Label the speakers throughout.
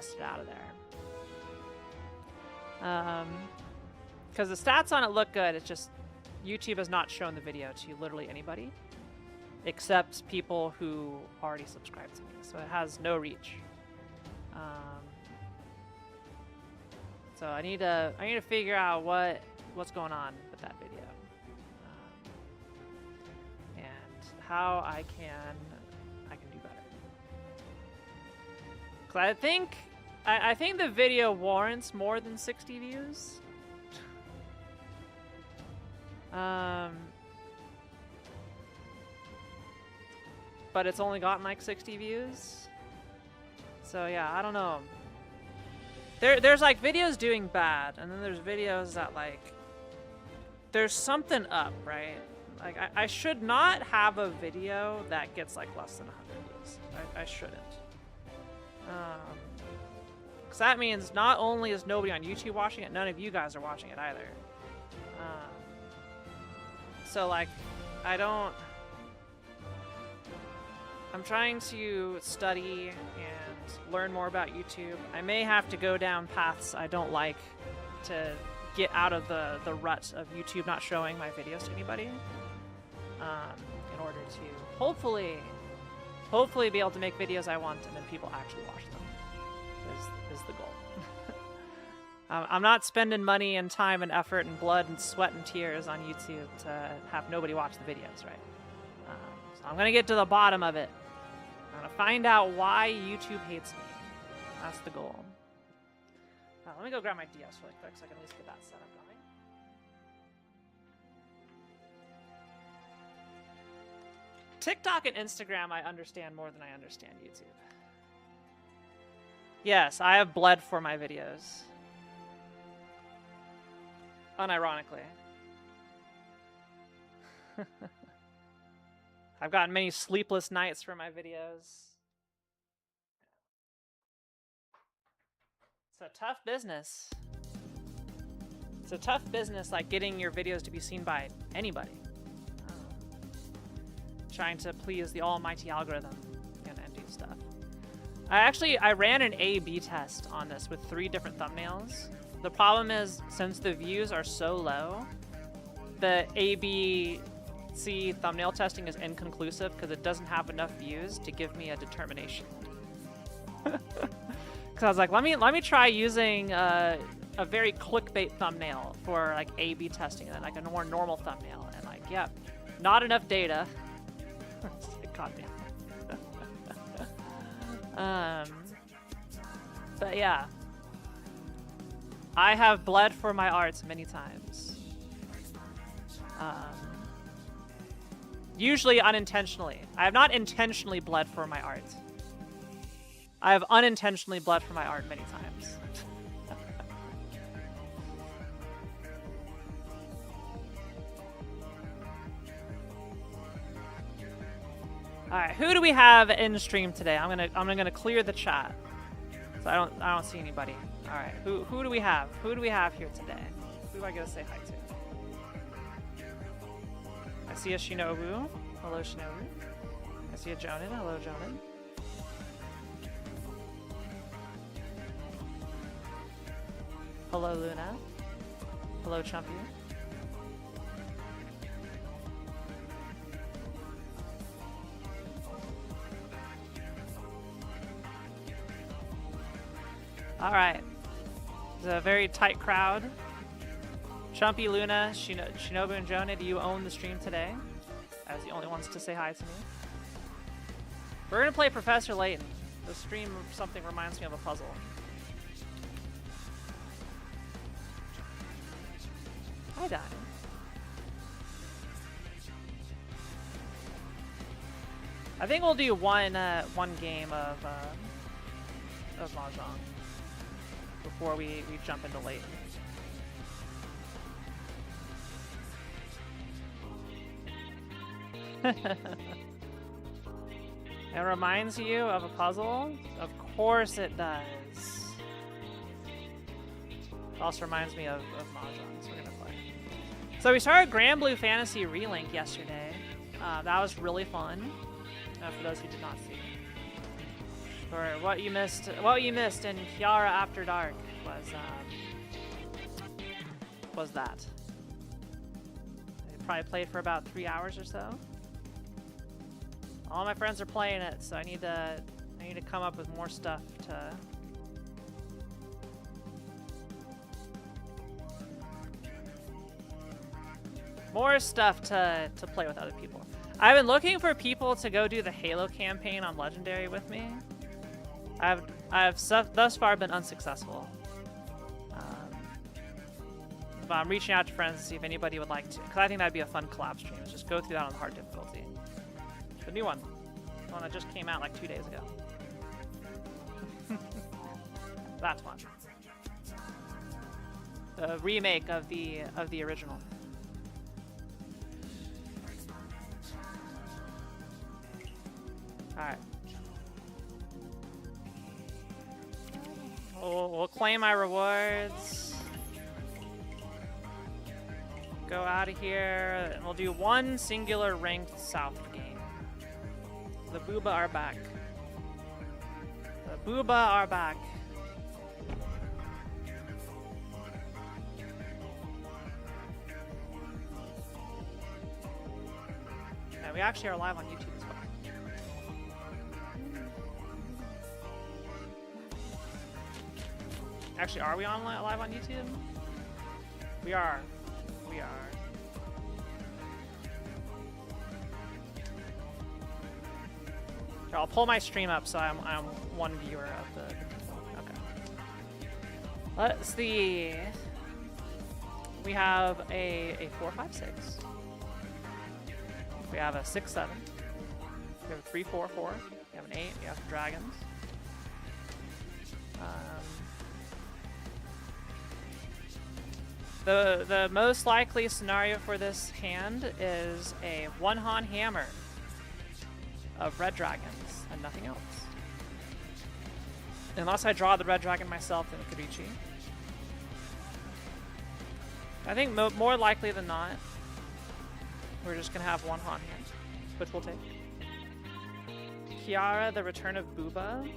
Speaker 1: busted out of there. Because the stats on it look good, it's just YouTube has not shown the video to literally anybody except people who already subscribed to me, so it has no reach. So I need to figure out what's going on with that video, and how I can do better. Cause I think the video warrants more than 60 views. But it's only gotten like 60 views. So yeah, I don't know. There's like videos doing bad, and then there's videos that like there's something up, right? Like I should not have a video that gets like less than 100 views. I shouldn't. Because that means not only is nobody on YouTube watching it, none of you guys are watching it either. So like, I'm trying to study and learn more about YouTube. I may have to go down paths I don't like to get out of the rut of YouTube not showing my videos to anybody. In order to hopefully be able to make videos I want and then people actually watch them is the goal. I'm not spending money and time and effort and blood and sweat and tears on YouTube to have nobody watch the videos, right? So I'm gonna get to the bottom of it. I'm gonna find out why YouTube hates me. That's the goal. Let me go grab my DS really quick so I can at least get that set up going. TikTok and Instagram I understand more than I understand YouTube. Yes, I have bled for my videos. Unironically. I've gotten many sleepless nights for my videos. It's a tough business. It's a tough business, like getting your videos to be seen by anybody. Trying to please the almighty algorithm and do stuff. I ran an A/B test on this with 3 different thumbnails. The problem is, since the views are so low, the A/B/C thumbnail testing is inconclusive because it doesn't have enough views to give me a determination. Because I was like, let me try using a very clickbait thumbnail for like A/B testing, and then like a more normal thumbnail, and like, yeah, not enough data. God damn. But yeah, I have bled for my arts many times. Usually unintentionally. I have not intentionally bled for my art. I have unintentionally bled for my art many times. All right, who do we have in stream today? I'm gonna clear the chat, so I don't see anybody. All right, who do we have? Who do we have here today? Who do I gotta say hi to? I see a Shinobu. Hello, Shinobu. I see a Jonan. Hello, Jonan. Hello, Luna. Hello, Chumpy. All right. It's a very tight crowd. Chumpy, Luna, Shinobu, and Jonah, do you own the stream today? As the only ones to say hi to me. We're gonna play Professor Layton. The stream something reminds me of a puzzle. Hi, Diane. I think we'll do one game of Mahjong before we jump into Layton. It reminds you of a puzzle? Of course it does. It also reminds me of Mahjong, so we're gonna play. So we started Grand Blue Fantasy Relink yesterday. That was really fun, for those who did not see. Or what you missed in Kiara After Dark was that. I probably played for about 3 hours or so. All my friends are playing it, so I need to come up with more stuff to play with other people. I've been looking for people to go do the Halo campaign on Legendary with me. I've thus far been unsuccessful. But I'm reaching out to friends to see if anybody would like to, because I think that'd be a fun collab stream. Is just go through that on hard difficulty. The new one, the one that just came out like 2 days ago. That's fun. The remake of the original. All right. We'll claim my rewards. Go out of here, and we'll do one singular ranked South game. The Booba are back. The Booba are back. Yeah, we actually are live on YouTube as well. Actually, are we on live on YouTube? We are. We are. Here, I'll pull my stream up so I'm one viewer of the. Okay. Let's see. We have a 4-5-6. We have a 6-7. We have a 3-4-4. We have an 8. We have dragons. The most likely scenario for this hand is a one-han hammer of red dragons and nothing else. Unless I draw the red dragon myself, then it could be cheap. I think more likely than not, we're just gonna have one-han hand, which we'll take. Kiara, the Return of Booba.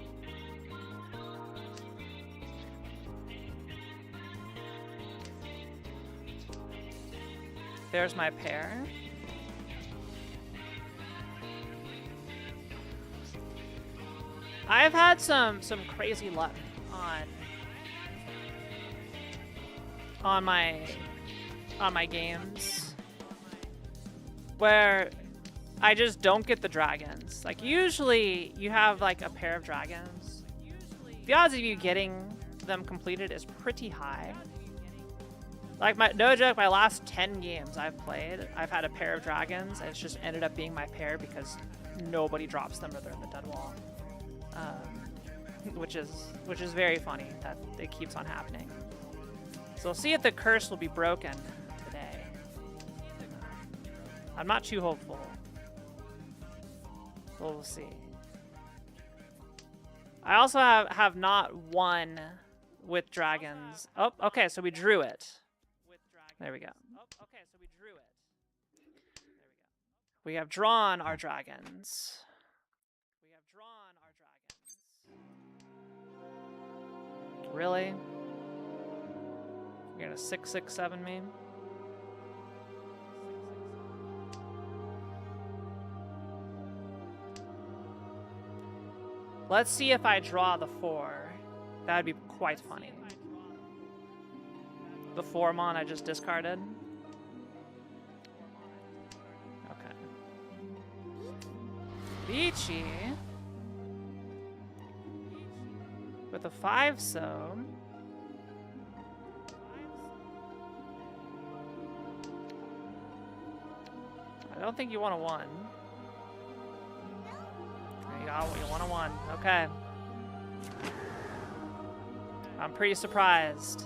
Speaker 1: There's my pair. I've had some crazy luck on my games where I just don't get the dragons. Like usually you have like a pair of dragons. The odds of you getting them completed is pretty high. Like, no joke, my last 10 games I've played, I've had a pair of dragons, and it's just ended up being my pair because nobody drops them or they're in the dead wall. Which is very funny that it keeps on happening. So we'll see if the curse will be broken today. I'm not too hopeful. We'll see. I also have not won with dragons. Oh, okay, so we drew it. There we go. Oh, okay, so we drew it. There we go. We have drawn our dragons. We have drawn our dragons. Really? You're gonna 6-6-7 me? Let's see if I draw the 4. That'd be quite funny. The 4-mon I just discarded. Okay. Beachy. With a 5-so. I don't think you want a 1. There you go, you want a 1. Okay. I'm pretty surprised.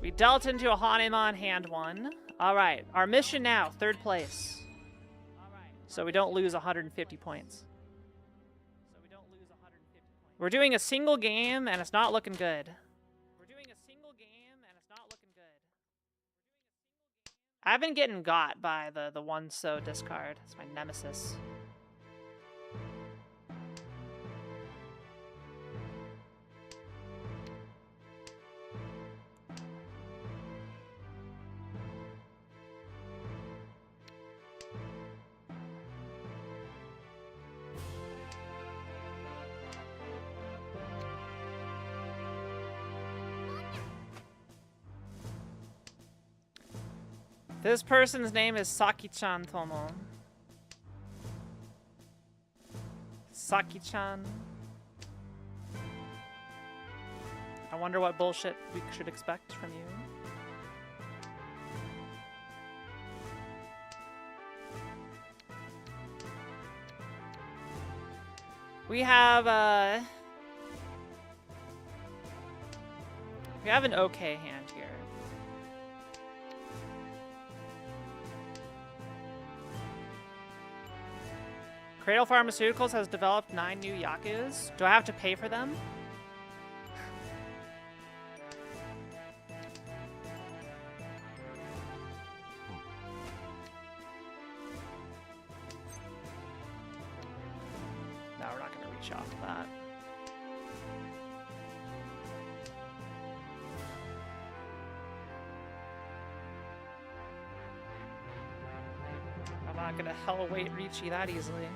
Speaker 1: We dealt into a Hanemon hand 1. Alright, our mission now, 3rd place. So we don't lose 150 points. We're doing a single game and it's not looking good. I've been getting got by the one so discard. It's my nemesis. This person's name is Saki-chan Tomo. Saki-chan. I wonder what bullshit we should expect from you. We have an okay hand here. Cradle Pharmaceuticals has developed 9 new Yakus. Do I have to pay for them? No, we're not going to reach off of that. I'm not going to hell wait Ricci that easily.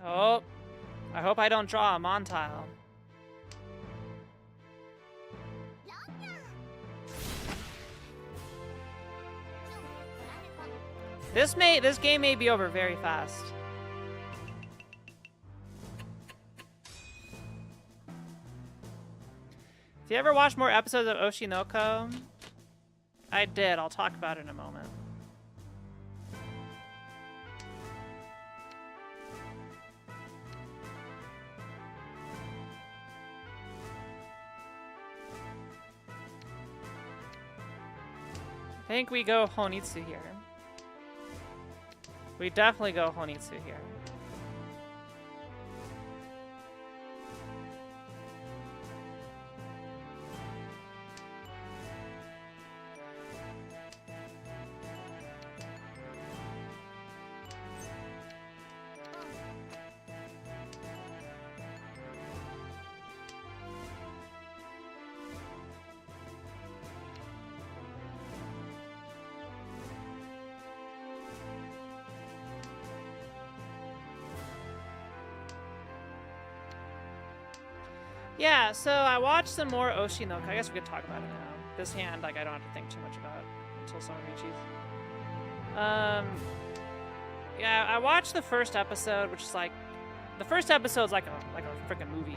Speaker 1: Oh, I hope I don't draw a Montile. This game may be over very fast. If you ever watch more episodes of Oshinoko, I did. I'll talk about it in a moment. I think we go Honitsu here. We definitely go Honitsu here. Yeah, so I watched some more Oshinoko. I guess we could talk about it now. This hand, like, I don't have to think too much about until someone reaches. Yeah, I watched the first episode, which is like, the first episode's like a freaking movie.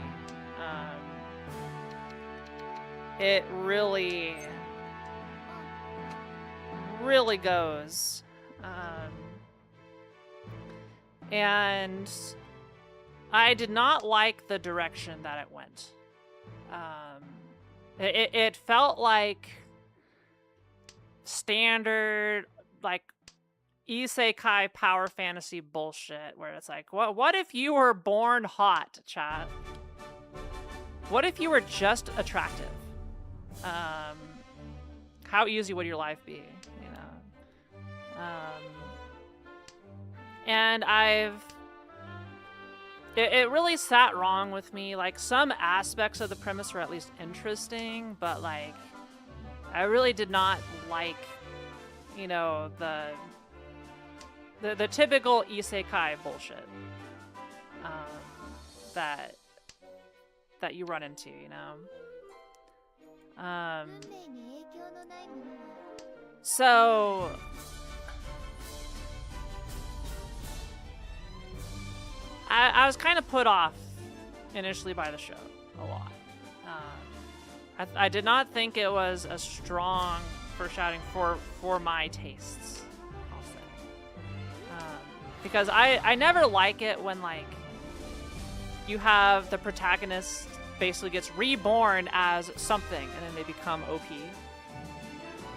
Speaker 1: It really goes. And I did not like the direction that it went. It felt like standard, like, isekai power fantasy bullshit, where it's like, what if you were born hot, chat? What if you were just attractive? How easy would your life be, you know? And it really sat wrong with me. Like, some aspects of the premise are at least interesting, but, like, I really did not like, you know, the typical isekai bullshit that you run into, you know? So I was kind of put off initially by the show a lot. I did not think it was a strong foreshadowing for my tastes, I'll say. Because I never like it when, like, you have the protagonist basically gets reborn as something and then they become OP.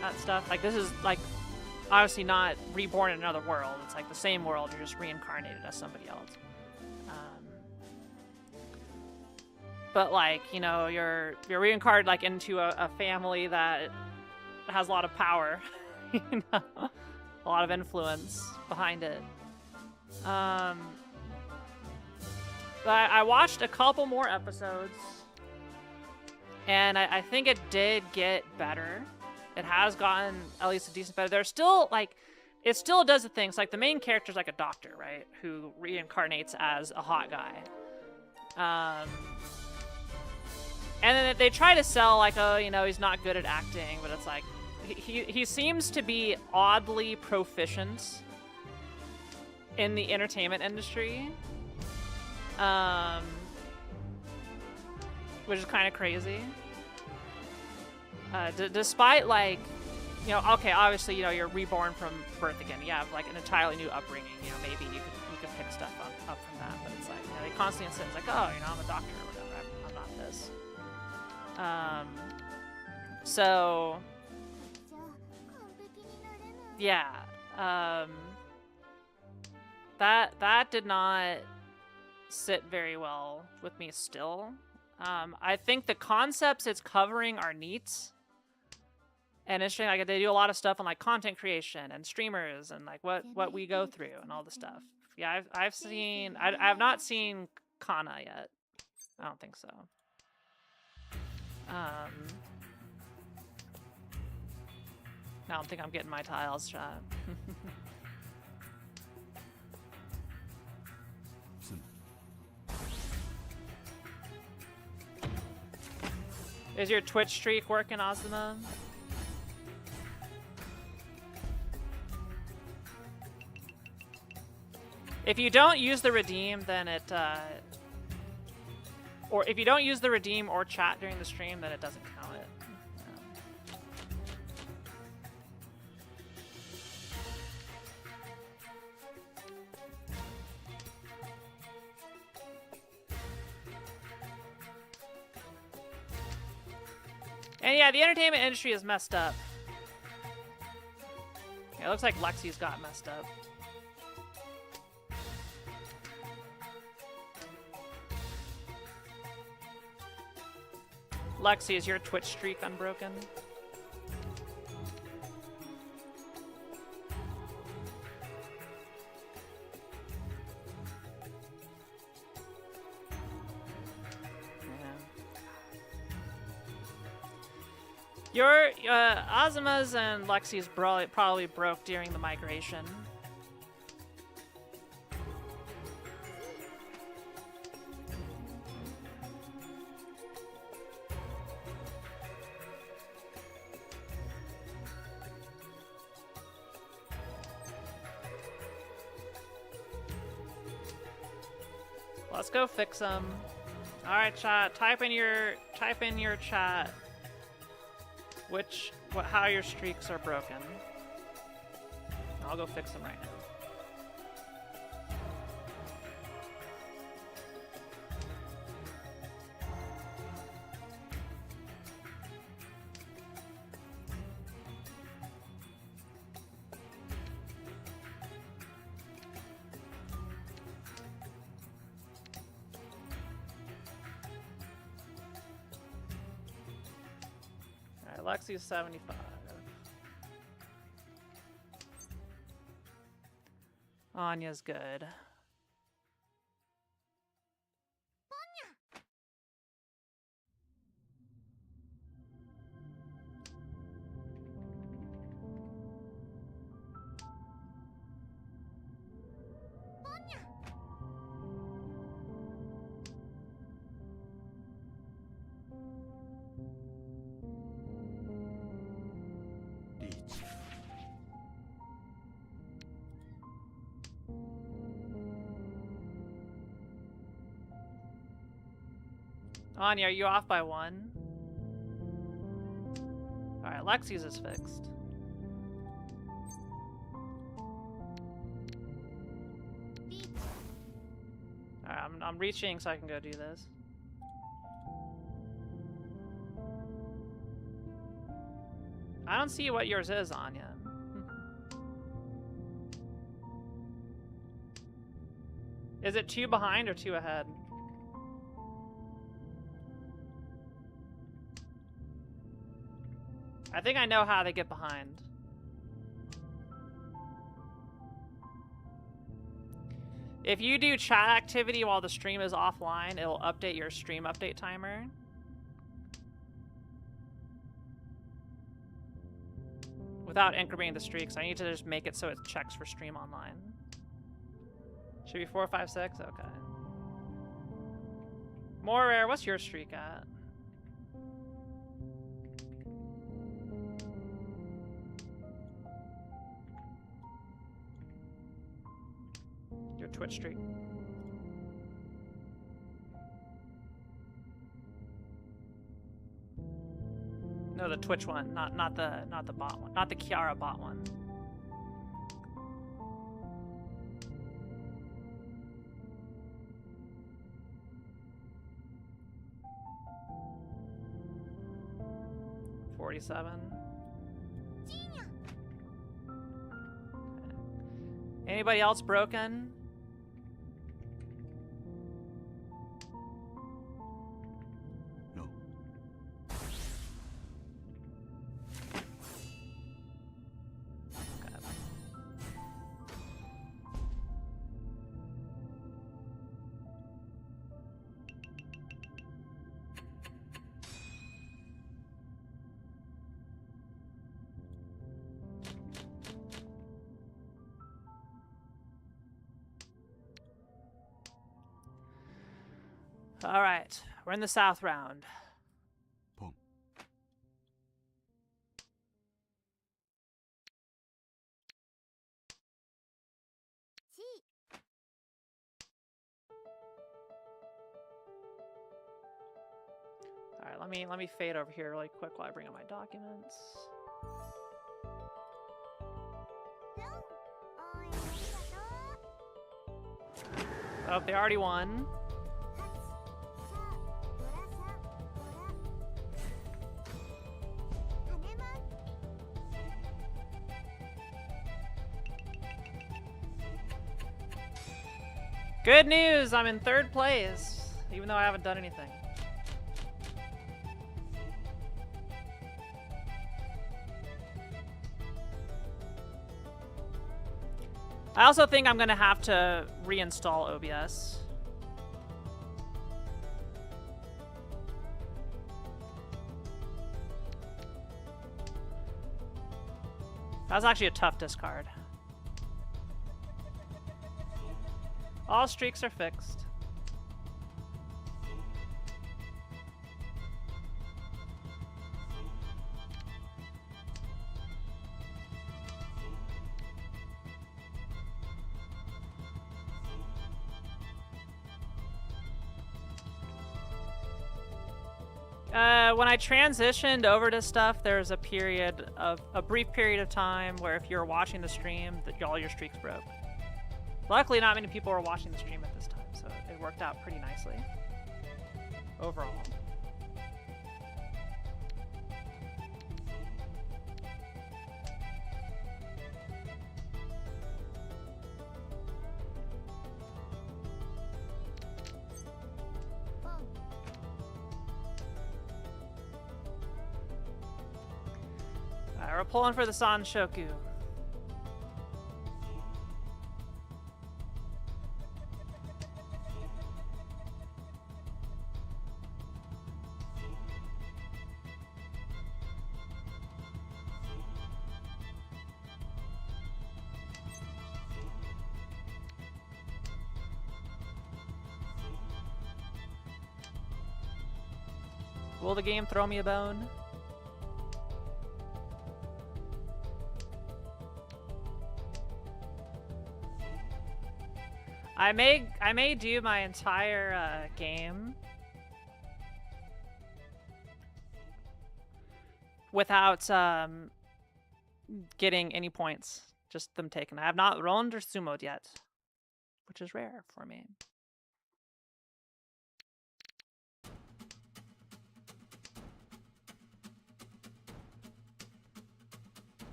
Speaker 1: That stuff. Like, this is, like, obviously not reborn in another world. It's like the same world, you're just reincarnated as somebody else. But, like, you know, you're reincarnated, like, into a family that has a lot of power. You know? A lot of influence behind it. But I watched a couple more episodes, and I think it did get better. It has gotten at least a decent better. There's still, like, it still does the things. Like, the main character's like a doctor, right? Who reincarnates as a hot guy. And then they try to sell, like, oh, you know, he's not good at acting, but it's like, he seems to be oddly proficient in the entertainment industry. Which is kind of crazy. Despite, like, you know, okay, obviously, you know, you're reborn from birth again. You have, like, an entirely new upbringing. You know, maybe you could pick stuff up from that. But it's like, you know, they constantly say, it's like, oh, you know, I'm a doctor or whatever. I'm not this. So, yeah. That did not sit very well with me still. I think the concepts it's covering are neat and interesting. Like, they do a lot of stuff on, like, content creation and streamers and, like, what we go through and all the stuff. Yeah, I've not seen Kana yet. I don't think so. I don't think I'm getting my tiles shot. Is your Twitch streak working, Azuma? If you don't use the redeem, then it, or if you don't use the redeem or chat during the stream, then it doesn't count it. And yeah, the entertainment industry is messed up. Yeah, it looks like Lexi's got messed up. Lexi, is your Twitch streak unbroken? Your Azuma's and Lexi's probably broke during the migration. Let's go fix them. All right, chat. Type in your chat. How your streaks are broken. I'll go fix them right now. Lexi's 75. Anya's good. Anya, are you off by 1? Alright, Lexi's is fixed. Alright, I'm reaching so I can go do this. I don't see what yours is on yet. Is it 2 behind or 2 ahead? I think I know how they get behind. If you do chat activity while the stream is offline, it'll update your stream update timer. Without incrementing the streaks, I need to just make it so it checks for stream online. Should be 4, 5, 6? Okay. More rare, what's your streak at? Your Twitch streak. No, the Twitch one, not the bot one, not the Kiara bot one. $47. Anybody else broken?
Speaker 2: No.
Speaker 1: Okay. All right, we're in the south round.
Speaker 2: Boom.
Speaker 1: All right, let me fade over here really quick while I bring up my documents. Oh, they already won. Good news! I'm in 3rd place, even though I haven't done anything. I also think I'm gonna have to reinstall OBS. That was actually a tough discard. All streaks are fixed. When I transitioned over to stuff, there's a brief period of time where if you're watching the stream, that all your streaks broke. Luckily, not many people were watching the stream at this time, so it worked out pretty nicely overall. Alright, we're pulling for the Sanshoku. Will the game throw me a bone? I may do my entire game without getting any points, just them taken. I have not rolled or sumoed yet, which is rare for me.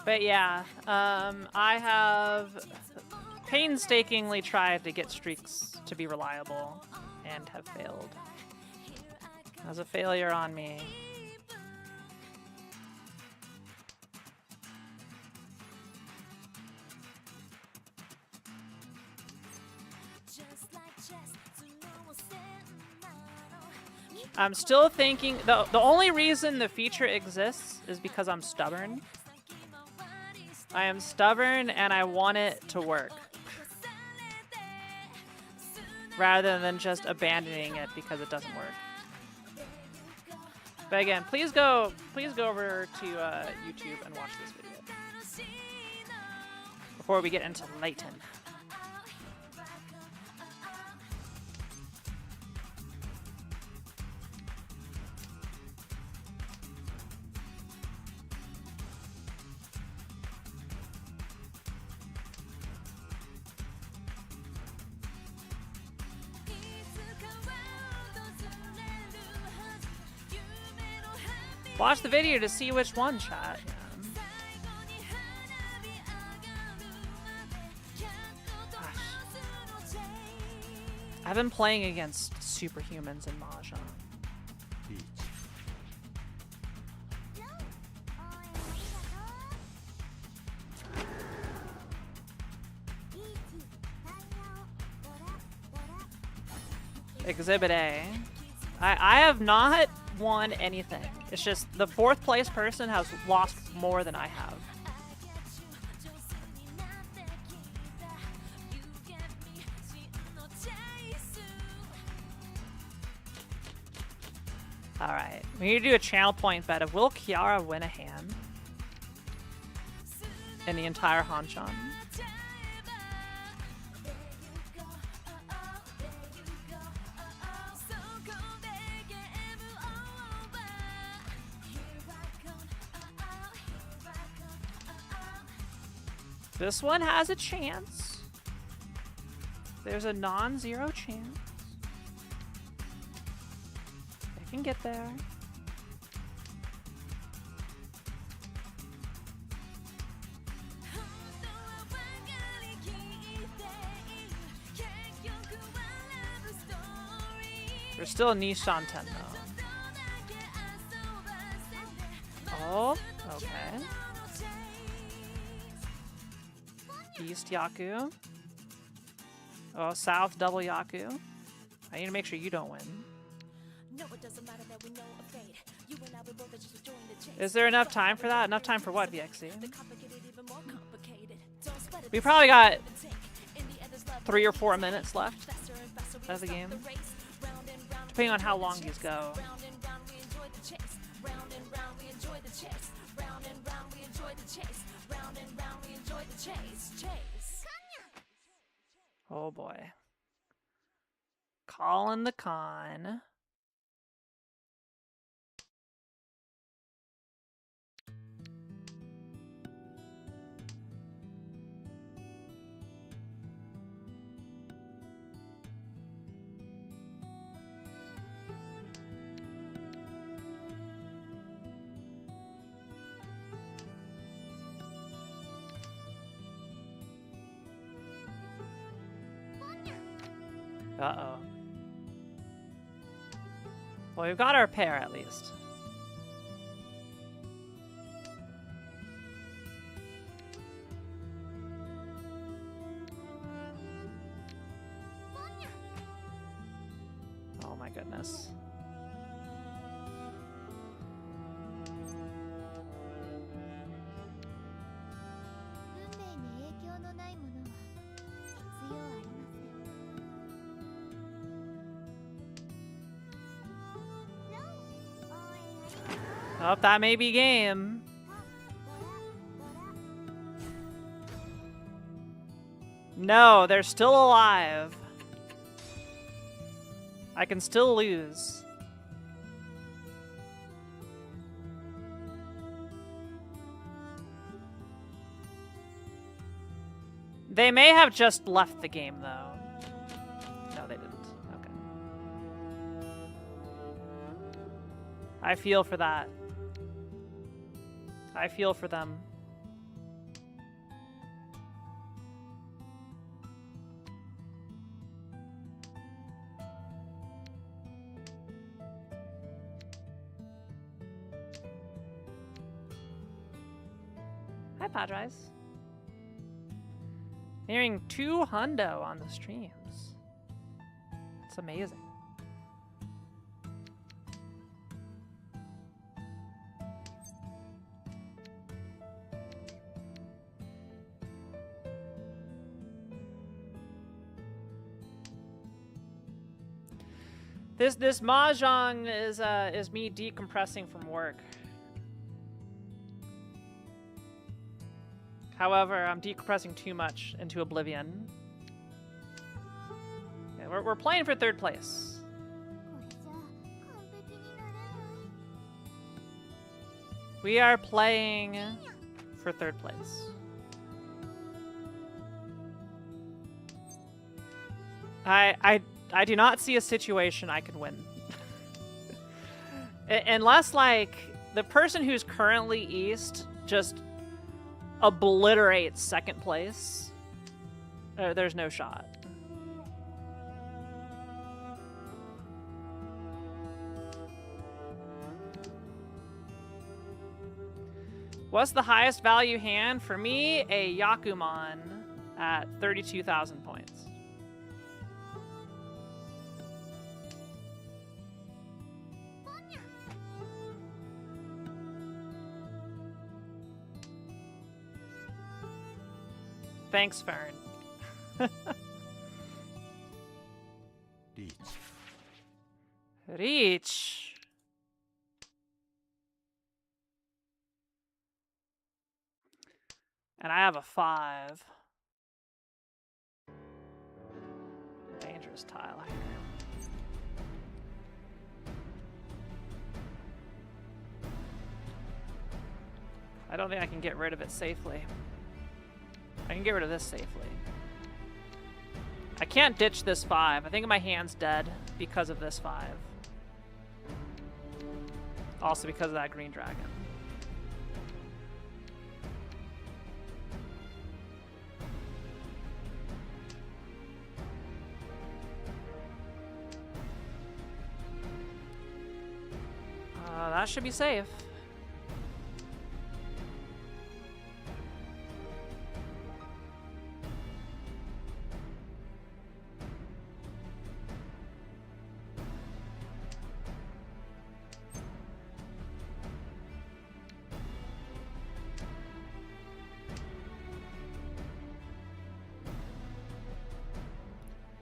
Speaker 1: But yeah, I have painstakingly tried to get streaks to be reliable and have failed. That was a failure on me. I'm still thinking, the only reason the feature exists is because I'm stubborn. I am stubborn and I want it to work. Rather than just abandoning it because it doesn't work. But again, please go over to YouTube and watch this video. Before we get into Layton. Watch the video to see which one, chat. I've been playing against superhumans in Mahjong. Exhibit A. I have not won anything. It's just the 4th place person has lost more than I have. Alright, we need to do a channel point bet of will Kiara win a hand in the entire Hanshan? This one has a chance. There's a non-zero chance. I can get there. There's still a niche on 10 though. Oh, okay. East Yaku. Oh, South double Yaku. I need to make sure you don't win. Is there enough time for that? Enough time for what, VXC? We probably got 3 or 4 minutes left of the game. Depending on how long these go. Oh boy. Calling the con. Uh-oh. Well, we've got our pair at least. Oh my goodness. Oh, that may be game. No, they're still alive. I can still lose. They may have just left the game, though. No, they didn't. Okay. I feel for that. I feel for them. Hi, Padres. Nearing 2 hundo on the streams. It's amazing. This mahjong is me decompressing from work. However, I'm decompressing too much into oblivion. Yeah, we're playing for 3rd place. We are playing for 3rd place. I do not see a situation I can win. Unless, like, the person who's currently East just obliterates 2nd place. There's no shot. What's the highest value hand? For me, a Yakuman at 32,000 points. Thanks, Fern.
Speaker 2: Reach.
Speaker 1: Reach. And I have a 5. Dangerous tile here. I don't think I can get rid of it safely. I can get rid of this safely. I can't ditch this 5. I think my hand's dead because of this 5. Also because of that green dragon. That should be safe.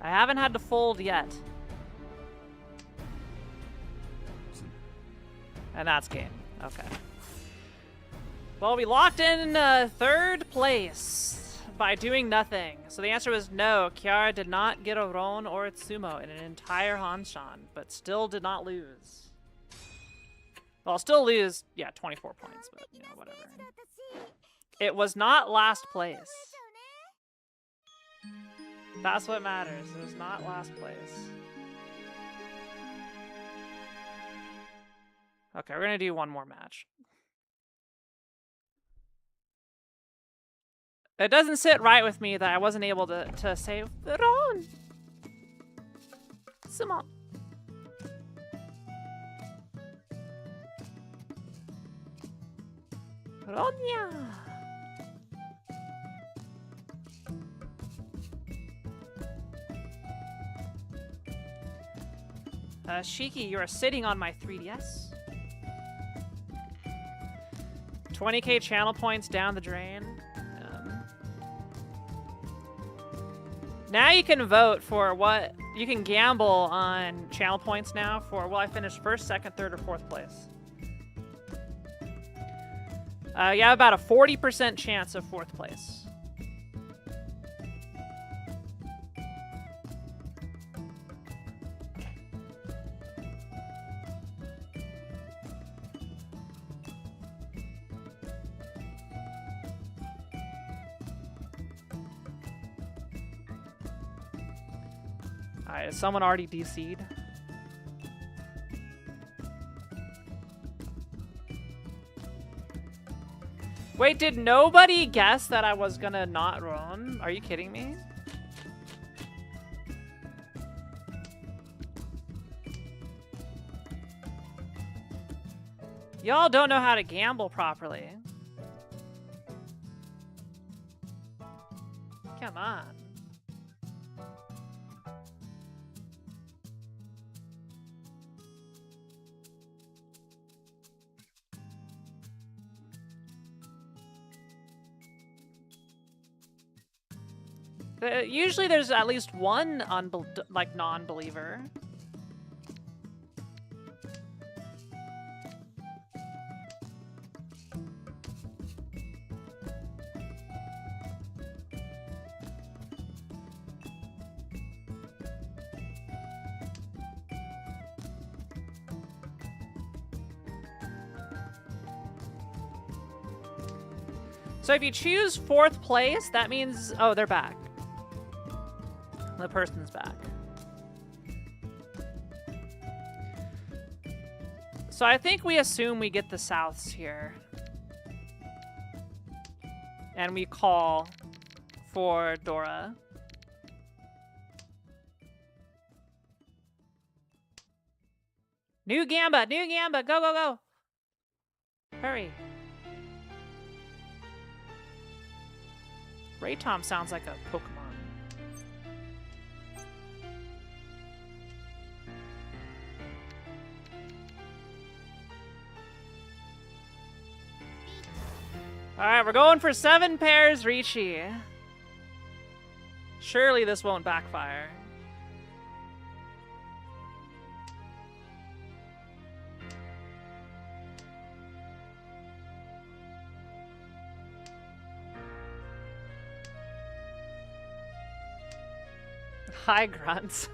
Speaker 1: I haven't had to fold yet. And that's game. Okay. Well, we locked in 3rd place by doing nothing. So the answer was no. Kiara did not get a Ron or a Tsumo in an entire Hanshan, but still did not lose. Well, I'll still lose, yeah, 24 points, but, you know, whatever. It was not last place. That's what matters. It was not last place. Okay, we're gonna do one more match. It doesn't sit right with me that I wasn't able to say Ron. Sumo. Ronya. Shiki, you are sitting on my 3DS. 20k channel points down the drain. Now you can vote for what you can gamble on channel points now for. Will I finish 1st, 2nd, 3rd, or 4th place? You have about a 40% chance of 4th place. Alright, is someone already DC'd? Wait, did nobody guess that I was gonna not run? Are you kidding me? Y'all don't know how to gamble properly. Come on. Usually there's at least one non-believer. So if you choose 4th place, that means... Oh, they're back. The person's back. So I think we assume we get the Souths here. And we call for Dora. New Gamba! New Gamba! Go, go, go! Hurry. Ray Tom sounds like a Pokemon. Alright, we're going for 7 pairs, Ricci. Surely this won't backfire. Hi, Grunts.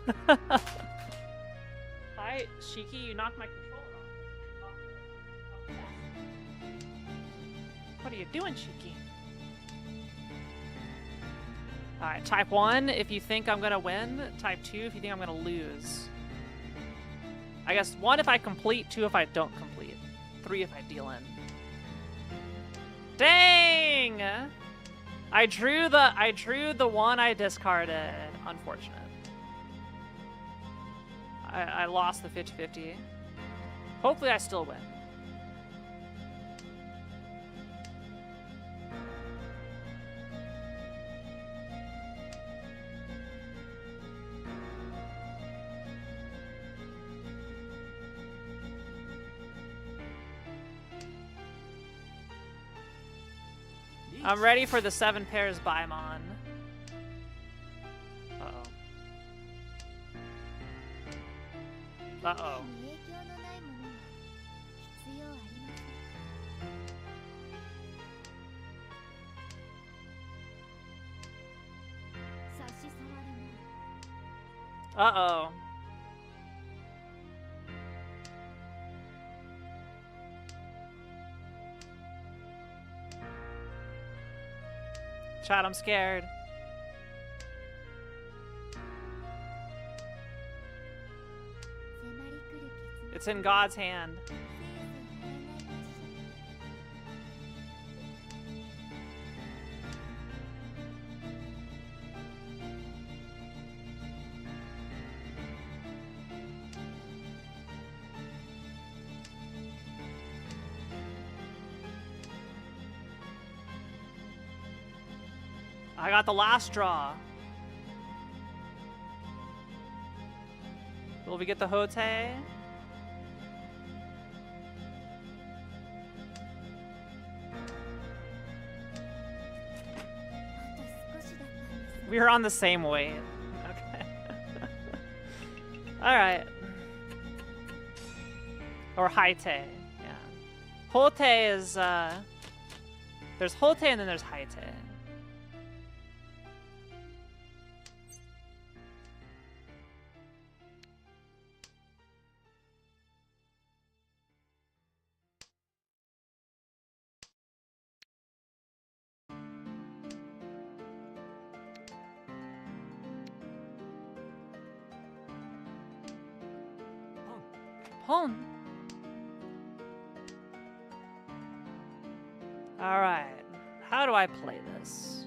Speaker 1: Hi, Shiki, you knocked my controller off. What are you doing, Shiki? Alright, type 1 if you think I'm gonna win. Type 2 if you think I'm gonna lose. I guess 1 if I complete, 2 if I don't complete. 3 if I deal in. Dang! I drew the one I discarded. Unfortunate. I lost the 50-50. Hopefully I still win. I'm ready for the 7 pairs Baimon. Uh-oh. Uh-oh. Uh-oh. Chat, I'm scared. It's in God's hand. I got the last draw. Will we get the Hote? We were on the same weight. Okay. Alright. Or Haite. Yeah. Hote is, there's Hote and then there's Haite. Home. Alright. How do I play this?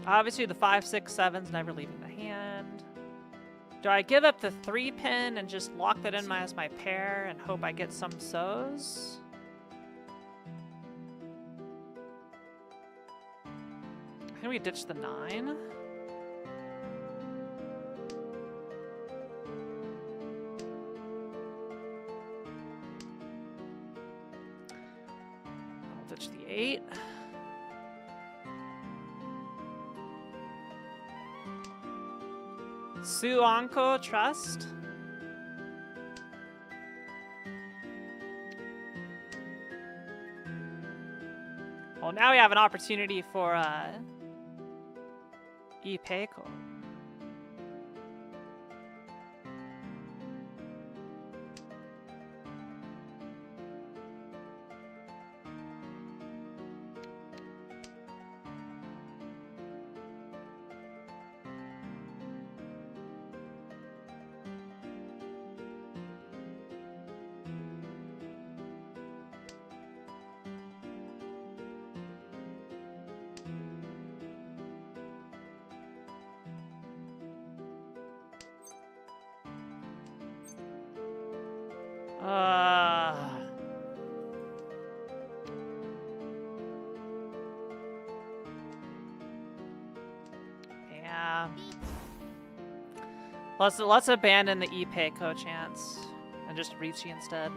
Speaker 1: Obviously the 5, 6, 7's never leaving the hand. Do I give up the 3 pin and just lock that in as my pair and hope I get some so's? Can we ditch the 9? I'll ditch the 8. Suanko Trust. Well, now we have an opportunity for Ipeiko. Yeah. Let's abandon the Ipeiko chance and just Ricci instead.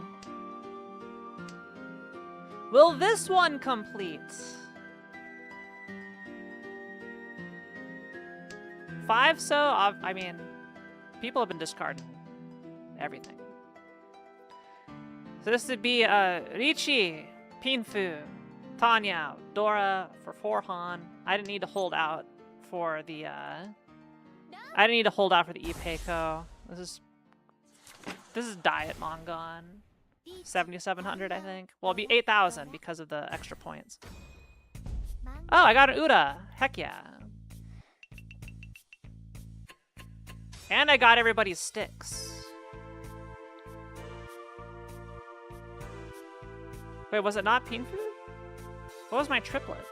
Speaker 1: Will this one complete? 5, so I mean, people have been discarding everything. So this would be Ricci, Pinfu, Tanya, Dora for 4 Han. I didn't need to hold out for the Ipeiko. This is Diet Mongon. 7,700, I think. Well, it'll be 8,000 because of the extra points. Oh, I got an Uda. Heck yeah. And I got everybody's sticks. Wait, was it not Pinfu? What was my triplet?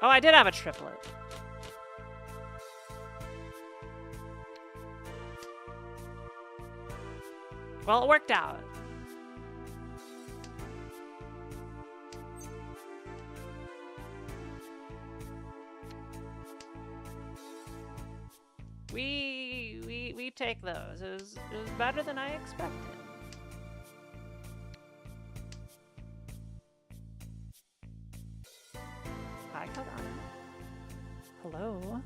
Speaker 1: Oh, I did have a triplet. Well, it worked out. We take those. It was better than I expected. Hi, Kagana. Hello.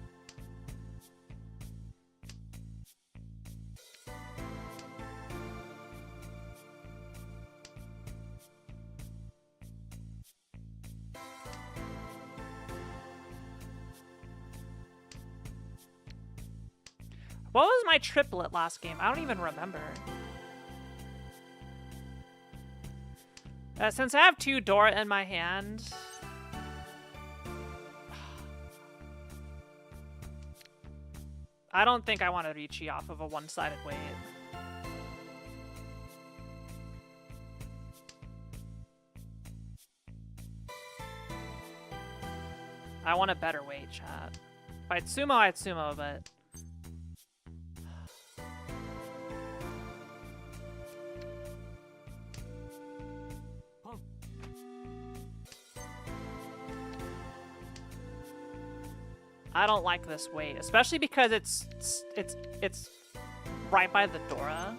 Speaker 1: What was my triplet last game? I don't even remember. Since I have 2 Dora in my hand... I don't think I want to Ricci off of a one-sided weight. I want a better weight, chat. If I'd sumo, I'd sumo, but... I don't like this weight, especially because it's right by the Dora.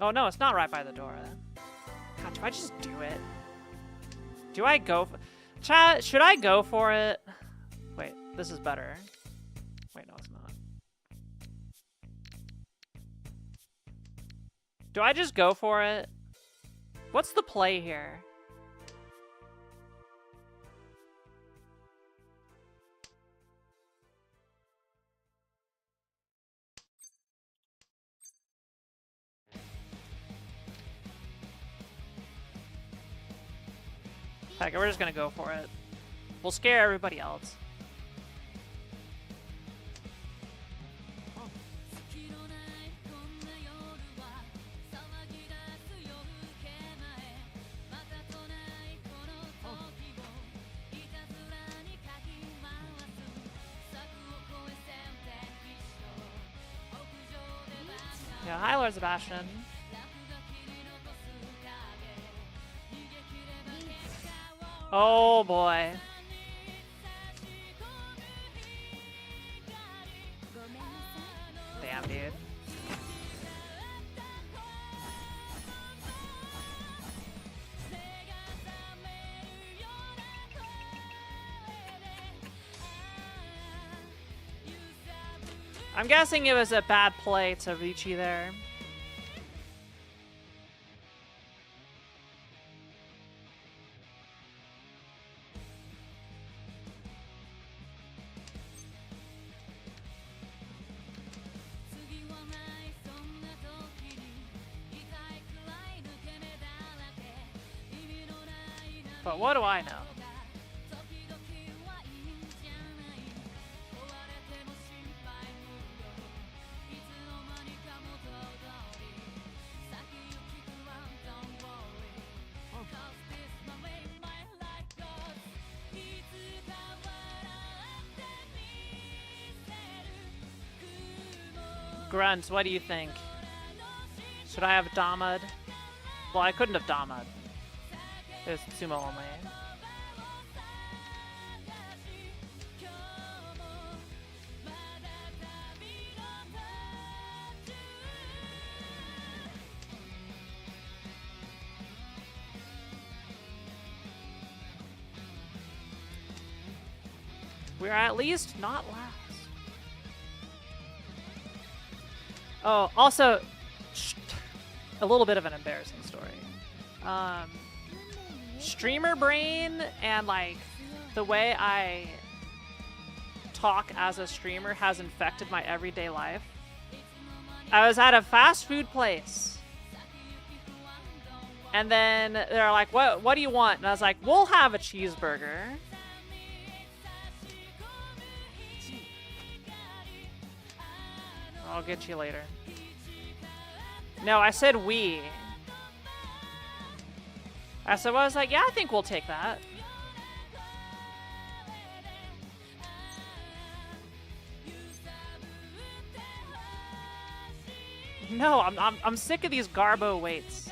Speaker 1: Oh no, it's not right by the Dora. God, do I just do it? Do I go for... Chat, should I go for it? Wait, this is better. Wait, no, it's not. Do I just go for it? What's the play here? Heck, we're just gonna go for it. We'll scare everybody else. Yeah, hi Lord Sebastian. Oh boy. Damn, dude. I'm guessing it was a bad play to Ricci there. But what do I know? Grunt, what do you think? Should I have Damad? Well, I couldn't have Damad. It's sumo only. We're at least not last. Oh, also, a little bit of an embarrassing story. Streamer brain and like the way I talk as a streamer has infected my everyday life. I was at a fast food place, and then they're like, "What do you want?" And I was like, "We'll have a cheeseburger." I'll get you later. No, I said we. I was like, yeah, I think we'll take that. No, I'm sick of these Garbo waits.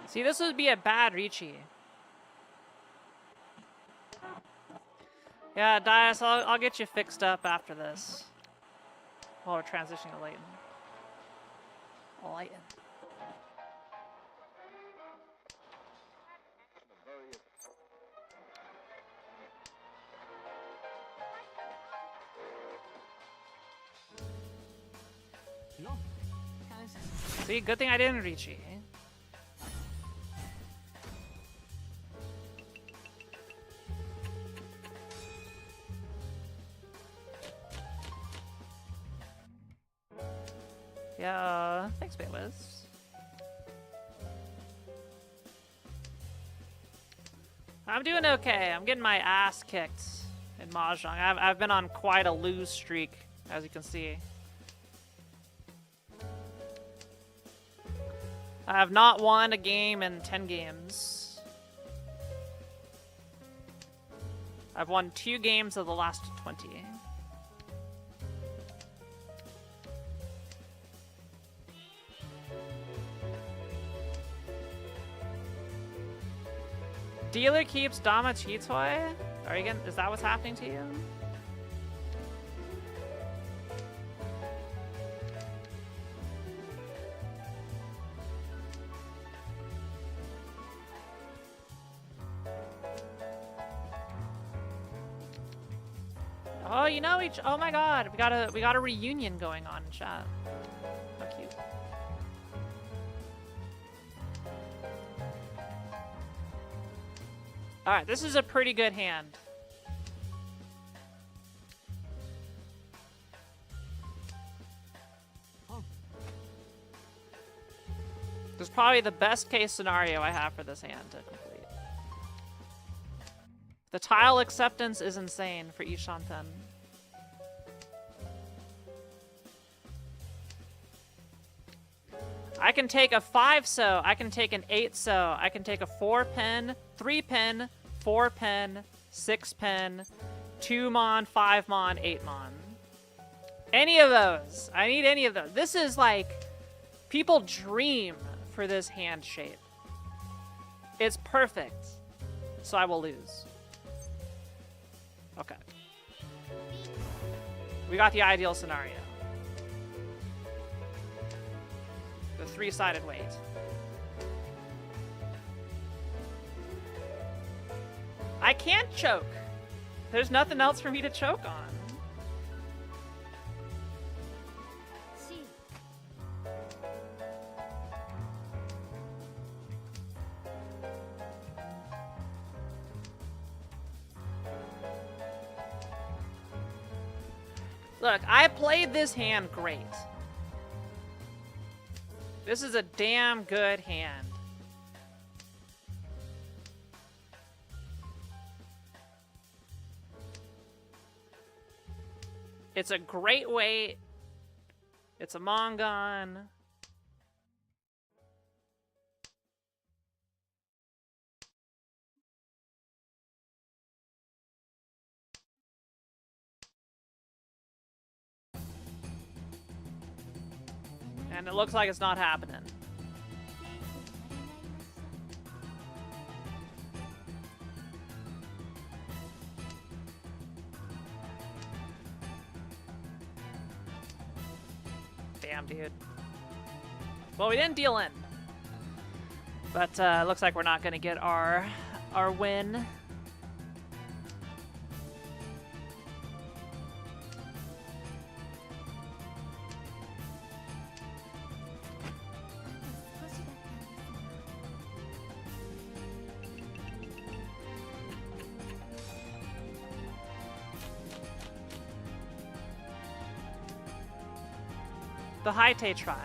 Speaker 1: See, this would be a bad Ricci. Yeah, Dias, I'll get you fixed up after this. While we're transitioning to Leighton. Leighton. See, good thing I didn't Ricci. Yeah, thanks, Baywiz. I'm doing okay. I'm getting my ass kicked in Mahjong. I've been on quite a lose streak, as you can see. I have not won a game in 10 games. I've won 2 games of the last 20. Dealer keeps Dama Chitoy? Are you gonna, is that what's happening to you? Oh, you know each. Oh my God, we got a reunion going on in chat. How cute. All right, this is a pretty good hand. This is probably the best case scenario I have for this hand to complete. The tile acceptance is insane for Ishanten. I can take a 5-so, I can take an 8-so, I can take a 4-pin, 3-pin, 4-pin, 6-pin, 2-mon, 5-mon, 8-mon. Any of those. I need any of those. This is like, people dream for this hand shape. It's perfect. So I will lose. Okay. We got the ideal scenario. The 3-sided weight. I can't choke. There's nothing else for me to choke on. Look, I played this hand great. This is a damn good hand. It's a great weight. It's a Mongon. And it looks like it's not happening. Damn, dude. Well, we didn't deal in. But looks like we're not going to get our win. The Haite tried.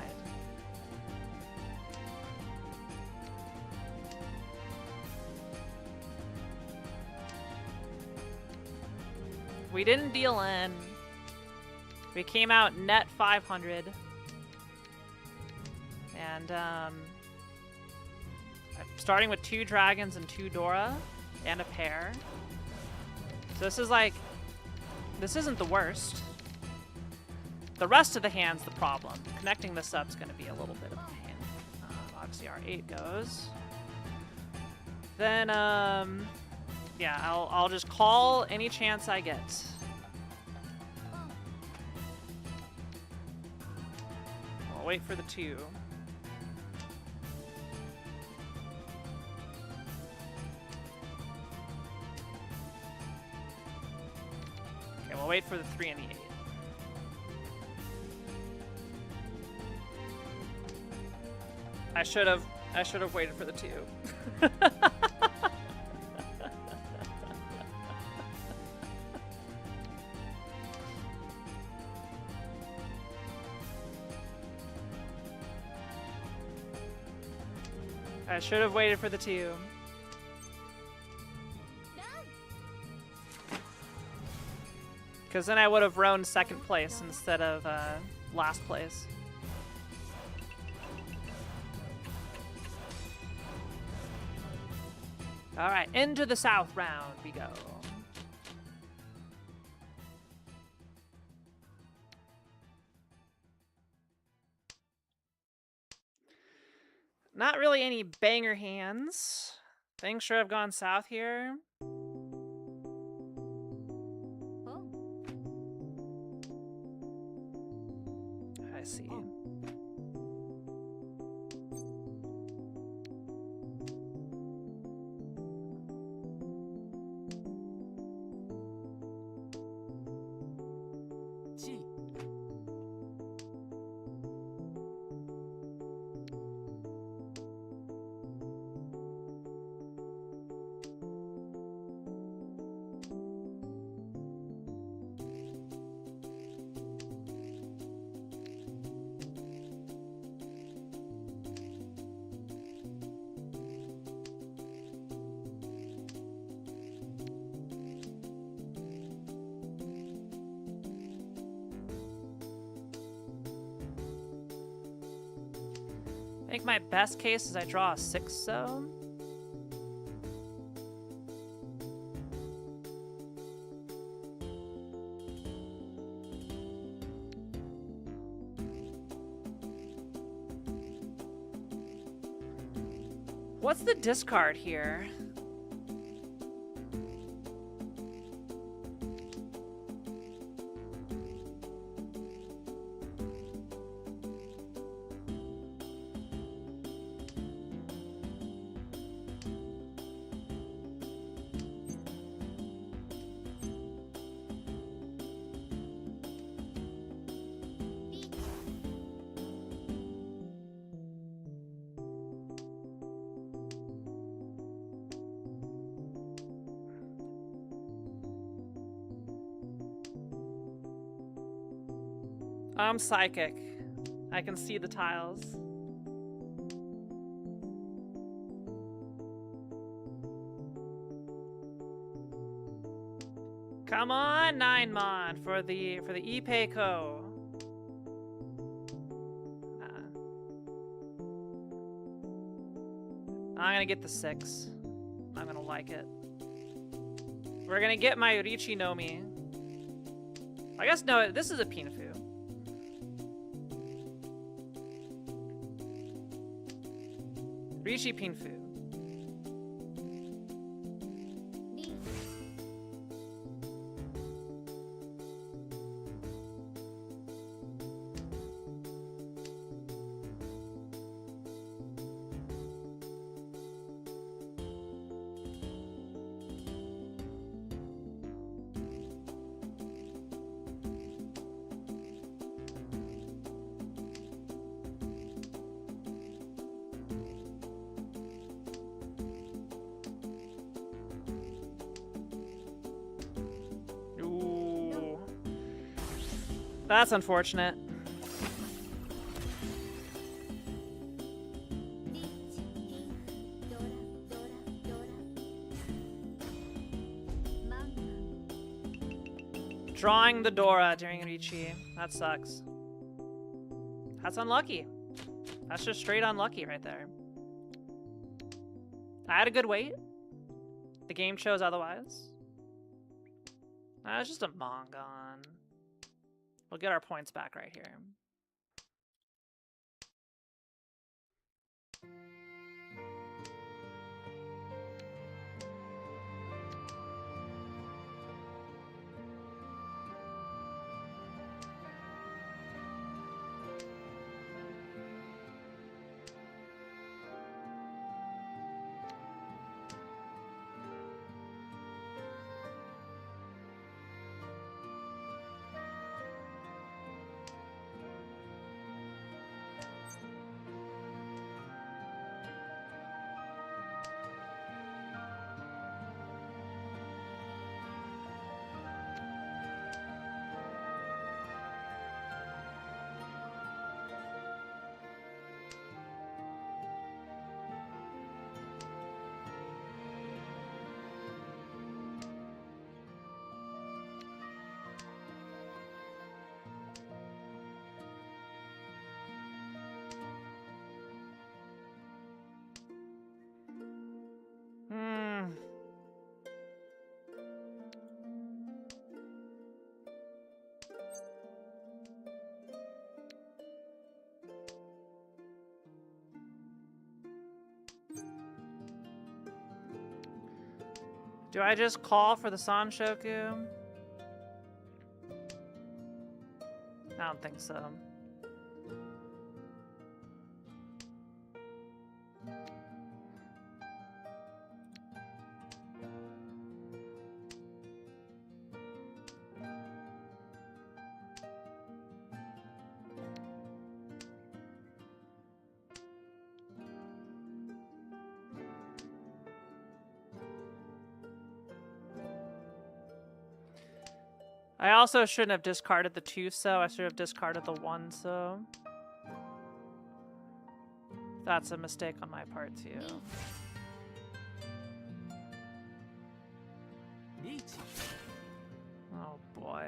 Speaker 1: We didn't deal in. We came out net 500. And, starting with 2 dragons and 2 Dora and a pair. So this is like, this isn't the worst. The rest of the hand's the problem. Connecting this up's going to be a little bit of a pain. Obviously, our 8 goes. Then, yeah, I'll just call any chance I get. I'll wait for the 2. Okay, we'll wait for the 3 and the 8. I should have waited for the 2. I should have waited for the 2. Because then I would have roamed 2nd place instead of last place. Alright, into the south round we go. Not really any banger hands. Things sure have gone south here. I see. I think my best case is I draw a 6 zone. What's the discard here? I'm psychic. I can see the tiles. Come on, 9mon for the Ipeco. I'm gonna get the 6. I'm gonna like it. We're gonna get my Richi no Mi. I guess no, this is a Pinafu. Rishi Pinfu. That's unfortunate. Drawing the Dora during Richi. That sucks. That's unlucky. That's just straight unlucky right there. I had a good wait. The game chose otherwise. It's just a Mongon. We'll get our points back right here. Do I just call for the Sanshoku? I don't think so. I also shouldn't have discarded the 2 so. I should have discarded the 1 so. That's a mistake on my part too. Oh boy.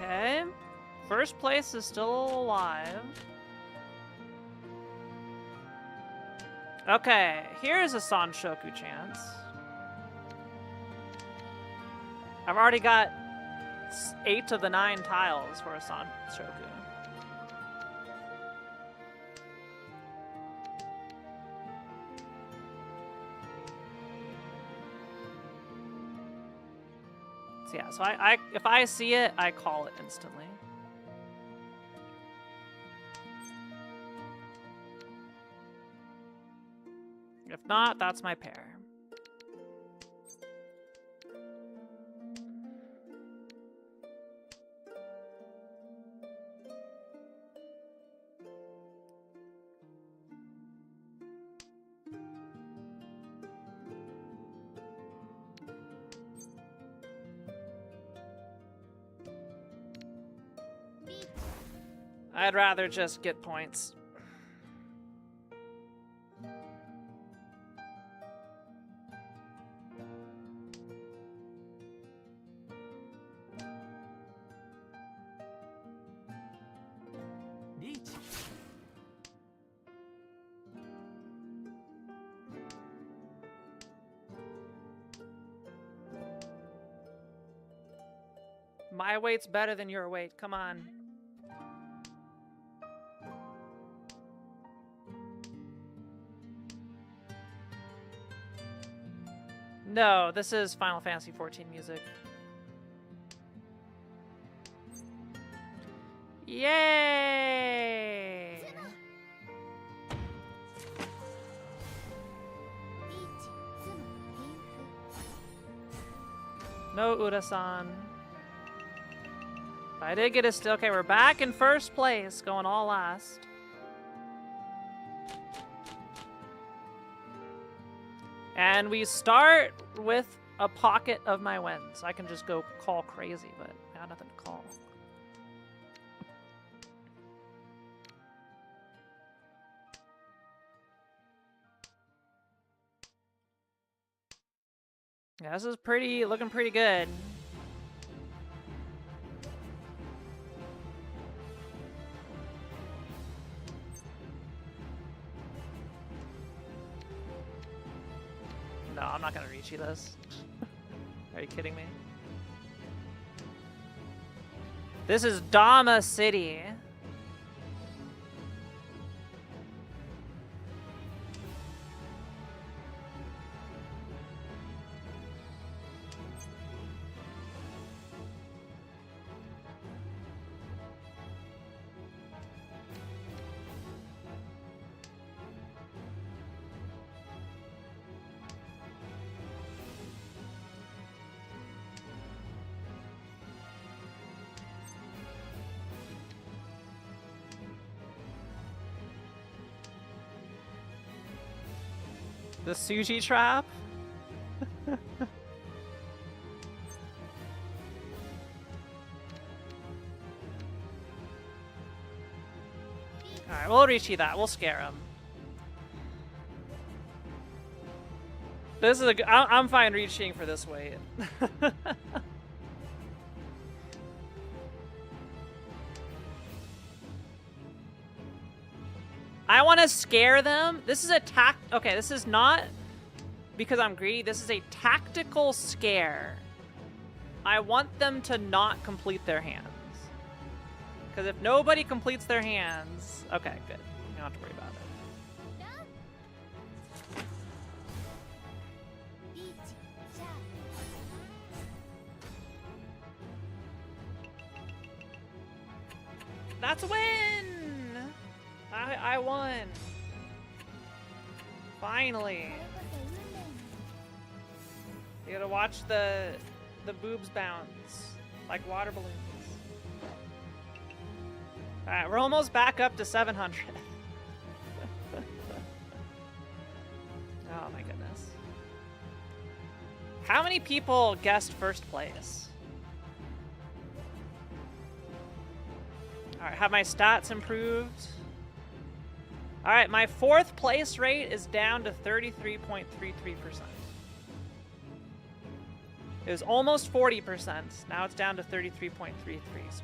Speaker 1: Okay. First place is still alive. Okay, here's a Sanshoku chance. I've already got 8 of the 9 tiles for a Sanshoku. So yeah, so if I see it, I call it instantly. If not, that's my pair. I'd rather just get points. My weight's better than your weight. Come on. No, this is Final Fantasy XIV music. Yay! No Ura-san. I did get a still. Okay, we're back in first place, going all last. And we start with a pocket of my wins. I can just go call crazy, but I got nothing to call. Yeah, this is looking pretty good. No, I'm not gonna reach you this. Are you kidding me? This is Dama City. The sushi trap? Alright, we'll reach that. We'll scare him. This is I'm fine reaching for this weight. I want to scare them. This is a okay, this is not because I'm greedy. This is a tactical scare. I want them to not complete their hands. Because if nobody completes their hands... Okay, good. You don't have to worry about it. That's a win! I won. Finally. You gotta watch the boobs bounce like water balloons. Alright, we're almost back up to 700. Oh my goodness. How many people guessed first place? Alright, have my stats improved? Alright, my 4th place rate is down to 33.33%. It was almost 40%. Now it's down to 33.33. So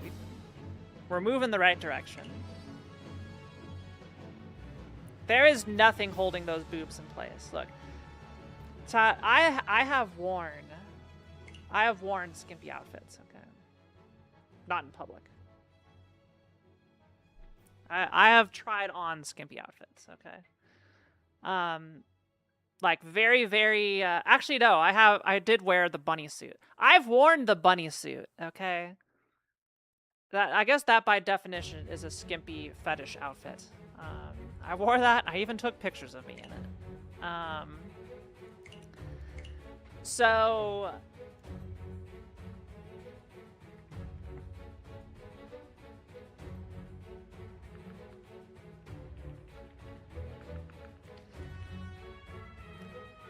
Speaker 1: we're moving the right direction. There is nothing holding those boobs in place. Look. I have worn skimpy outfits, okay? Not in public. I have tried on skimpy outfits, okay? Like very, very, actually no, I did wear the bunny suit. I've worn the bunny suit, okay? I guess that by definition is a skimpy fetish outfit. I wore that, I even took pictures of me in it. So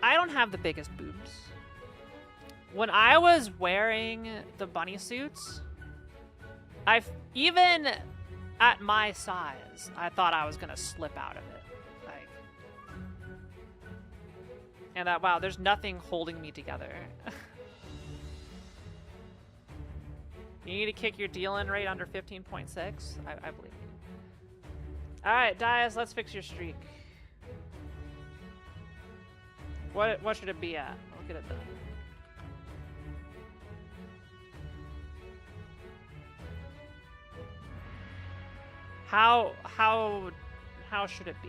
Speaker 1: I don't have the biggest boobs. When I was wearing the bunny suits, even at my size, I thought I was gonna slip out of it. Like, and wow, there's nothing holding me together. You need to kick your deal-in rate under 15.6. I believe you. All right, Dias, let's fix your streak. What should it be at? We'll get it done. How should it be?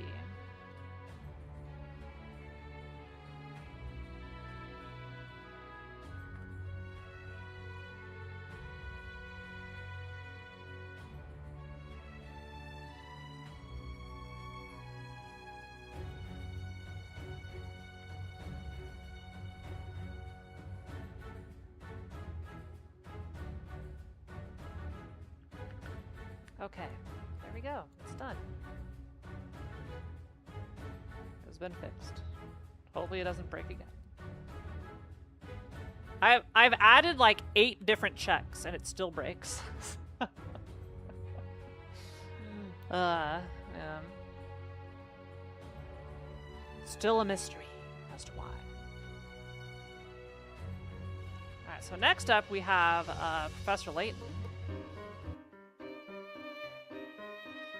Speaker 1: Okay, there we go. It's done. It's been fixed. Hopefully it doesn't break again. I've added like 8 different checks and it still breaks. Yeah. Still a mystery as to why. Alright, so next up we have Professor Layton.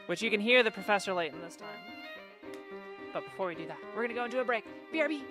Speaker 1: Which you can hear the Professor Layton this time. But before we do that, we're gonna go into a break. BRB!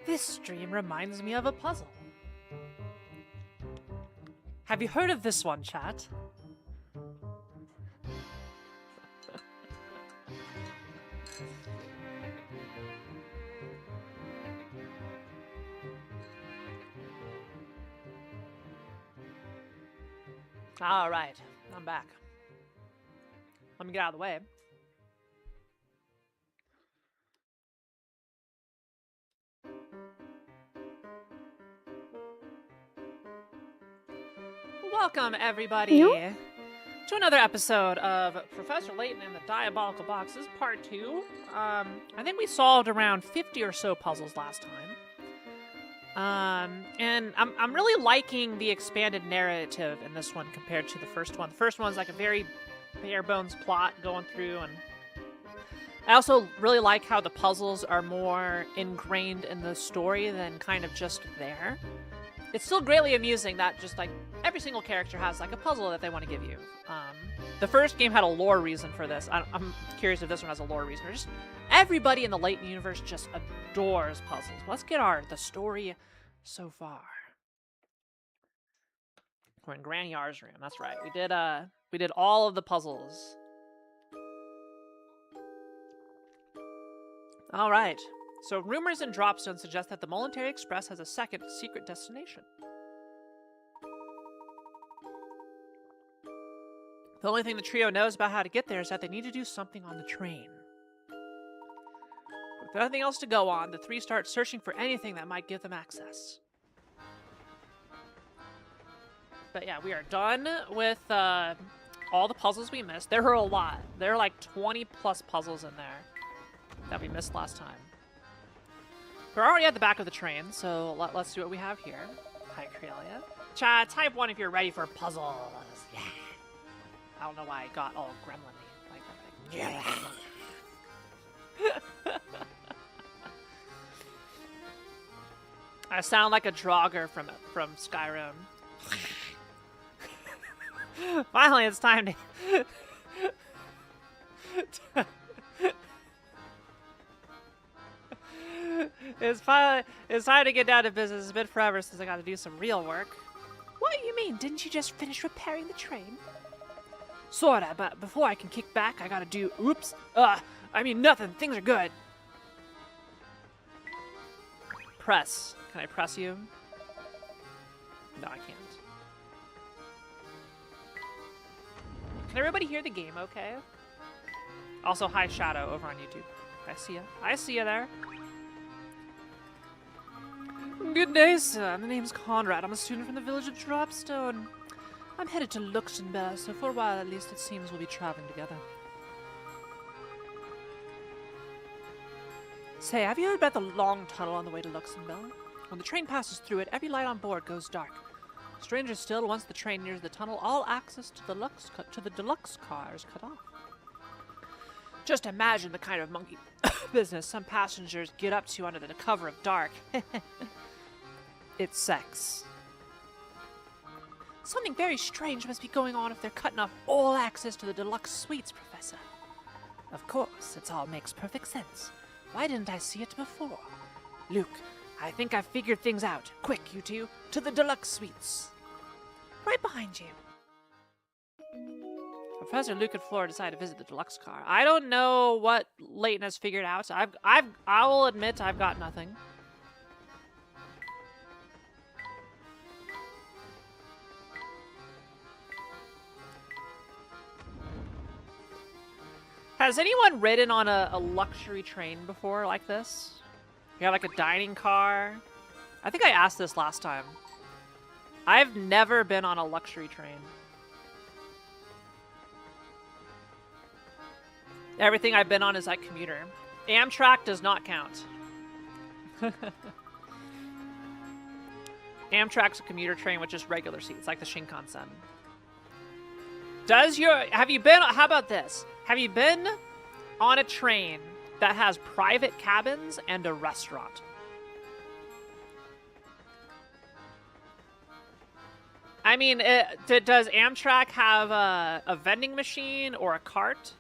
Speaker 1: This stream reminds me of a puzzle. Have you heard of this one, chat? All right, I'm back. Let me get out of the way. Welcome, everybody, to another episode of Professor Layton and the Diabolical Box. This is part 2. I think we solved around 50 or so puzzles last time. And I'm really liking the expanded narrative in this one compared to the first one. The first one's like a very bare bones plot going through, and I also really like how the puzzles are more ingrained in the story than kind of just there. It's still greatly amusing that just like every single character has like a puzzle that they want to give you. The first game had a lore reason for this. I'm curious if this one has a lore reason. Or just everybody in the Layton universe just adores puzzles. Let's get the story so far. We're in Granny R's room. That's right. We did all of the puzzles. All right. So rumors and dropstones suggest that the Momentary Express has a second secret destination. The only thing the trio knows about how to get there is that they need to do something on the train. With nothing else to go on, the three start searching for anything that might give them access. But yeah, we are done with all the puzzles we missed. There are a lot. There are like 20 plus puzzles in there that we missed last time. We're already at the back of the train, so let's see what we have here. Hi, Crelia. Chat, type 1 if you're ready for puzzles. Yeah. I don't know why I got all gremlin-y like that. Yeah. I sound like a Draugr from Skyrim. Finally, it's time to... It's time to get down to business. It's been forever since I got to do some real work. What do you mean? Didn't you just finish repairing the train? Sorta, but before I can kick back, I gotta do... Oops. I mean nothing. Things are good. Press. Can I press you? No, I can't. Can everybody hear the game okay? Also, hi Shadow over on YouTube. I see ya. I see ya there. Good day, sir. My name's Conrad. I'm a student from the village of Dropstone. I'm headed to Luxembourg, so for a while at least it seems we'll be traveling together. Say, have you heard about the long tunnel on the way to Luxembourg? When the train passes through it, every light on board goes dark. Stranger still, once the train nears the tunnel, all access to the deluxe car is cut off. Just imagine the kind of monkey business some passengers get up to under the cover of dark. It's sex. Something very strange must be going on if they're cutting off all access to the deluxe suites, Professor. Of course, it all makes perfect sense. Why didn't I see it before? Luke, I think I've figured things out. Quick, you two, to the deluxe suites. Right behind you. Professor Luke and Flora decide to visit the deluxe car. I don't know what Layton has figured out. I will admit I've got nothing. Has anyone ridden on a luxury train before like this? You have like a dining car? I think I asked this last time. I've never been on a luxury train. Everything I've been on is like commuter. Amtrak does not count. Amtrak's a commuter train with just regular seats, like the Shinkansen. Have you been, how about this? Have you been on a train that has private cabins and a restaurant? I mean, does Amtrak have a vending machine or a cart?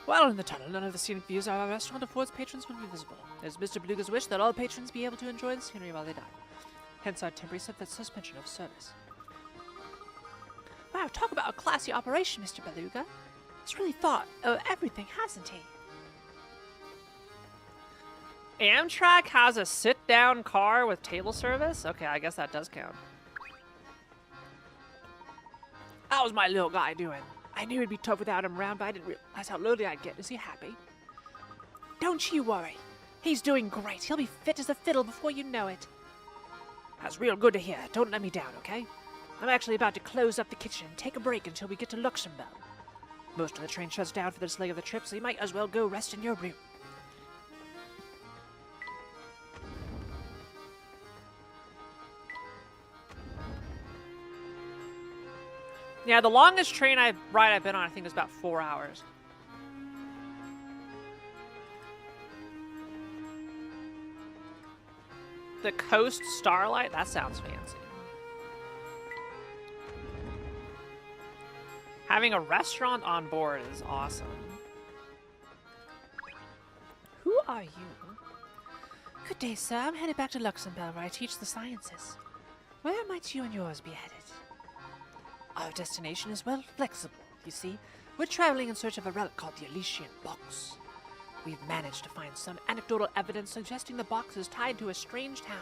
Speaker 1: While in the tunnel, none of the scenic views of our restaurant affords patrons will be visible. It is Mr. Beluga's wish that all patrons be able to enjoy the scenery while they dine. Hence our temporary suspension of service. Wow, talk about a classy operation, Mr. Beluga. He's really thought of everything, hasn't he? Amtrak has a sit-down car with table service? Okay, I guess that does count. How's my little guy doing? I knew it'd be tough without him around, but I didn't realize how lonely I'd get. Is he happy? Don't you worry. He's doing great. He'll be fit as a fiddle before you know it. That's real good to hear. Don't let me down, okay? I'm actually about to close up the kitchen and take a break until we get to Luxembourg. Most of the train shuts down for this leg of the trip, so you might as well go rest in your room. Yeah, the longest train ride I've been on, I think, is about 4 hours. The Coast Starlight? That sounds fancy. Having a restaurant on board is awesome. Who are you? Good day, sir. I'm headed back to Luxembourg, where I teach the sciences. Where might you and yours be headed? Our destination is well flexible, you see. We're traveling in search of a relic called the Elysian Box. We've managed to find some anecdotal evidence suggesting the box is tied to a strange town.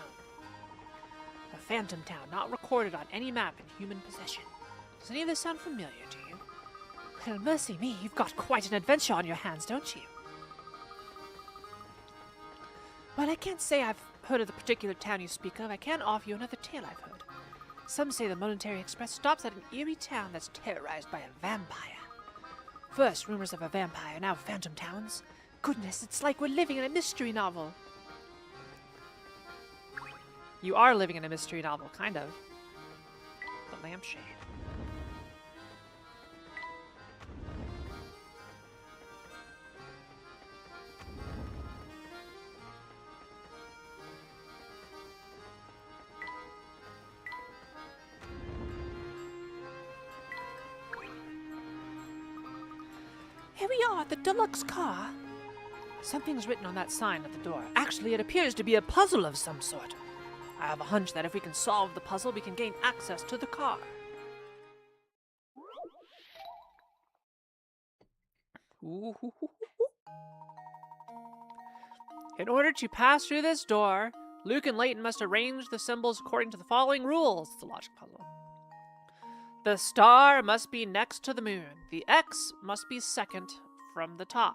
Speaker 1: A phantom town not recorded on any map in human possession. Does any of this sound familiar to you? Well, mercy me, you've got quite an adventure on your hands, don't you? Well, I can't say I've heard of the particular town you speak of. I can offer you another tale I've heard. Some say the Monetary Express stops at an eerie town that's terrorized by a vampire. First, rumors of a vampire, now phantom towns. Goodness, it's like we're living in a mystery novel. You are living in a mystery novel, kind of. The lampshade. Here we are at the deluxe car. Something's written on that sign at the door. Actually, it appears to be a puzzle of some sort. I have a hunch that if we can solve the puzzle, we can gain access to the car. In order to pass through this door, Luke and Layton must arrange the symbols according to the following rules. It's a logic puzzle. The star must be next to the moon. The X must be second from the top.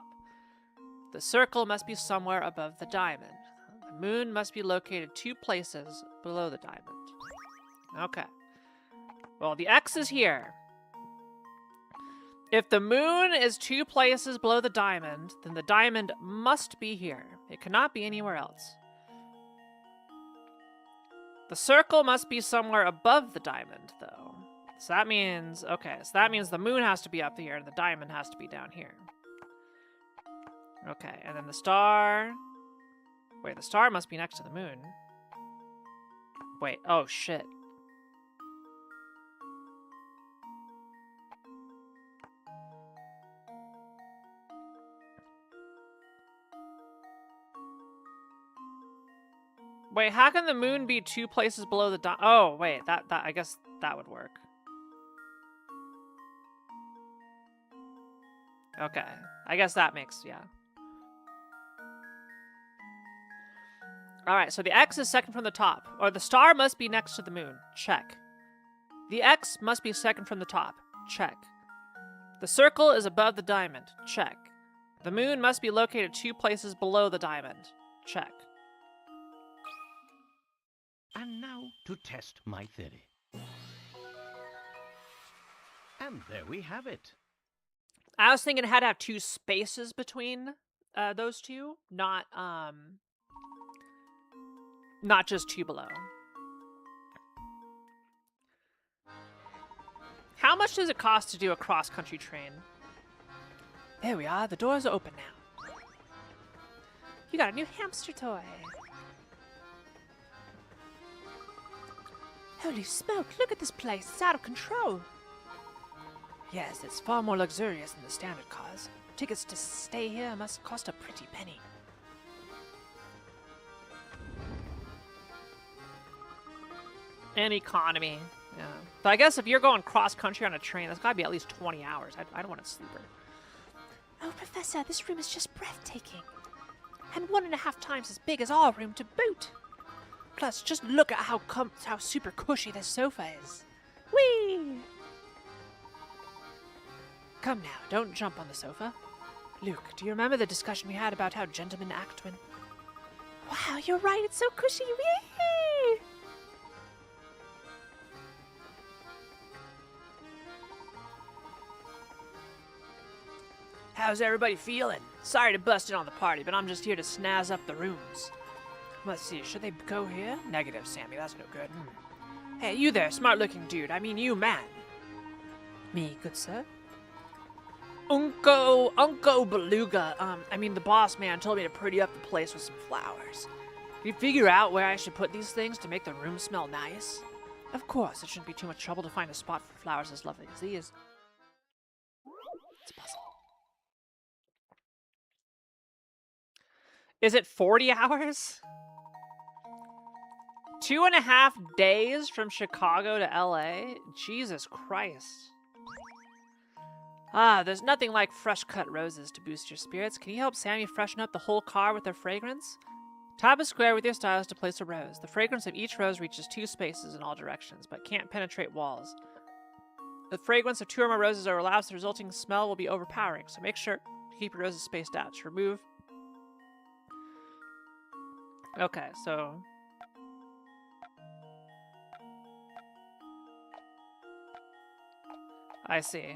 Speaker 1: The circle must be somewhere above the diamond. The moon must be located 2 places below the diamond. Okay. Well, the X is here. If the moon is 2 places below the diamond, then the diamond must be here. It cannot be anywhere else. The circle must be somewhere above the diamond, though. So that means, okay, so that means the moon has to be up here and the diamond has to be down here. Okay, and then the star... Wait, the star must be next to the moon. Wait, oh shit. Wait, how can the moon be 2 places below the oh, wait, that I guess that would work. Okay, I guess that makes, yeah. Alright, so the X is second from the top. Or the star must be next to the moon. Check. The X must be second from the top. Check. The circle is above the diamond. Check. The moon must be located 2 places below the diamond. Check.
Speaker 3: And now to test my theory. And there we have it.
Speaker 1: I was thinking it had to have 2 spaces between those two, not just 2 below. How much does it cost to do a cross-country train? There we are. The doors are open now. You got a new hamster toy. Holy smoke, look at this place. It's out of control. Yes, it's far more luxurious than the standard cars. Tickets to stay here must cost a pretty penny. And economy. Yeah. But I guess if you're going cross-country on a train, that's gotta be at least 20 hours. I don't want a sleeper. Oh, Professor, this room is just breathtaking. And 1.5 times as big as our room to boot. Plus, just look at how super cushy this sofa is. Whee! Come now, don't jump on the sofa. Luke, do you remember the discussion we had about how gentlemen act when... Wow, you're right, it's so cushy. Whee! How's everybody feeling? Sorry to bust in on the party, but I'm just here to snazz up the rooms. Let's see, should they go here? Negative, Sammy, that's no good. Hey, you there, smart-looking dude. I mean you, man. Me, good sir? Unco Beluga. I mean the boss man told me to pretty up the place with some flowers. Can you figure out where I should put these things to make the room smell nice? Of course, it shouldn't be too much trouble to find a spot for flowers as lovely as these. It's a puzzle. Is it 40 hours? 2.5 days from Chicago to LA? Jesus Christ. Ah, there's nothing like fresh cut roses to boost your spirits. Can you help Sammy freshen up the whole car with their fragrance? Tap a square with your stylus to place a rose. The fragrance of each rose reaches 2 spaces in all directions, but can't penetrate walls. The fragrance of 2 or more roses overlaps, the resulting smell will be overpowering, so make sure to keep your roses spaced out. To remove... Okay, so... I see.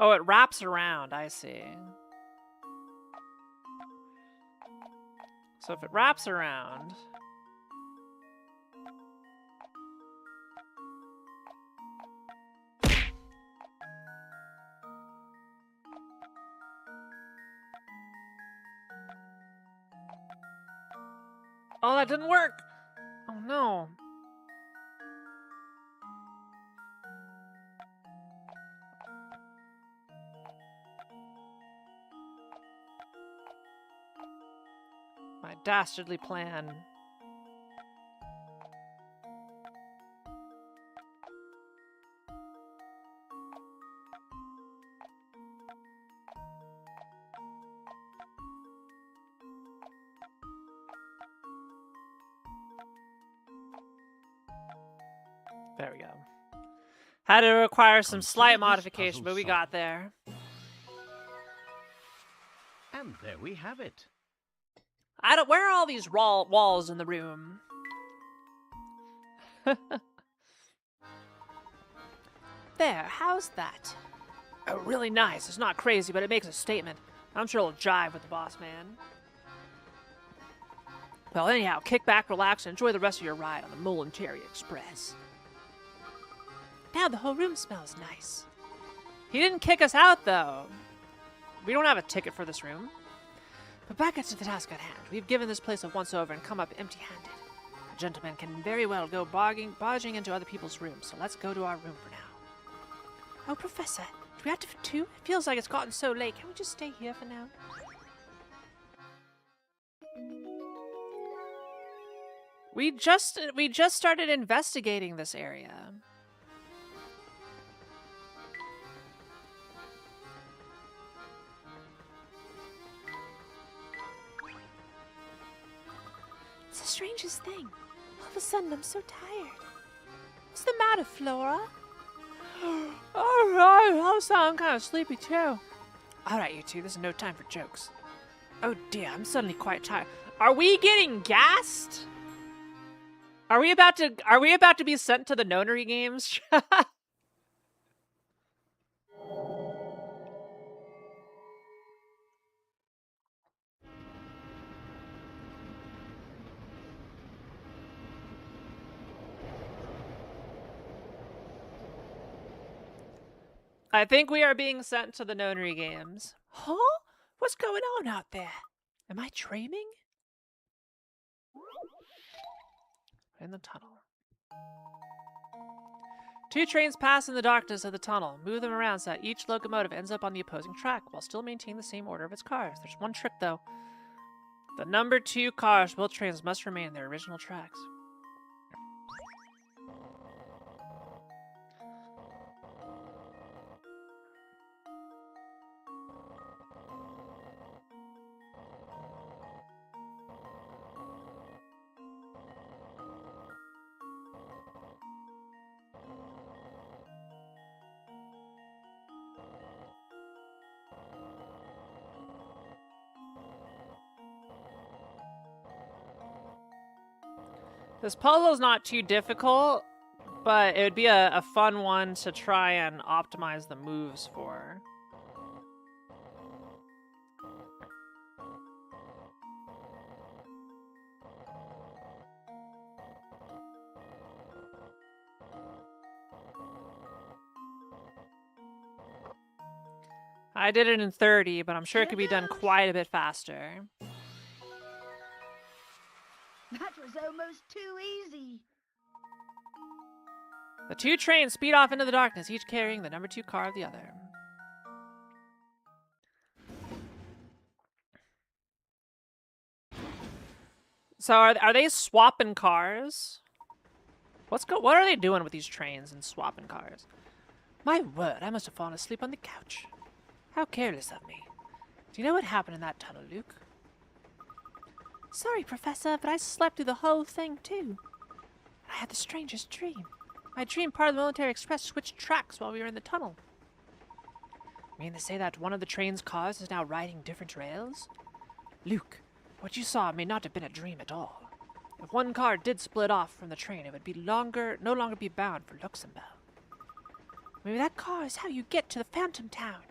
Speaker 1: Oh, it wraps around, I see. So if it wraps around... Oh, that didn't work! Oh no. My dastardly plan. There we go. Had to require some slight modification, but we got there.
Speaker 3: And there we have it.
Speaker 1: Where are all these walls in the room? There, how's that? Oh, really nice. It's not crazy, but it makes a statement. I'm sure it'll jive with the boss man. Well, anyhow, kick back, relax, and enjoy the rest of your ride on the Mullen Cherry Express. Now the whole room smells nice. He didn't kick us out, though. We don't have a ticket for this room. But back to the task at hand. We've given this place a once-over and come up empty-handed. A gentleman can very well go barging into other people's rooms, so let's go to our room for now. Oh, Professor, do we have to for 2? It feels like it's gotten so late. Can we just stay here for now? We just started investigating this area. It's the strangest thing. All of a sudden, I'm so tired. What's the matter, Flora? Alright, I sound kind of sleepy too. Alright, you two, this is no time for jokes. Oh dear, I'm suddenly quite tired. Are we getting gassed? Are we about to be sent to the nonary games? I think we are being sent to the nonary games. Huh? What's going on out there? Am I dreaming? In the tunnel. 2 trains pass in the darkness of the tunnel. Move them around so that each locomotive ends up on the opposing track while still maintaining the same order of its cars. There's one trick though. The number 2 cars, both trains, must remain in their original tracks. This puzzle is not too difficult, but it would be a fun one to try and optimize the moves for. I did it in 30, but I'm sure it could be done quite a bit faster.
Speaker 4: That was almost too easy.
Speaker 1: The 2 trains speed off into the darkness, each carrying the number 2 car of the other. So are they swapping cars? What are they doing with these trains and swapping cars? My word, I must have fallen asleep on the couch. How careless of me. Do you know what happened in that tunnel, Luke? Sorry, Professor, but I slept through the whole thing, too. I had the strangest dream. My dream part of the military express switched tracks while we were in the tunnel. You mean to say that one of the train's cars is now riding different rails? Luke, what you saw may not have been a dream at all. If one car did split off from the train, it would be no longer be bound for Luxembourg. Maybe that car is how you get to the Phantom Town.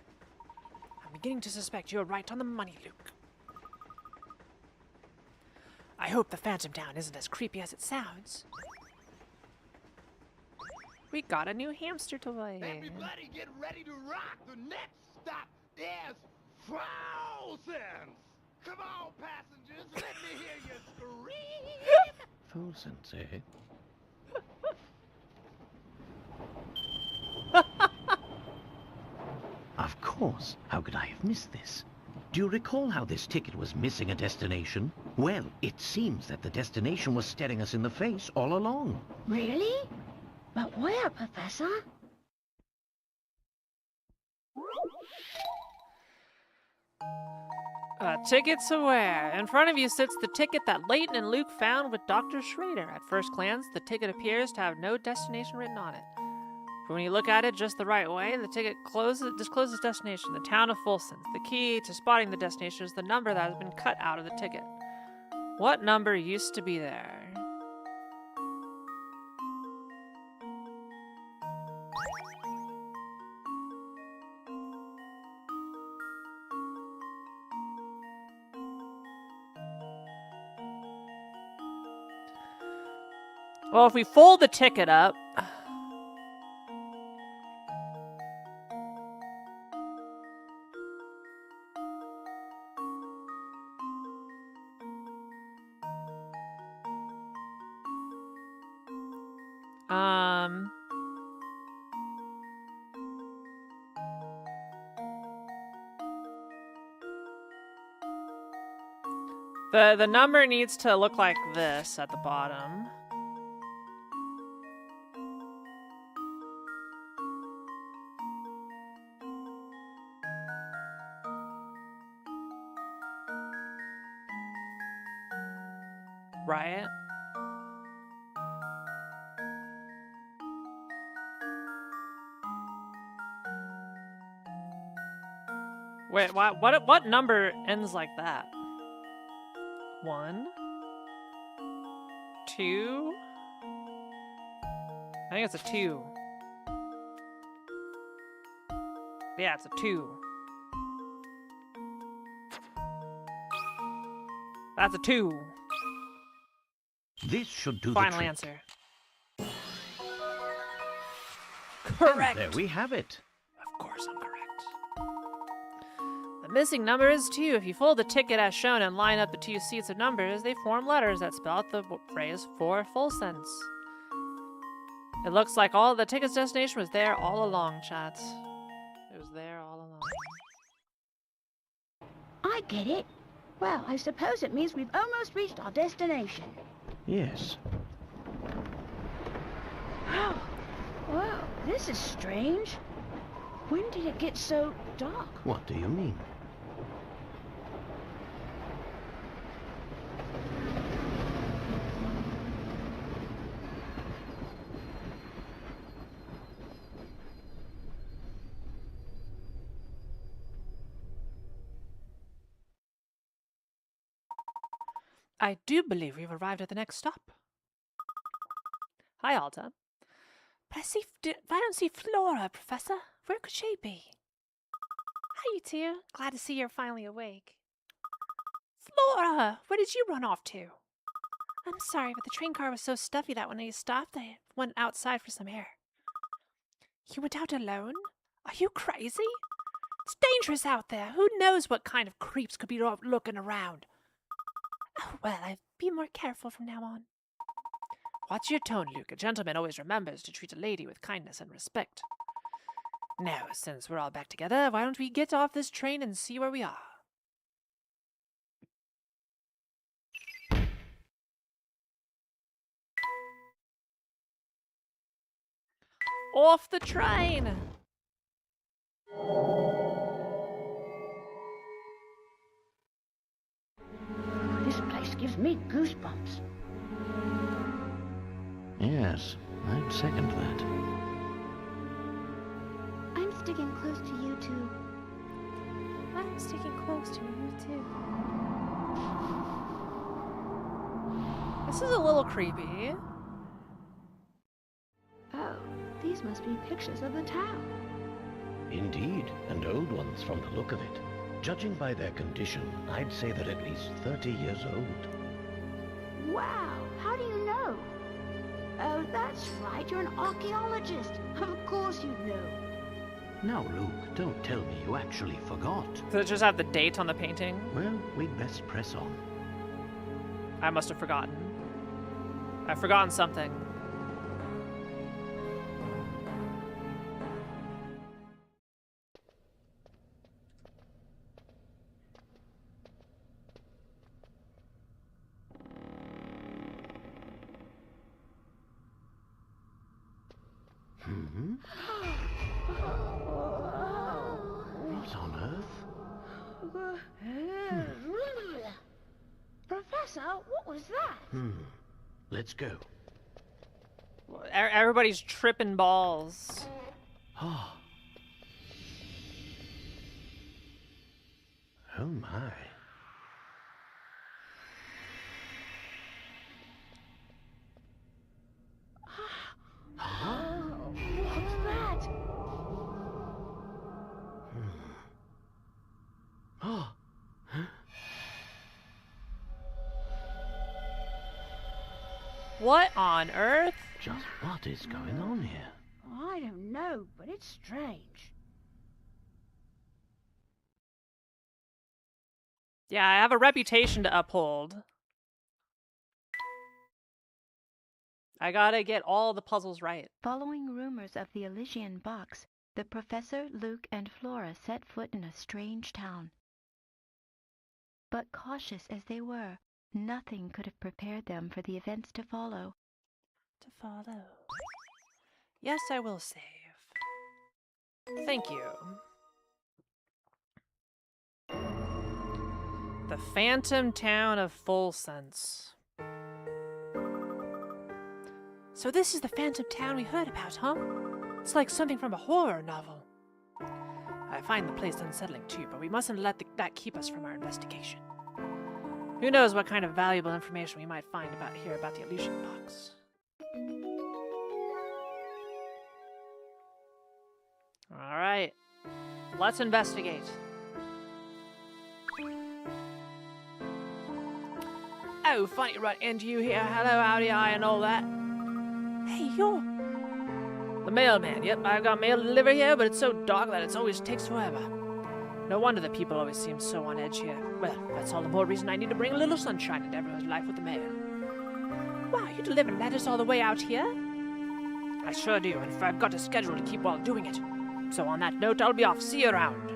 Speaker 1: I'm beginning to suspect you're right on the money, Luke. I hope the Phantom Town isn't as creepy as it sounds. We got a new hamster toy.
Speaker 5: Everybody get ready to rock. The next stop is frozen. Come on, passengers, let me hear you scream.
Speaker 3: Frozen's, eh? Of course. How could I have missed this? Do you recall how this ticket was missing a destination? Well, it seems that the destination was staring us in the face all along.
Speaker 4: Really? But where, Professor?
Speaker 1: Tickets aware. In front of you sits the ticket that Layton and Luke found with Dr. Schrader. At first glance, the ticket appears to have no destination written on it. But when you look at it just the right way, the ticket discloses destination, the town of Folsom. The key to spotting the destination is the number that has been cut out of the ticket. What number used to be there? Well, if we fold the ticket up... The number needs to look like this at the bottom. Right? Wait, what number ends like that? 1, 2. I think it's a 2. Yeah, it's a 2. That's a 2.
Speaker 3: This should do
Speaker 1: Final
Speaker 3: the trick.
Speaker 1: answer.
Speaker 3: And
Speaker 1: Correct.
Speaker 3: there we have it.
Speaker 1: Of course course I'm correct. The missing number is 2. If you fold the ticket as shown and line up the 2 seats of numbers, they form letters that spell out the phrase for full sense. It looks like all the ticket's destination was there all along, chat. It was there all along.
Speaker 4: I get it. Well, I suppose it means we've almost reached our destination.
Speaker 3: Yes.
Speaker 4: Wow, this is strange. When did it get so dark?
Speaker 3: What do you mean?
Speaker 1: I do believe we've arrived at the next stop. Hi, Alta. But I don't see Flora, Professor. Where could she be? Hi, you two. Glad to see you're finally awake. Flora, where did you run off to? I'm sorry, but the train car was so stuffy that when I stopped, I went outside for some air. You went out alone? Are you crazy? It's dangerous out there. Who knows what kind of creeps could be looking around? Oh, well, I'll be more careful from now on. Watch your tone, Luke. A gentleman always remembers to treat a lady with kindness and respect. Now, since we're all back together, why don't we get off this train and see where we are? Off the train!
Speaker 4: This place gives me goosebumps.
Speaker 3: Yes, I'd second that.
Speaker 4: I'm sticking close to you two.
Speaker 1: I'm sticking close to you, too. This is a little creepy.
Speaker 4: Oh, these must be pictures of the town.
Speaker 3: Indeed, and old ones from the look of it. Judging by their condition, I'd say they're at least 30 years old.
Speaker 4: Wow, how do you know? Oh, that's right, you're an archaeologist. Of course you know.
Speaker 3: Now, Luke, don't tell me you actually forgot.
Speaker 1: Does it just have the date on the painting?
Speaker 3: Well, we'd best press on.
Speaker 1: I must have forgotten. I've forgotten something.
Speaker 3: What on earth?
Speaker 4: Professor, what was that?
Speaker 3: Let's go.
Speaker 1: Everybody's tripping balls.
Speaker 3: Oh. Oh my.
Speaker 4: What's that?
Speaker 3: Oh.
Speaker 1: What on earth?
Speaker 3: Just what is going on here?
Speaker 4: I don't know, but it's strange.
Speaker 1: Yeah, I have a reputation to uphold. I gotta get all the puzzles right.
Speaker 6: Following rumors of the Elysian box, the professor, Luke, and Flora set foot in a strange town. But cautious as they were, nothing could have prepared them for the events to follow.
Speaker 1: Yes, I will save. Thank you. The Phantom Town of Full Sense. So this is the Phantom Town we heard about, huh? It's like something from a horror novel. I find the place unsettling too, but we mustn't let that keep us from our investigation. Who knows what kind of valuable information we might find about the illusion box. Alright, let's investigate. Oh, funny right into you here. Hello, howdy, hi, and all that. Hey, The mailman. Yep, I've got mail to deliver here, but it's so dark that it always takes forever. No wonder the people always seem so on edge here. Well, that's all the more reason I need to bring a little sunshine into everyone's life with the mail. Wow, you deliver letters all the way out here? I sure do, and I've got a schedule to keep while doing it. So on that note, I'll be off. See you around.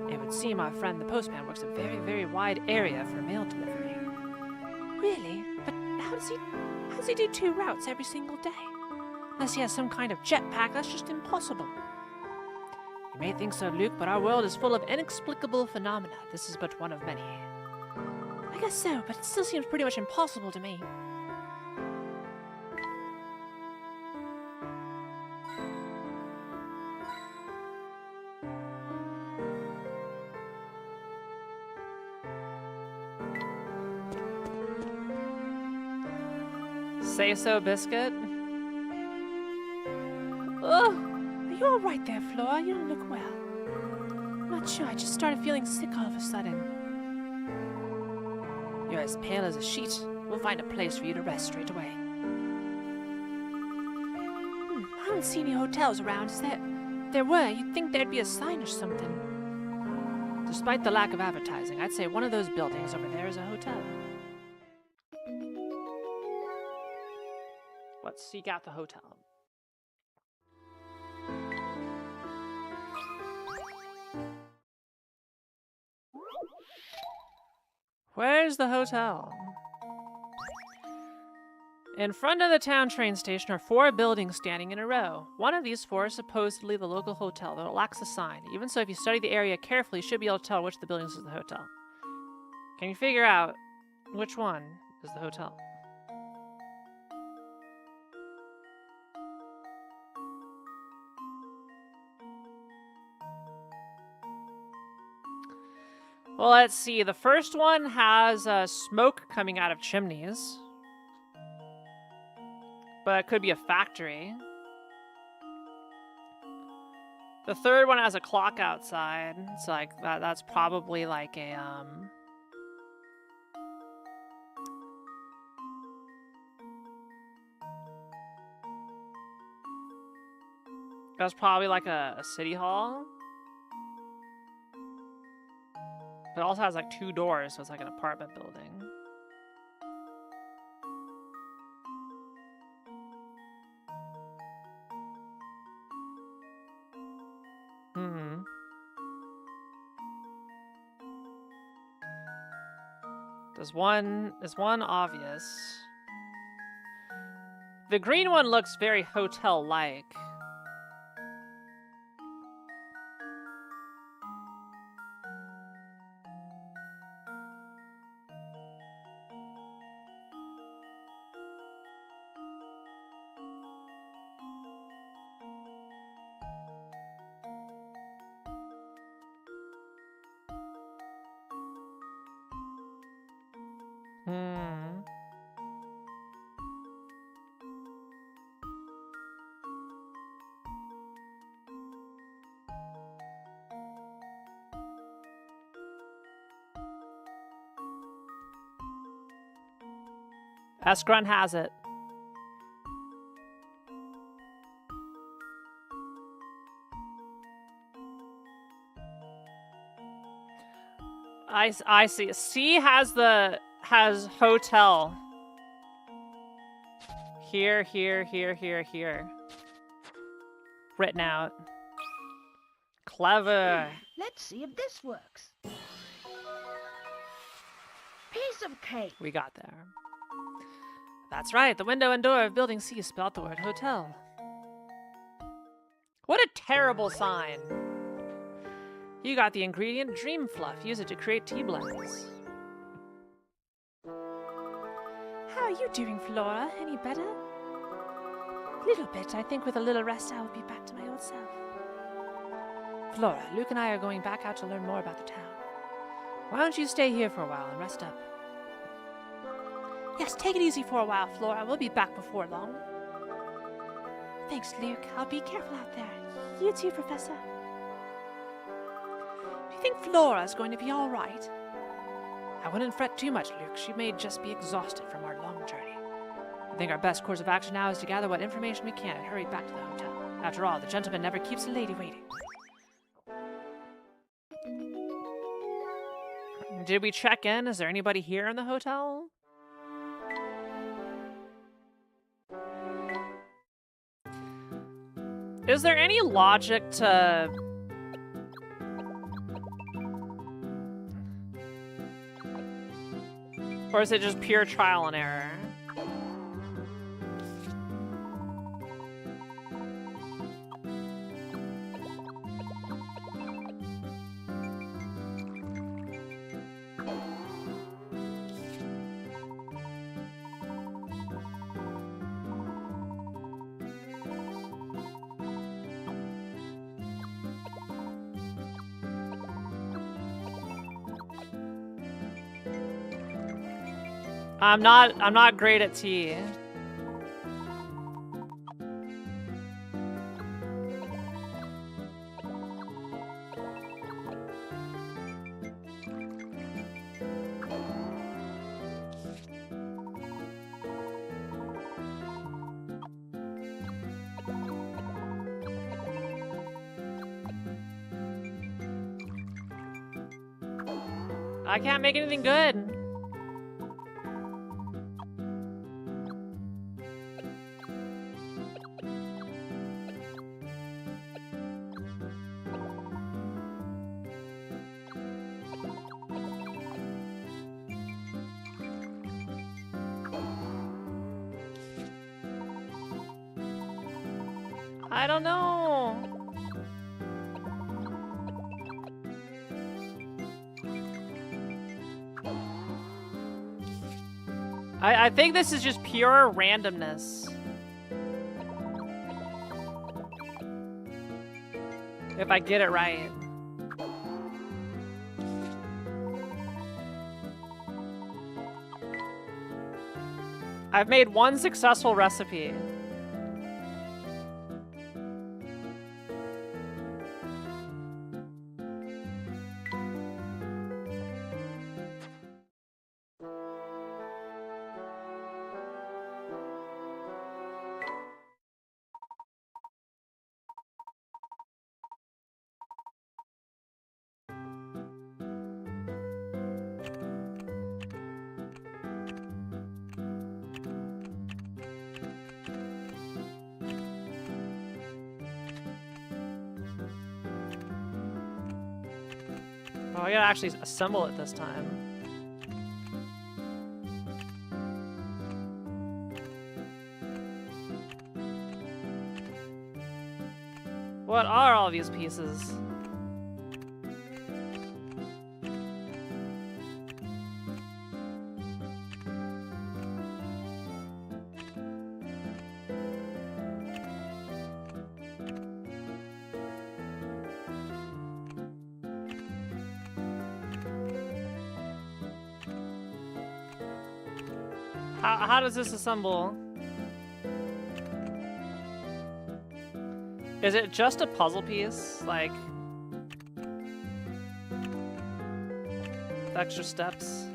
Speaker 1: It would seem our friend the postman works a very, very wide area for mail delivery. Really? But how does he do 2 routes every single day? Unless he has some kind of jetpack, that's just impossible. You may think so, Luke, but our world is full of inexplicable phenomena. This is but one of many. I guess so, but it still seems pretty much impossible to me. Say so, Biscuit. Ugh! Are you alright there, Flora? You don't look well. I'm not sure, I just started feeling sick all of a sudden. You're as pale as a sheet. We'll find a place for you to rest straight away. I don't see any hotels around, is there? If there were, you'd think there'd be a sign or something. Despite the lack of advertising, I'd say one of those buildings over there is a hotel. Let's seek out the hotel. Where's the hotel? In front of the town train station are 4 buildings standing in a row. One of these 4 is supposedly the local hotel, though it lacks a sign. Even so, if you study the area carefully, you should be able to tell which of the buildings is the hotel. Can you figure out which one is the hotel? Well, let's see. The first one has smoke coming out of chimneys. But it could be a factory. The third one has a clock outside. It's like that's probably like a that's probably like a city hall. But it also has like 2 doors, so it's like an apartment building. Is one obvious? The green one looks very hotel-like. Esgrun has it. I see. C has hotel. Here. Written out. Clever.
Speaker 4: Let's see if this works. Piece of cake.
Speaker 1: We got there. That's right. The window and door of building C spell out the word hotel. What a terrible sign. You got the ingredient Dream Fluff. Use it to create tea blends. How are you doing, Flora? Any better? Little bit. I think with a little rest I will be back to my old self. Flora, Luke and I are going back out to learn more about the town. Why don't you stay here for a while and rest up? Yes, take it easy for a while, Flora. We'll be back before long. Thanks, Luke. I'll be careful out there. You too, Professor. Do you think Flora's going to be all right? I wouldn't fret too much, Luke. She may just be exhausted from our long journey. I think our best course of action now is to gather what information we can and hurry back to the hotel. After all, the gentleman never keeps a lady waiting. Did we check in? Is there anybody here in the hotel? Is there any logic to... Or is it just pure trial and error? I'm not great at tea. I can't make anything good. I don't know. I think this is just pure randomness. If I get it right. I've made one successful recipe. Oh, I gotta actually assemble it this time. What are all these pieces? How does this assemble? Is it just a puzzle piece? Like... extra steps?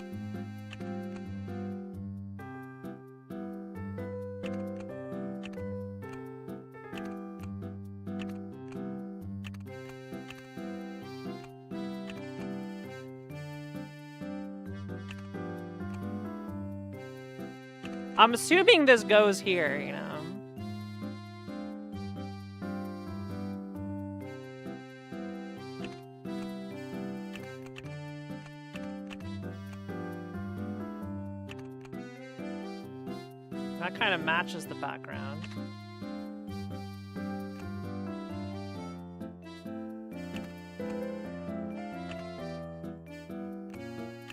Speaker 1: I'm assuming this goes here, you know. That kind of matches the background.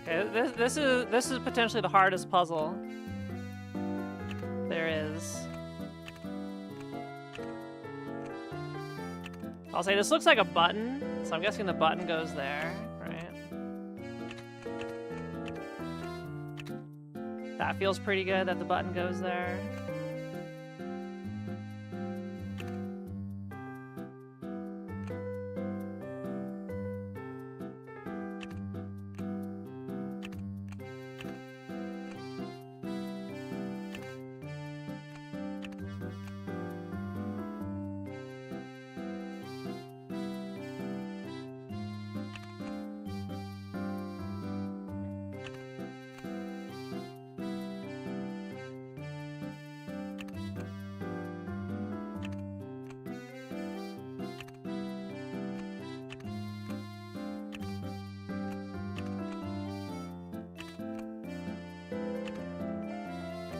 Speaker 1: Okay, this is potentially the hardest puzzle there is. I'll say this looks like a button, so I'm guessing the button goes there, right? That feels pretty good that the button goes there.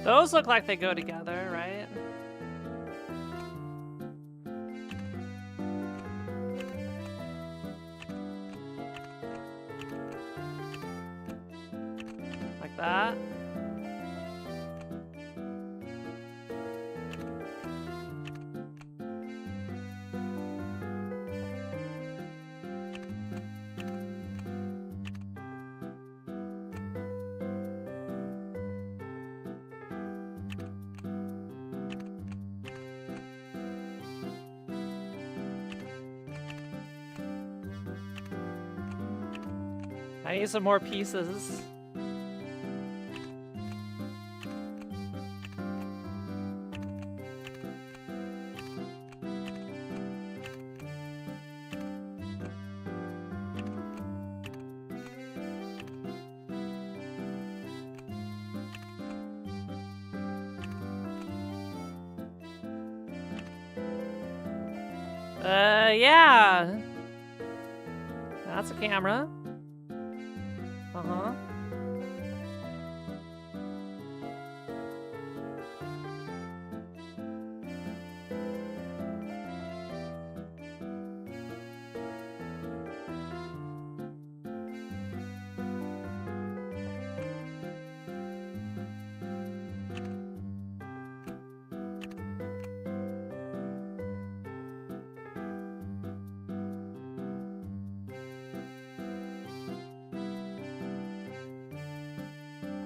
Speaker 1: Those look like they go together, right? Like that. I need some more pieces. Yeah. That's a camera. Uh-huh.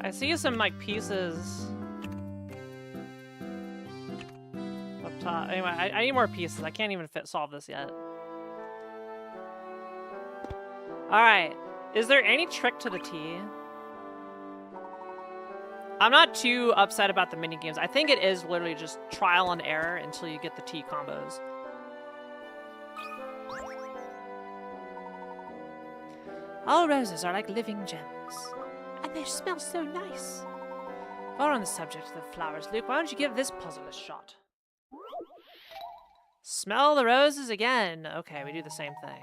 Speaker 1: I see some like pieces up top. Anyway, I need more pieces. I can't even solve this yet. All right. Is there any trick to the T? I'm not too upset about the mini games. I think it is literally just trial and error until you get the T combos. All roses are like living gems. And they smell so nice. While on the subject of the flowers, Luke, why don't you give this puzzle a shot? Smell the roses again. Okay, we do the same thing.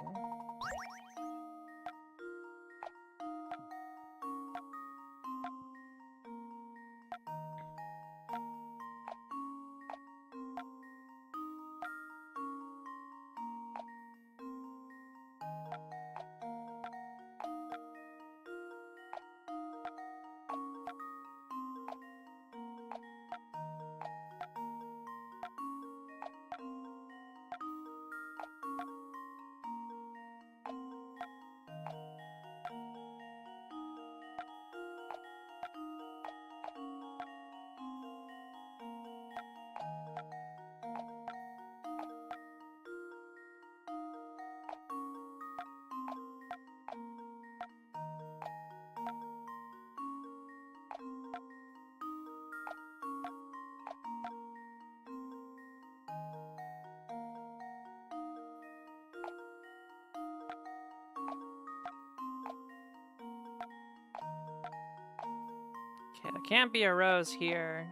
Speaker 1: Okay, there can't be a rose here.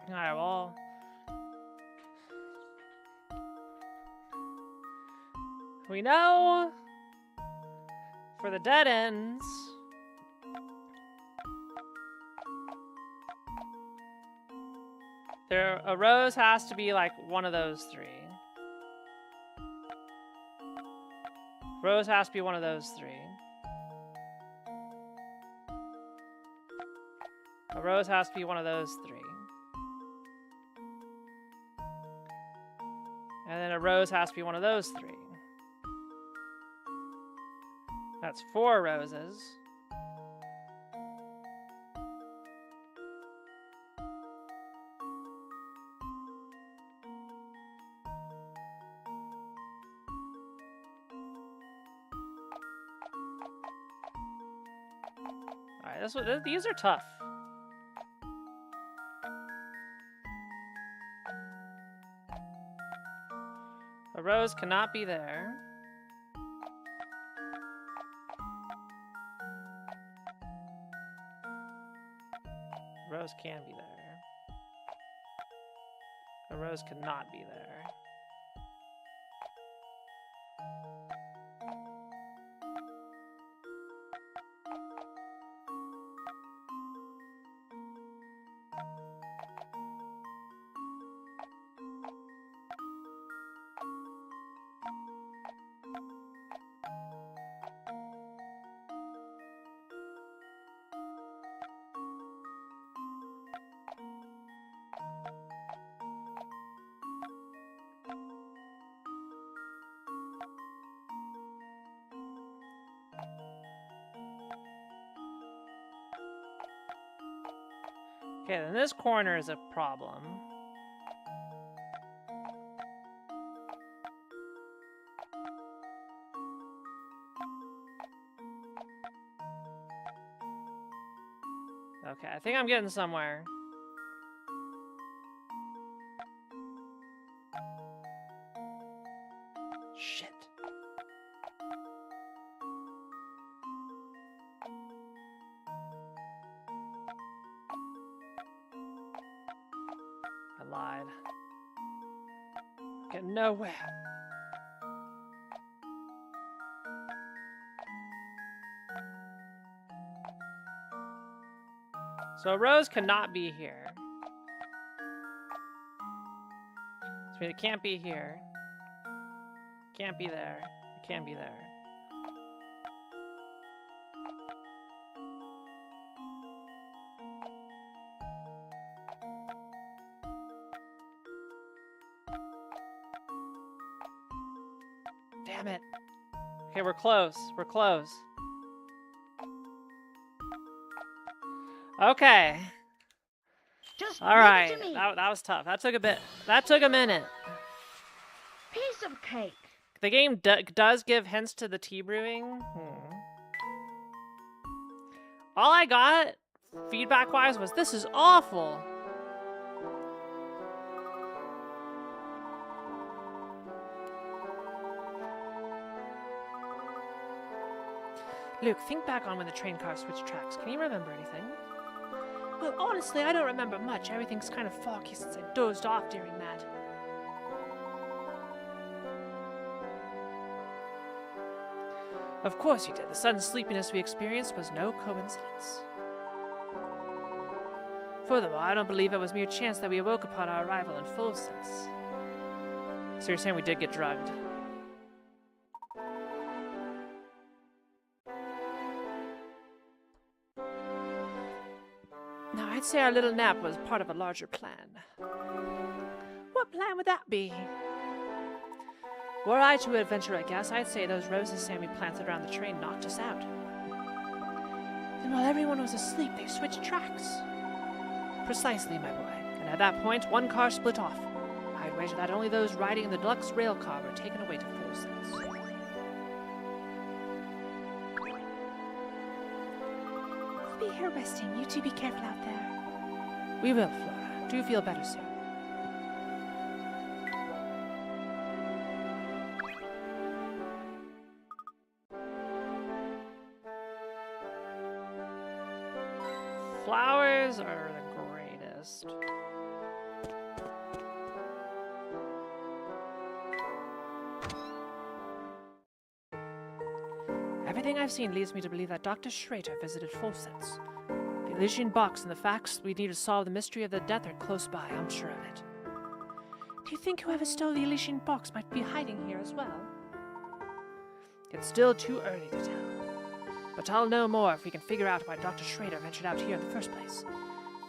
Speaker 1: Alright, well. We know for the dead ends. A rose has to be like one of those three. Rose has to be one of those three. A rose has to be one of those three. And then a rose has to be one of those three. That's 4 roses. Alright, these are tough. A rose cannot be there. Rose can be there. A rose cannot be there. Okay, then this corner is a problem. Okay, I think I'm getting somewhere. Shit. I lied. Get nowhere. So Rose cannot be here. So it can't be here. Can't be there. It can't be there. Damn it. Okay, we're close. We're close. Okay.
Speaker 4: Just
Speaker 1: All right.
Speaker 4: give it to me.
Speaker 1: That was tough. That took a bit. That took a minute.
Speaker 4: Piece of cake.
Speaker 1: The game does give hints to the tea brewing. All I got, feedback-wise, was this is awful. Luke, think back on when the train car switched tracks. Can you remember anything? Well, honestly, I don't remember much. Everything's kind of foggy since I dozed off during that. Of course you did. The sudden sleepiness we experienced was no coincidence. Furthermore, I don't believe it was mere chance that we awoke upon our arrival in full sense. So you're saying we did get drugged? Now, I'd say our little nap was part of a larger plan. What plan would that be? Were I to adventure a guess, I'd say those roses Sammy planted around the train knocked us out. Then while everyone was asleep, they switched tracks. Precisely, my boy. And at that point, one car split off. I'd wager that only those riding in the deluxe rail car were taken away to full sense. We'll be here resting. You two be careful out there. We will, Flora. Do feel better soon. Flowers are the greatest. Everything I've seen leads me to believe that Dr. Schrader visited Full Sense. The Elysian box and the facts we need to solve the mystery of the death are close by, I'm sure of it. Do you think whoever stole the Elysian box might be hiding here as well? It's still too early to tell. But I'll know more if we can figure out why Dr. Schrader ventured out here in the first place.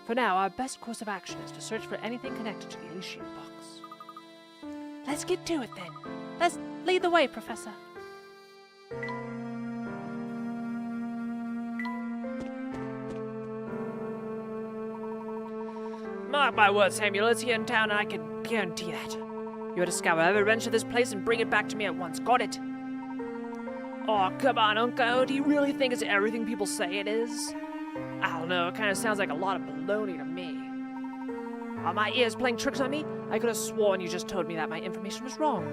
Speaker 1: For now, our best course of action is to search for anything connected to the Elysian box. Let's get to it then. Let's lead the way, Professor. Mark my words, Samuel, it's here in town and I can guarantee that. You'll discover every wrench of this place and bring it back to me at once. Got it? Oh, come on, Uncle. Do you really think it's everything people say it is? I don't know, it kind of sounds like a lot of baloney to me. Are my ears playing tricks on me? I could have sworn you just told me that my information was wrong.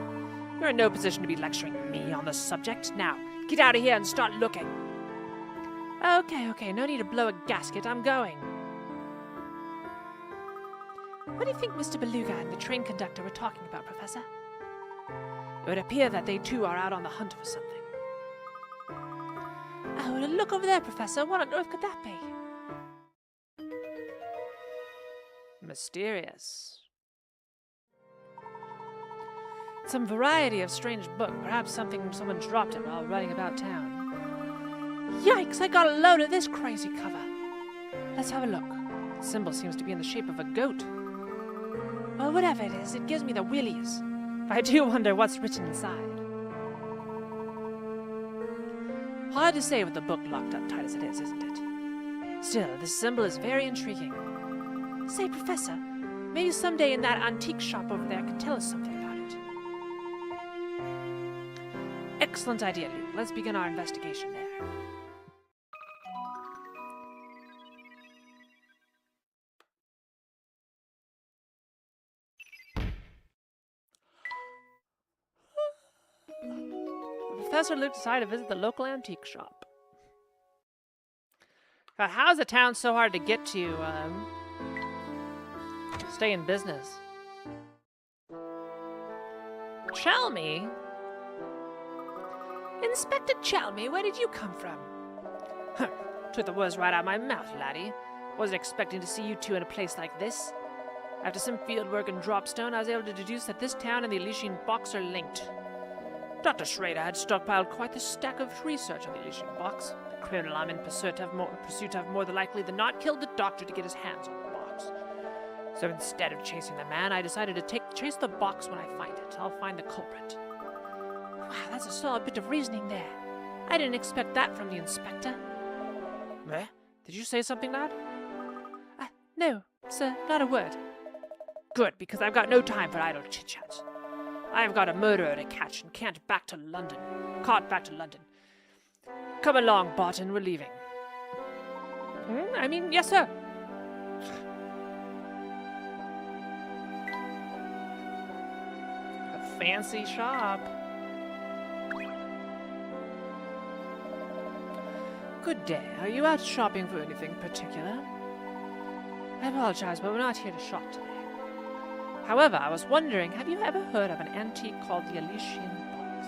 Speaker 1: You're in no position to be lecturing me on the subject. Now, get out of here and start looking. Okay, no need to blow a gasket. I'm going. What do you think Mr. Beluga and the train conductor were talking about, Professor? It would appear that they too are out on the hunt for something. Oh, look over there, Professor. What on earth could that be? Mysterious. Some variety of strange book. Perhaps something someone dropped it while running about town. Yikes, I got a load of this crazy cover. Let's have a look. The symbol seems to be in the shape of a goat. Well, whatever it is, it gives me the willies. I do wonder what's written inside. Hard to say with the book locked up tight as it is, isn't it? Still, this symbol is very intriguing. Say, Professor, maybe someday in that antique shop over there can tell us something about it. Excellent idea, Luke. Let's begin our investigation there. Professor Luke decided to visit the local antique shop. God, how is the town so hard to get to, stay in business? Chalmy? Inspector Chalmy, where did you come from? Huh, took the words right out of my mouth, laddie. Wasn't expecting to see you two in a place like this. After some field work in Dropstone, I was able to deduce that this town and the Elysian box are linked. Dr. Schrader had stockpiled quite the stack of research on the Elysian box. The criminal I'm in pursuit of more than likely than not killed the doctor to get his hands on the box. So instead of chasing the man, I decided to chase the box when I find it. I'll find the culprit. Wow, that's a solid bit of reasoning there. I didn't expect that from the inspector. Eh? Did you say something, lad? No, sir, not a word. Good, because I've got no time for idle chit-chat. I've got a murderer to catch and can't back to London. Caught back to London. Come along, Barton, we're leaving. Yes, sir. A fancy shop. Good day. Are you out shopping for anything particular? I apologize, but we're not here to shop today. However, I was wondering, have you ever heard of an antique called the Elysian box?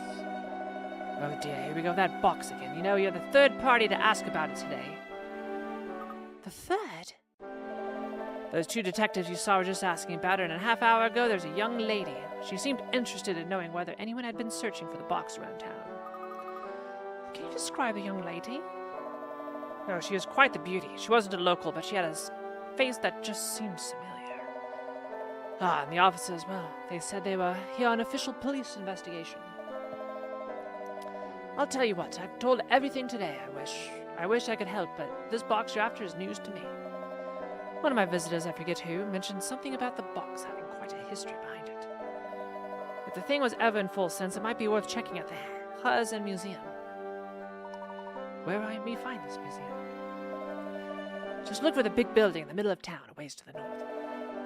Speaker 1: Oh dear, here we go with that box again. You know, you're the third party to ask about it today. The third? Those two detectives you saw were just asking about it, and a half hour ago there's a young lady. She seemed interested in knowing whether anyone had been searching for the box around town. Can you describe the young lady? No, she was quite the beauty. She wasn't a local, but she had a face that just seemed familiar. And the officer as well. They said they were here on official police investigation. I'll tell you what, I've told everything today, I wish I could help, but this box you're after is news to me. One of my visitors, I forget who, mentioned something about the box having quite a history behind it. If the thing was ever in full sense, it might be worth checking at the Hudson Museum. Where might we find this museum? Just look for the big building in the middle of town, a ways to the north.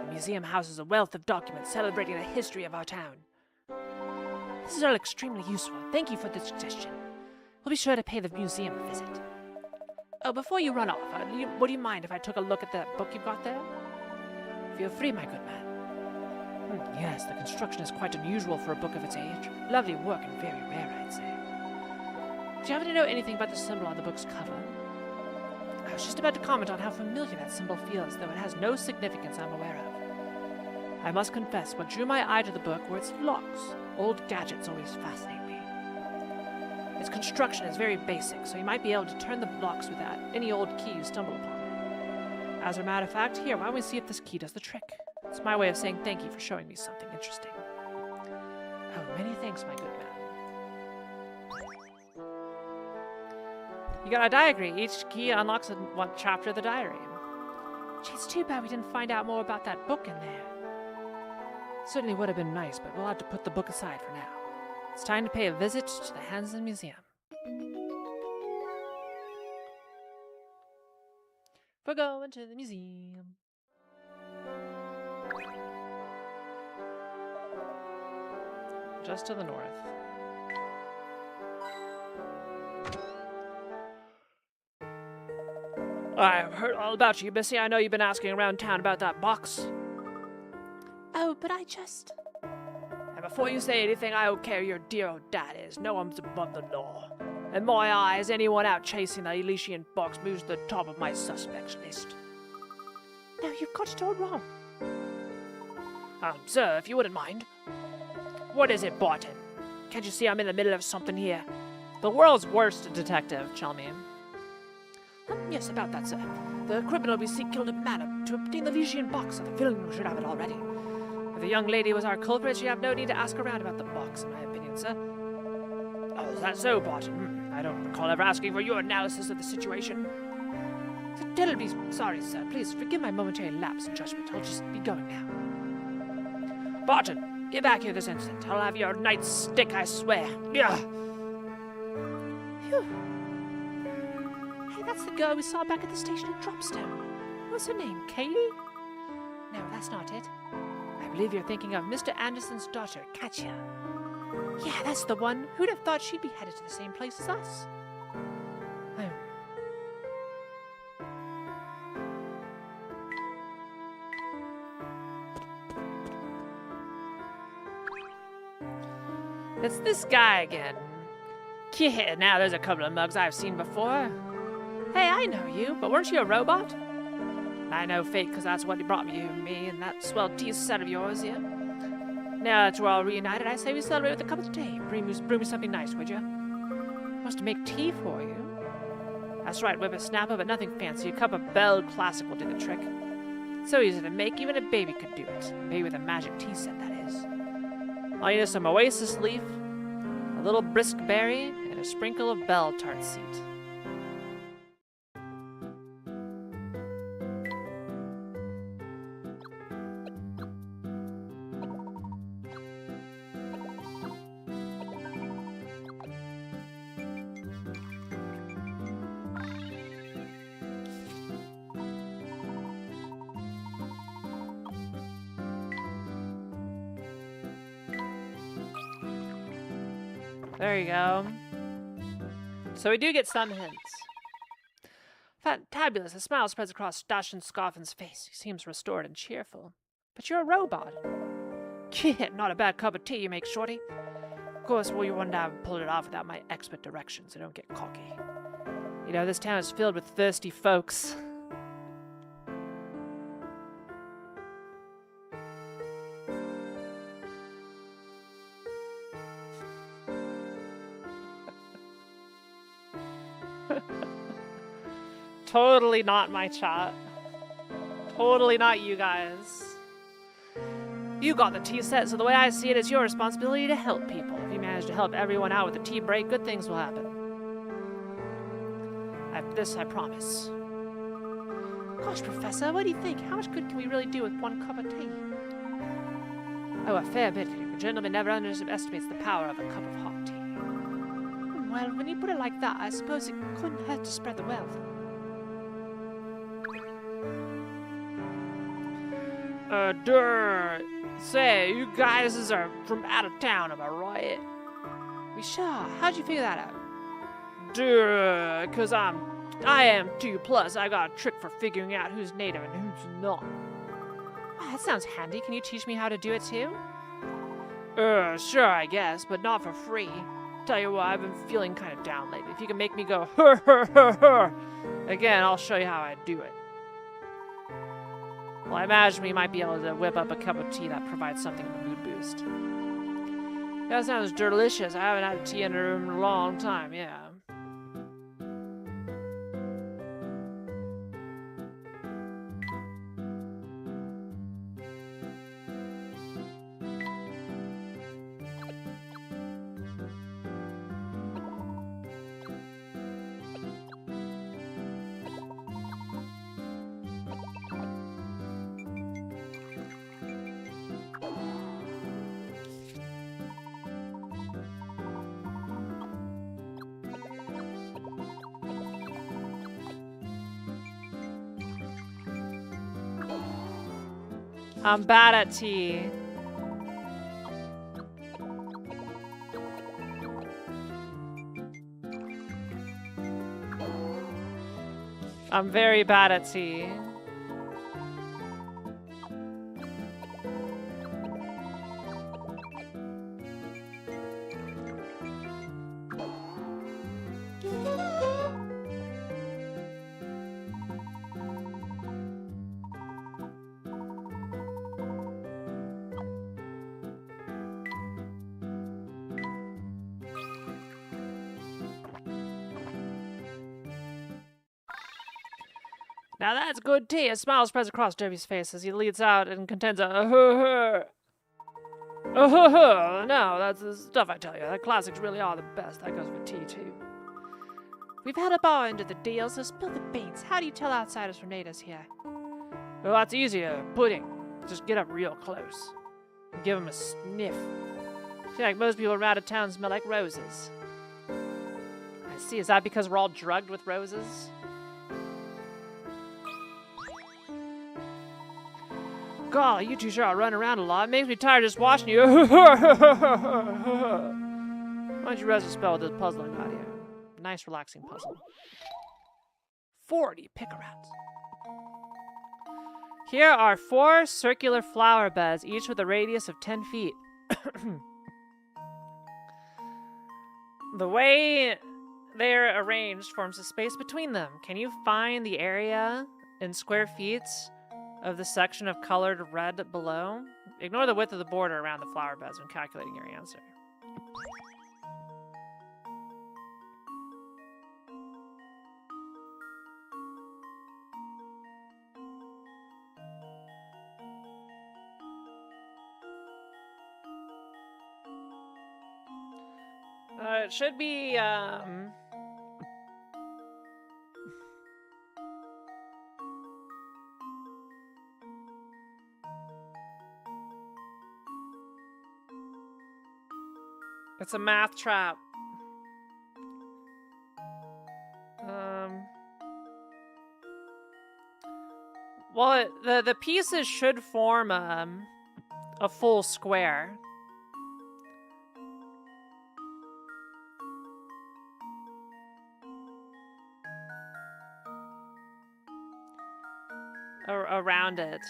Speaker 1: The museum houses a wealth of documents celebrating the history of our town. This is all extremely useful. Thank you for the suggestion. We'll be sure to pay the museum a visit. Oh, before you run off, would you mind if I took a look at that book you've got there? Feel free, my good man. Yes, the construction is quite unusual for a book of its age. Lovely work and very rare, I'd say. Do you happen to know anything about the symbol on the book's cover? I was just about to comment on how familiar that symbol feels, though it has no significance I'm aware of. I must confess, what drew my eye to the book were its locks. Old gadgets always fascinate me. Its construction is very basic, so you might be able to turn the locks without any old key you stumble upon. As a matter of fact, here, why don't we see if this key does the trick? It's my way of saying thank you for showing me something interesting. Oh, many thanks, my good man. You got a diary. Each key unlocks one chapter of the diary. Gee, it's too bad we didn't find out more about that book in there. Certainly would have been nice, but we'll have to put the book aside for now. It's time to pay a visit to the Hansen Museum. We're going to the museum. Just to the north. I've heard all about you, Missy. I know you've been asking around town about that box. Oh, but I just... And before you say anything, I don't care who your dear old dad is. No one's above the law. In my eyes, anyone out chasing the Elysian box moves to the top of my suspects list. No, you've got it all wrong. Sir, if you wouldn't mind. What is it, Barton? Can't you see I'm in the middle of something here? The world's worst detective, Chelmy. Yes, about that, sir. The criminal we seek killed a man to obtain the Elysian box, and the villain should have it already. If the young lady was our culprit, she'd have no need to ask around about the box, in my opinion, sir. Oh, is that so, Barton? I don't recall ever asking for your analysis of the situation. Terribly sorry, sir. Please forgive my momentary lapse in judgment. I'll just be going now. Barton, get back here this instant. I'll have your nightstick, I swear. Yeah. Phew. Hey, that's the girl we saw back at the station in Dropstone. What's her name, Katie? No, that's not it. I believe you're thinking of Mr. Anderson's daughter, Katya. Yeah, that's the one. Who'd have thought she'd be headed to the same place as us? It's this guy again. Yeah, now there's a couple of mugs I've seen before. Hey, I know you, but weren't you a robot? I know fate, because that's what brought me and that swell tea set of yours here. Now that we're all reunited, I say we celebrate with a cup of tea. Brew me something nice, would you? Wants to make tea for you? That's right, whippersnapper, but nothing fancy. A cup of Belle Classic will do the trick. So easy to make, even a baby could do it. A baby with a magic tea set, that is. All you need is some oasis leaf, a little brisk berry, and a sprinkle of bell tart seed. There you go. So we do get some hints. Fantabulous. A smile spreads across Dashin Scoffin's face. He seems restored and cheerful. But you're a robot. Not a bad cup of tea you make, Shorty. Of course, well, you wouldn't have pulled it off without my expert direction, so don't get cocky. You know, this town is filled with thirsty folks. Totally not my chat. Totally not you guys. You got the tea set, so the way I see it, it's your responsibility to help people. If you manage to help everyone out with the tea break, good things will happen. This I promise. Gosh, Professor, what do you think? How much good can we really do with one cup of tea? Oh, a fair bit. A gentleman never underestimates the power of a cup of hot tea. Well, when you put it like that, I suppose it couldn't hurt to spread the wealth. Say, you guys are from out of town, am I right? We sure. How'd you figure that out? Cause I am too. Plus, I got a trick for figuring out who's native and who's not. Wow, that sounds handy. Can you teach me how to do it too? Sure, I guess, but not for free. Tell you what, I've been feeling kind of down lately. If you can make me go, again, I'll show you how I do it. Well, I imagine we might be able to whip up a cup of tea that provides something of a mood boost. That sounds delicious. I haven't had tea in a room in a long time, yeah. I'm bad at tea. I'm very bad at tea. Now that's good tea. A smile spreads across Derby's face as he leads out and contends a No, that's the stuff I tell you. The classics really are the best. That goes for tea, too. We've had a bar into the deal, so spill the beans. How do you tell outsiders from natives here? Well, that's easier. Pudding. Just get up real close. And give them a sniff. I feel like most people around of town smell like roses. I see. Is that because we're all drugged with roses? Golly, you two sure are running around a lot. It makes me tired just watching you. Why don't you rest a spell with this puzzle I got here? Nice, relaxing puzzle. 40 picarats. Here are 4 circular flower beds, each with a radius of 10 feet. The way they're arranged forms a space between them. Can you find the area in square feet of the section of colored red below? Ignore the width of the border around the flower beds when calculating your answer. It should be, it's a math trap. Well, the pieces should form a full square. Around it.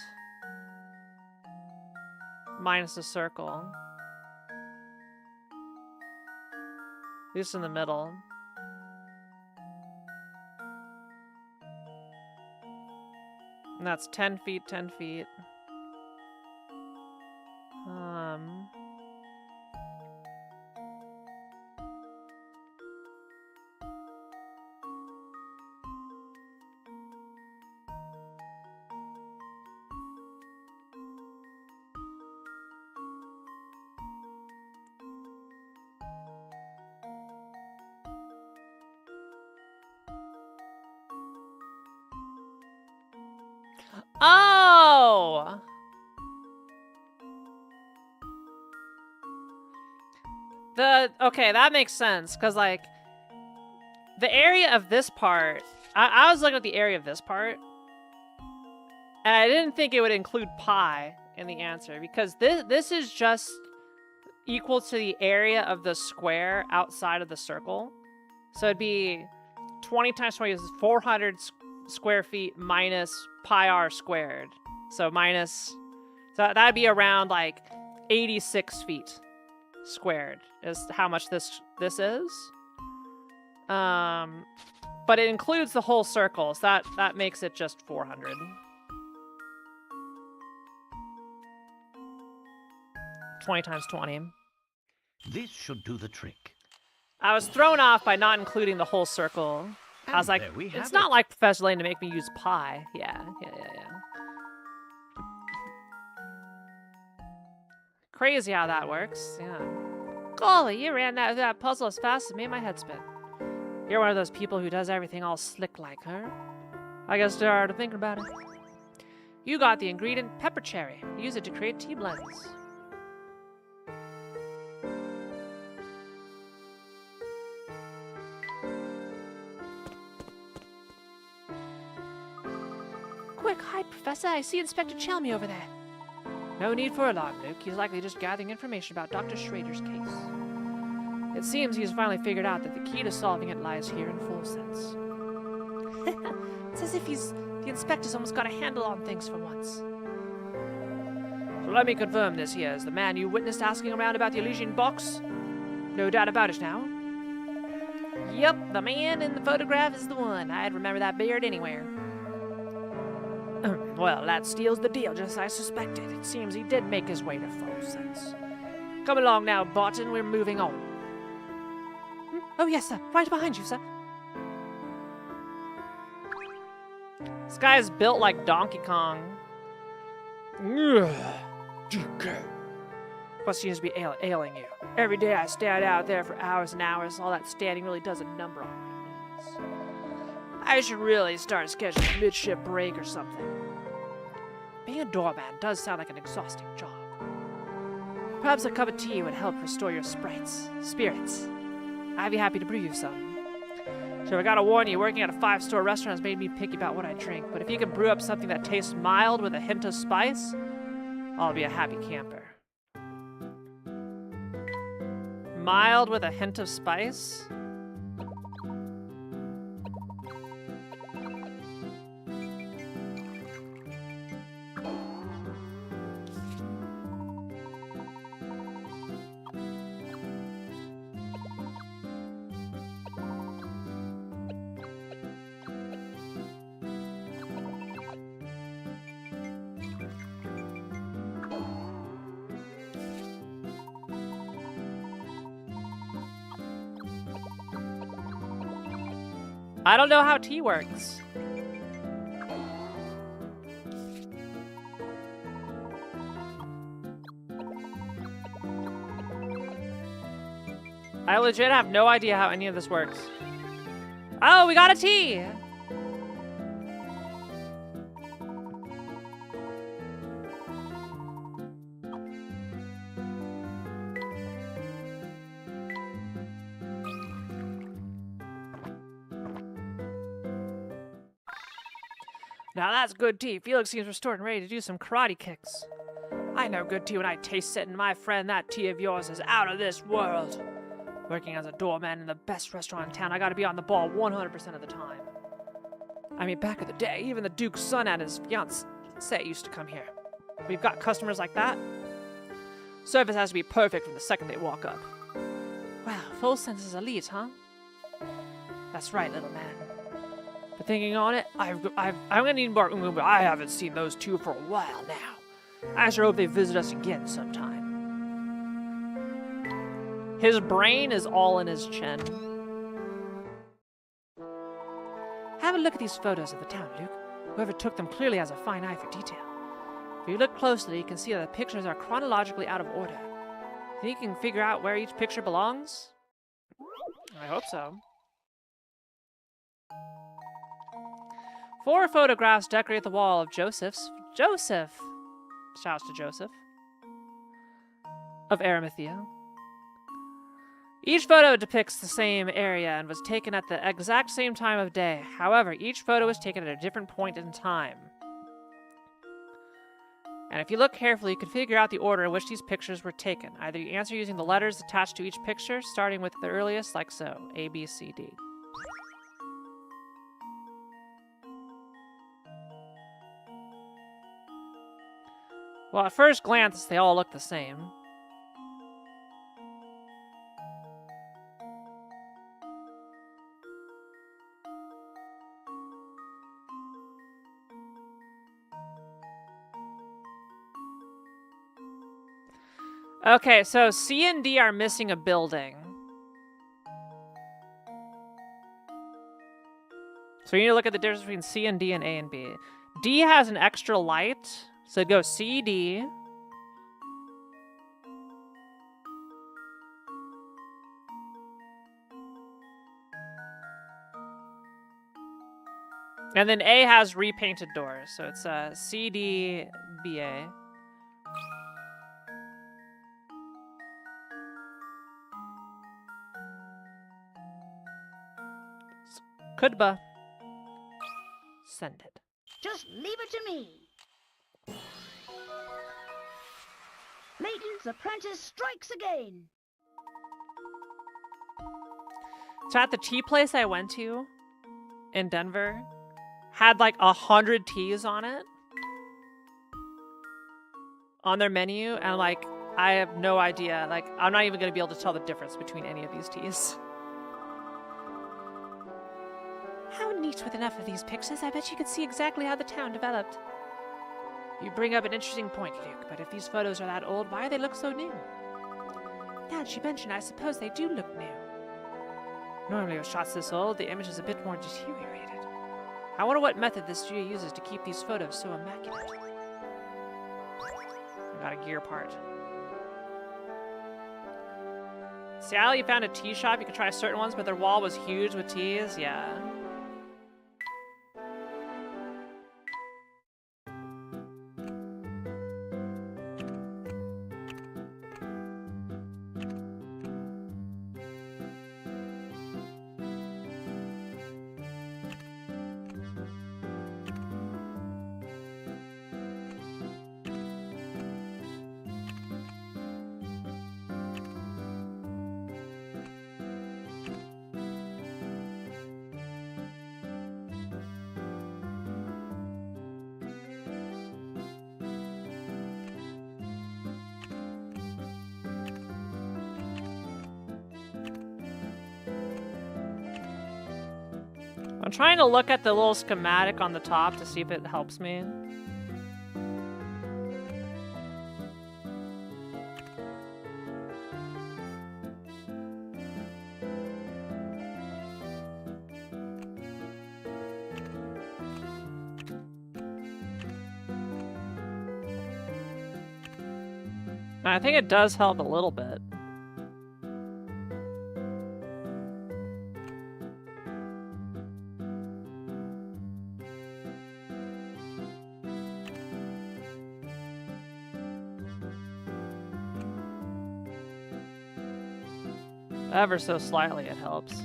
Speaker 1: Minus a circle. At least in the middle. And that's 10 feet, 10 feet. Oh! Okay, that makes sense, because, like, the area of this part, I was looking at the area of this part, and I didn't think it would include pi in the answer, because this is just equal to the area of the square outside of the circle. So it'd be 20 times 20 is 400 square feet minus pi r squared. So that'd be around like 86 feet squared is how much this is. But it includes the whole circle, so that makes it just 400. (20 times 20).
Speaker 3: This should do the trick.
Speaker 1: I was thrown off by not including the whole circle. I was like, it's not like Professor Layton to make me use pi. Yeah. Crazy how that works, yeah. Golly, you ran that puzzle as fast as it made my head spin. You're one of those people who does everything all slick like her. I guess there are to think about it. You got the ingredient pepper cherry. Use it to create tea blends. Quick, hide, Professor. I see Inspector Chalmy over there. No need for alarm, Luke. He's likely just gathering information about Dr. Schrader's case. It seems he's finally figured out that the key to solving it lies here in full sense. It's as if the inspector's almost got a handle on things for once. So let me confirm this here. Is the man you witnessed asking around about the Elysian box? No doubt about it now. Yep, the man in the photograph is the one. I'd remember that beard anywhere. Well, that steals the deal, just as I suspected. It seems he did make his way to full sense. Come along now, Barton. We're moving on. Oh, yes, sir. Right behind you, sir. This guy is built like Donkey Kong. What seems to be ailing you? Every day I stand out there for hours and hours. All that standing really does a number on my knees. I should really start scheduling a midship break or something. Being a doorman does sound like an exhausting job. Perhaps a cup of tea would help restore your spirits. I'd be happy to brew you some. So I gotta warn you, working at a 5-star restaurant has made me picky about what I drink, but if you can brew up something that tastes mild with a hint of spice, I'll be a happy camper. Mild with a hint of spice? I don't know how tea works. I legit have no idea how any of this works. Oh, we got a tea! Now that's good tea. Felix seems restored and ready to do some karate kicks. I know good tea when I taste it, and my friend, that tea of yours is out of this world. Working as a doorman in the best restaurant in town, I gotta be on the ball 100% of the time. I mean, back in the day, even the Duke's son and his fiancée used to come here. We've got customers like that. Service has to be perfect from the second they walk up. Wow, full sense is elite, huh? That's right, little man. But thinking on it, I'm gonna need more but I haven't seen those two for a while now. I sure hope they visit us again sometime. His brain is all in his chin. Have a look at these photos of the town, Luke. Whoever took them clearly has a fine eye for detail. If you look closely, you can see that the pictures are chronologically out of order. Think you can figure out where each picture belongs? I hope so. 4 photographs decorate the wall of Joseph's. Joseph! Shouts to Joseph. Of Arimathea. Each photo depicts the same area and was taken at the exact same time of day. However, each photo was taken at a different point in time. And if you look carefully, you can figure out the order in which these pictures were taken. Either you answer using the letters attached to each picture, starting with the earliest, like so, A, B, C, D. Well, at first glance, they all look the same. Okay, so C and D are missing a building. So you need to look at the difference between C and D and A and B. D has an extra light, so go C, D. And then A has repainted doors, so it's C, D, B, A. Kudba. Send it.
Speaker 4: Just leave it to me. Layton's apprentice strikes again.
Speaker 1: So at the tea place I went to in Denver, had like 100 teas on it. On their menu, and like, I have no idea. Like, I'm not even going to be able to tell the difference between any of these teas. How neat with enough of these pictures, I bet you could see exactly how the town developed. You bring up an interesting point, Luke, but if these photos are that old, why do they look so new? Now that you mention, I suppose they do look new. Normally with shots this old, the image is a bit more deteriorated. I wonder what method this studio uses to keep these photos so immaculate. I got a gear part. Sally, you found a tea shop. You could try certain ones, but their wall was huge with teas. Yeah. I'm trying to look at the little schematic on the top to see if it helps me. I think it does help a little bit. Ever so slightly it helps.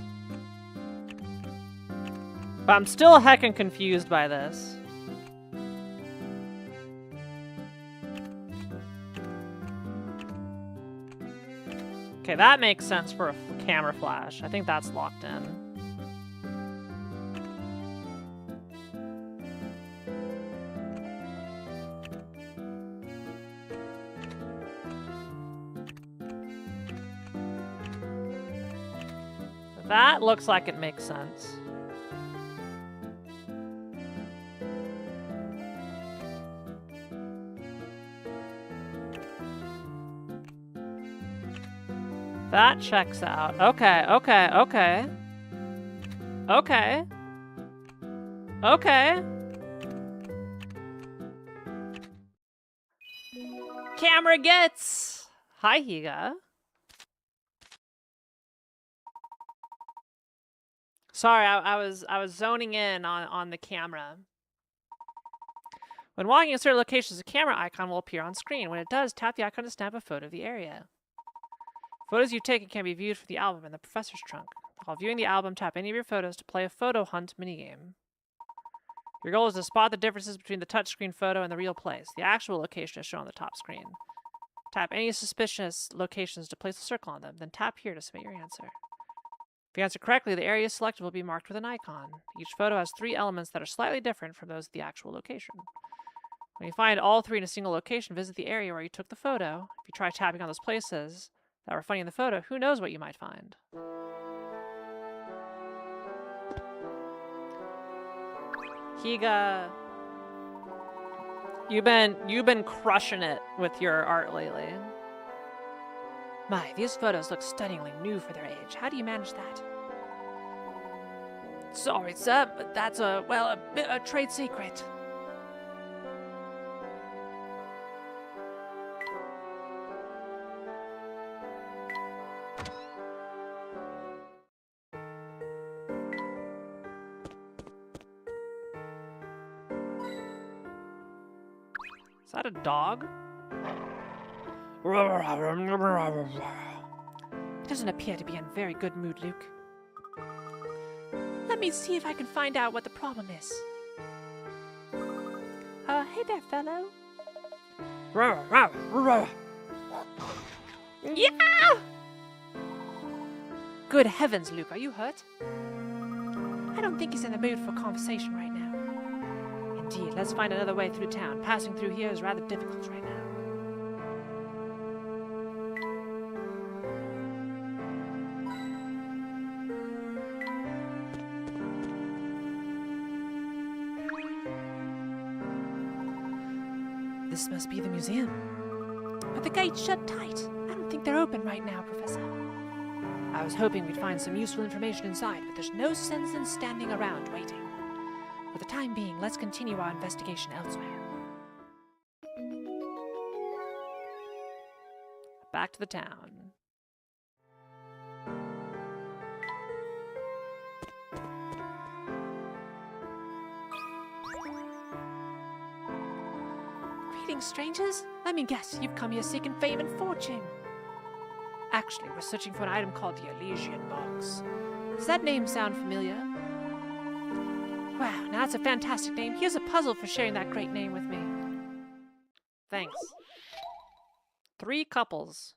Speaker 1: But I'm still heckin' confused by this. Okay, that makes sense for a camera flash. I think that's locked in. That looks like it makes sense. That checks out. Okay, okay, okay. Okay. Okay. Camera gets! Hi, Higa. Sorry, I was zoning in on the camera. When walking in certain locations, a camera icon will appear on screen. When it does, tap the icon to snap a photo of the area. Photos you've taken can be viewed from the album in the professor's trunk. While viewing the album, tap any of your photos to play a photo hunt minigame. Your goal is to spot the differences between the touchscreen photo and the real place. The actual location is shown on the top screen. Tap any suspicious locations to place a circle on them, then tap here to submit your answer. If you answer correctly, the area selected will be marked with an icon. Each photo has 3 elements that are slightly different from those of the actual location. When you find all 3 in a single location, visit the area where you took the photo. If you try tapping on those places that were funny in the photo, who knows what you might find. Higa, you've been crushing it with your art lately. My, these photos look stunningly new for their age. How do you manage that? Sorry, sir, but that's a trade secret. Is that a dog? He doesn't appear to be in very good mood, Luke. Let me see if I can find out what the problem is. Hey there, fellow. Yeah! Good heavens, Luke, are you hurt? I don't think he's in the mood for conversation right now. Indeed, let's find another way through town. Passing through here is rather difficult right now. This must be the museum. But the gate's shut tight. I don't think they're open right now, Professor. I was hoping we'd find some useful information inside, but there's no sense in standing around waiting. For the time being, let's continue our investigation elsewhere. Back to the town. Greetings, strangers. Let me guess, you've come here seeking fame and fortune. Actually, we're searching for an item called the Elysian Box. Does that name sound familiar? Wow, now that's a fantastic name. Here's a puzzle for sharing that great name with me. Thanks. 3 couples.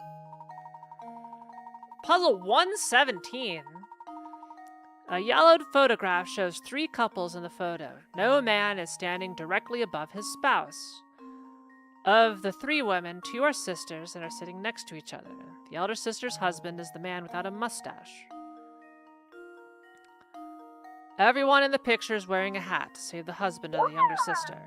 Speaker 1: Puzzle 117. A yellowed photograph shows 3 couples in the photo. No man is standing directly above his spouse. Of the 3 women, 2 are sisters and are sitting next to each other. The elder sister's husband is the man without a mustache. Everyone in the picture is wearing a hat, save the husband of the younger sister.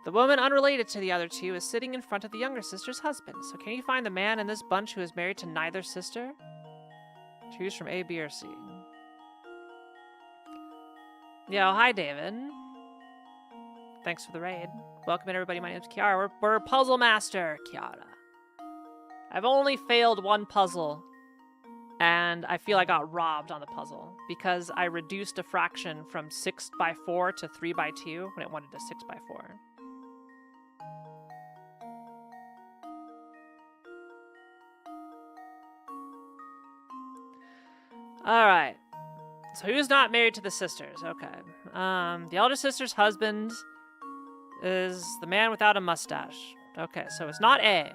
Speaker 1: The woman unrelated to the other 2 is sitting in front of the younger sister's husband. So can you find the man in this bunch who is married to neither sister? Choose from A, B, or C. Yo, hi David. Thanks for the raid. Welcome in everybody, my name's Kiara. We're Puzzle Master Kiara. I've only failed 1 puzzle, and I feel I got robbed on the puzzle because I reduced a fraction from 6/4 to 3/2 when it wanted to 6/4. Alright. So who's not married to the sisters? Okay. The elder sister's husband is the man without a mustache. Okay, so it's not A.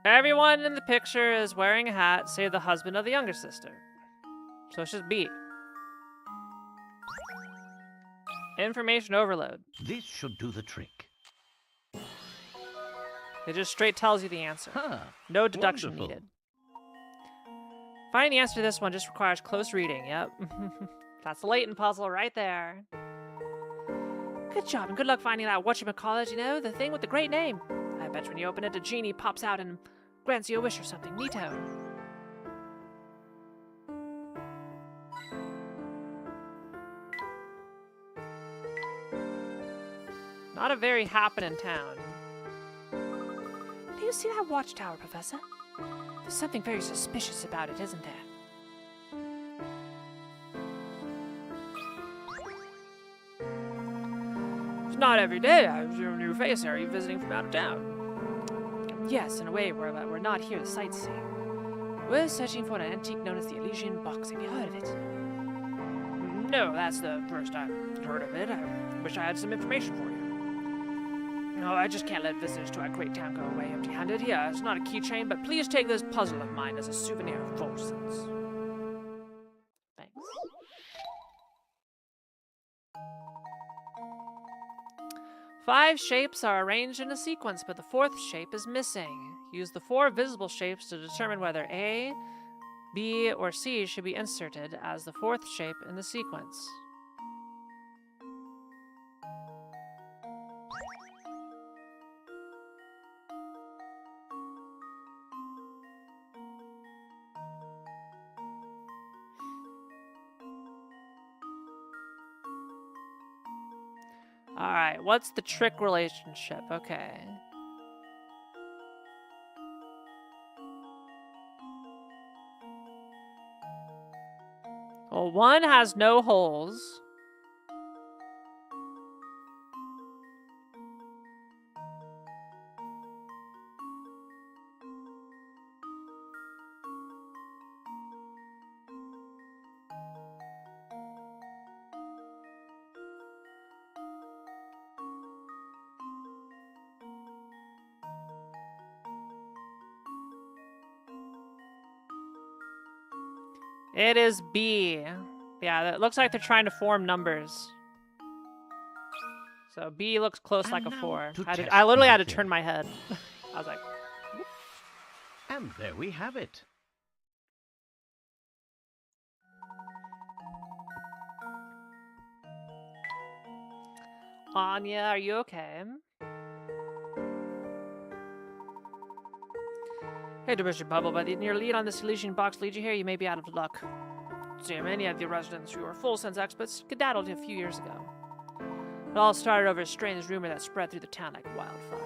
Speaker 1: Everyone in the picture is wearing a hat, save the husband of the younger sister. So it's just B. Information overload.
Speaker 3: This should do the trick.
Speaker 1: It just straight tells you the answer.
Speaker 3: Huh.
Speaker 1: No deduction
Speaker 3: Wonderful.
Speaker 1: needed. Finding the answer to this one just requires close reading. Yep. That's the latent puzzle right there. Good job, and good luck finding that whatchamacallit, you know, the thing with the great name. I bet when you open it, a genie pops out and grants you a wish or something. Neato. Not a very happening town. Do you see that watchtower, Professor? There's something very suspicious about it, isn't there? It's not every day I see a new face. Are you visiting from out of town? Yes, in a way, we're not here to sightsee. We're searching for an antique known as the Elysian Box. Have you heard of it? No, that's the first I've heard of it. I wish I had some information for you. No, I just can't let visitors to our great town go away empty-handed. Here, it's not a keychain, but please take this puzzle of mine as a souvenir of Volson's. Thanks. Five shapes are arranged in a sequence, but the 4th shape is missing. Use the 4 visible shapes to determine whether A, B, or C should be inserted as the 4th shape in the sequence. Alright, what's the trick relationship? Okay. Well, one has no holes. It is B. Yeah, it looks like they're trying to form numbers. So B looks close like a 4. I literally had to turn my head. I was like...
Speaker 3: And there we have it.
Speaker 1: Anya, are you okay? Hey, to burst your bubble, but your lead on this Elysian box leads you here, you may be out of luck. So many of the residents who are full sense experts skedaddled a few years ago. It all started over a strange rumor that spread through the town like wildfire.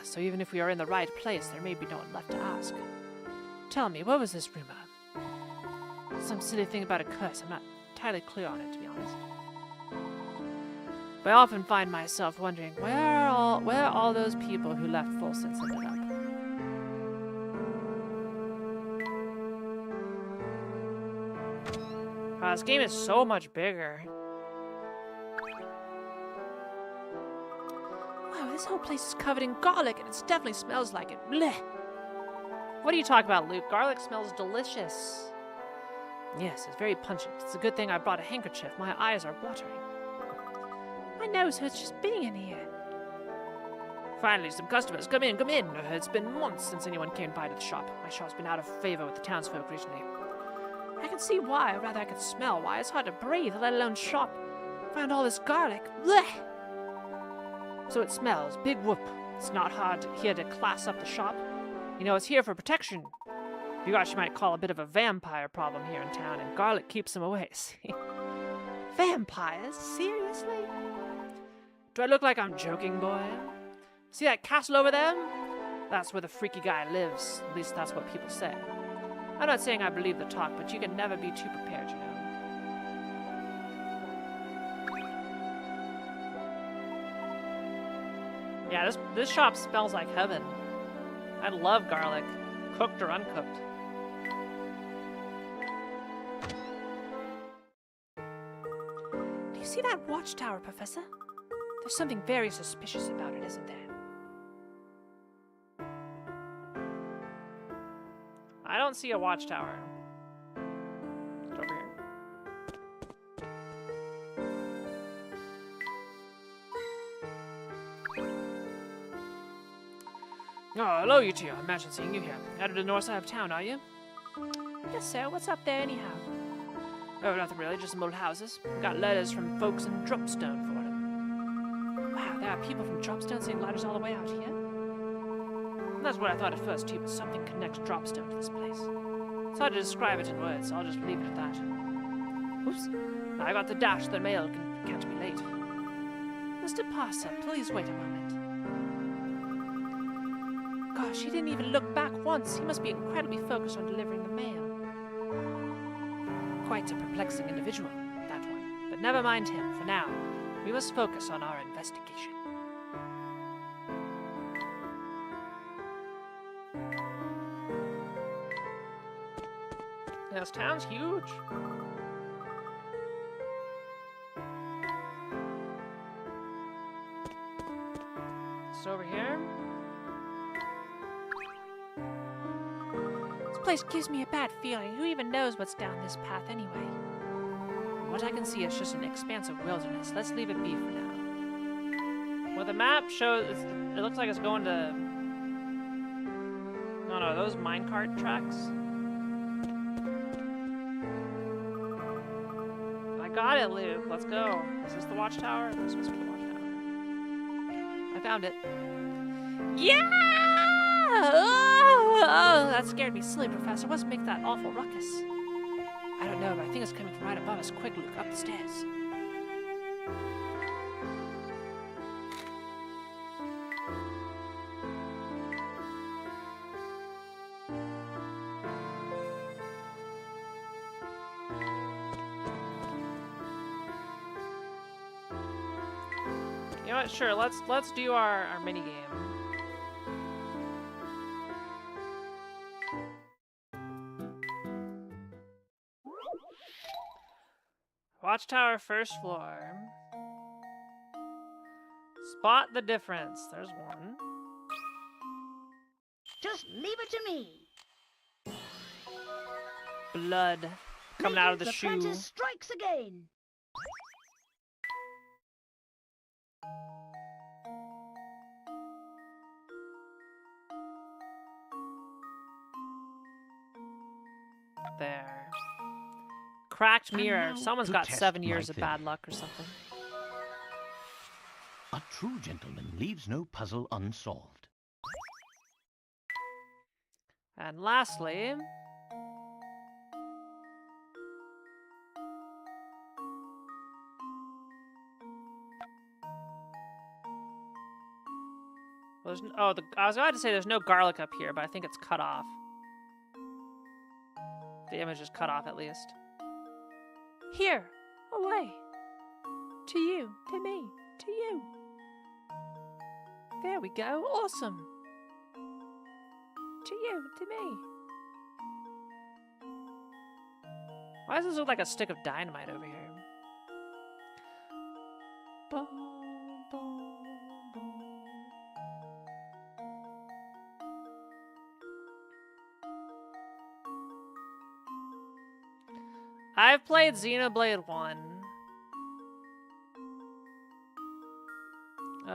Speaker 1: So even if we are in the right place, there may be no one left to ask. Tell me, what was this rumor? Some silly thing about a curse. I'm not entirely clear on it, to be honest. But I often find myself wondering where all those people who left full sense ended up. This game is so much bigger. Wow, this whole place is covered in garlic, and it definitely smells like it. Blech. What are you talking about, Luke? Garlic smells delicious. Yes, it's very pungent. It's a good thing I brought a handkerchief. My eyes are watering. My nose hurts just being in here. Finally, some customers. Come in, come in. It's been months since anyone came by to the shop. My shop's been out of favor with the townsfolk recently. I can see why, or rather I can smell why. It's hard to breathe, let alone shop. Found all this garlic. Blech! So it smells. Big whoop. It's not hard here to class up the shop. You know, it's here for protection. You actually might call a bit of a vampire problem here in town, and garlic keeps them away, see? Vampires? Seriously? Do I look like I'm joking, boy? See that castle over there? That's where the freaky guy lives. At least that's what people say. I'm not saying I believe the talk, but you can never be too prepared, you know. Yeah, this shop smells like heaven. I love garlic, cooked or uncooked. Do you see that watchtower, Professor? There's something very suspicious about it, isn't there? I don't see a watchtower. It's over here. Oh, hello, you two. I imagine seeing you here. Headed to the north side of town, are you? Yes, sir. What's up there, anyhow? Oh, nothing really. Just some old houses. Got letters from folks in Dropstone for them. Wow, there are people from Dropstone sending letters all the way out here? That's what I thought at first, too, but something connects Dropstone to this place. It's hard to describe it in words, so I'll just leave it at that. Oops. I got the dash. The mail can catch me late. Mr. Parser, please wait a moment. Gosh, he didn't even look back once. He must be incredibly focused on delivering the mail. Quite a perplexing individual, that one. But never mind him. For now, we must focus on our investigation. This town's huge. It's over here. This place gives me a bad feeling. Who even knows what's down this path anyway? From what I can see, it's just an expansive wilderness. Let's leave it be for now. Well, the map shows... it looks like it's going to... No, are those minecart tracks? Got it, Luke. Let's go. Is this the watchtower? This is supposed to be the watchtower. I found it. Yeah! Oh, that scared me silly, Professor. What's make that awful ruckus? I don't know, but I think it's coming from right above us. Quick, Luke, up the stairs. You know what? Sure, let's do our mini game. Watchtower, first floor. Spot the difference. There's one.
Speaker 4: Just leave it to me.
Speaker 1: blood coming out of the shoe.
Speaker 4: Apprentice strikes again.
Speaker 1: There. Cracked
Speaker 3: And
Speaker 1: mirror.
Speaker 3: now
Speaker 1: Someone's
Speaker 3: to
Speaker 1: got
Speaker 3: test
Speaker 1: 7
Speaker 3: my
Speaker 1: years of bad
Speaker 3: theory.
Speaker 1: luck or something.
Speaker 3: A true gentleman leaves no puzzle unsolved.
Speaker 1: And lastly... Well, I was about to say there's no garlic up here, but I think it's cut off. The image is cut off, at least. Here, away. To you, to me, to you. There we go, awesome. To you, to me. Why does this look like a stick of dynamite over here? Boom, boom, boom. I've played Xenoblade 1.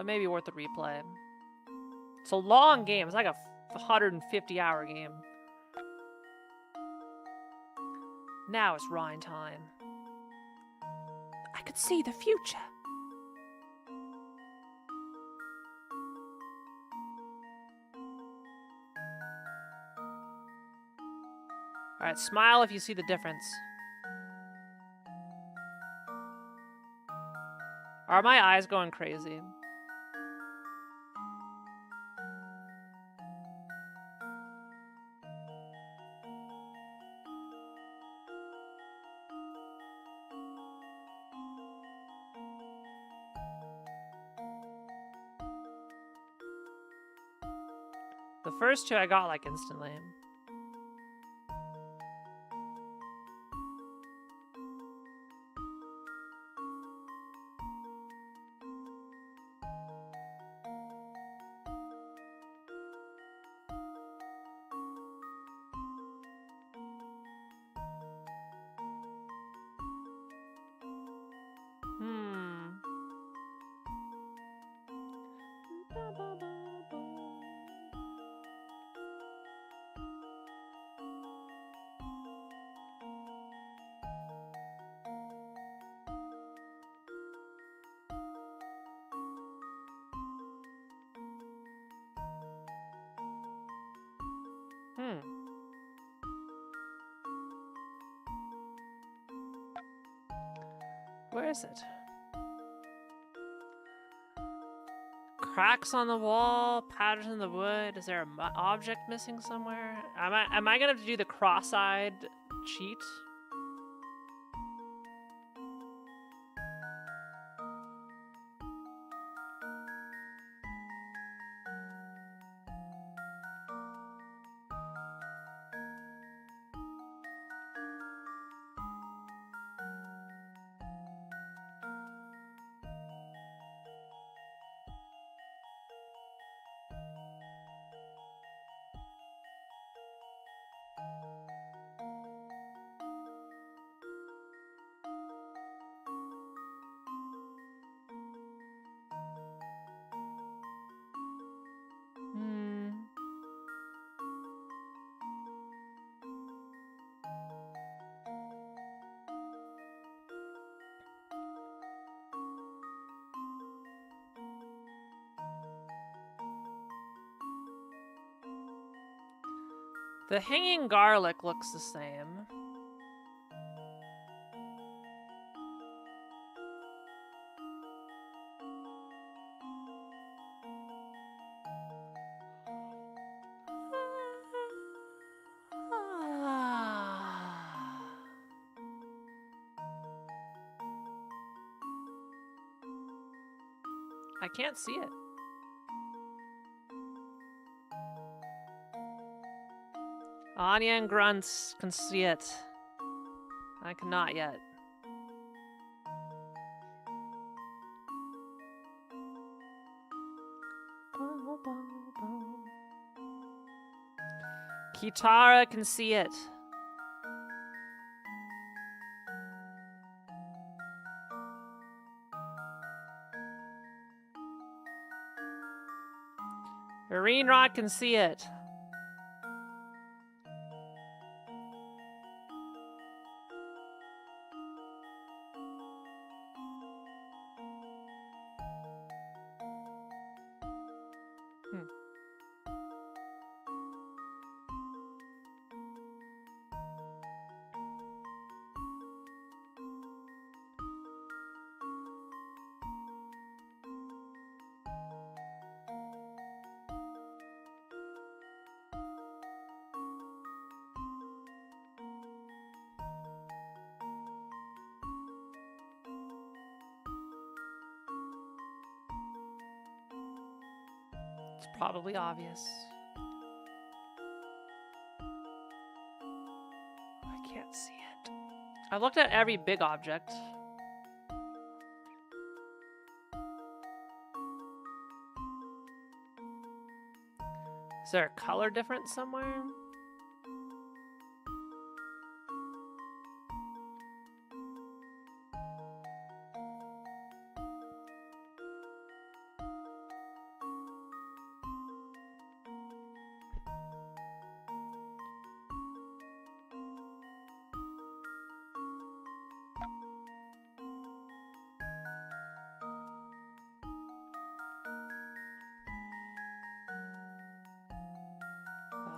Speaker 1: Maybe worth a replay. It's a long game. It's like a 150-hour game. Now it's Rhine time. I could see the future. Alright, smile if you see the difference. Are my eyes going crazy? The first two I got like instantly. Where is it? Cracks on the wall, patterns in the wood. Is there an object missing somewhere? Am I gonna have to do the cross-eyed cheat? The hanging garlic looks the same. I can't see it. Anya and Grunts can see it. I cannot yet. Kitara can see it. green rod can see it. It's probably obvious. I can't see it. I've looked at every big object. Is there a color difference somewhere?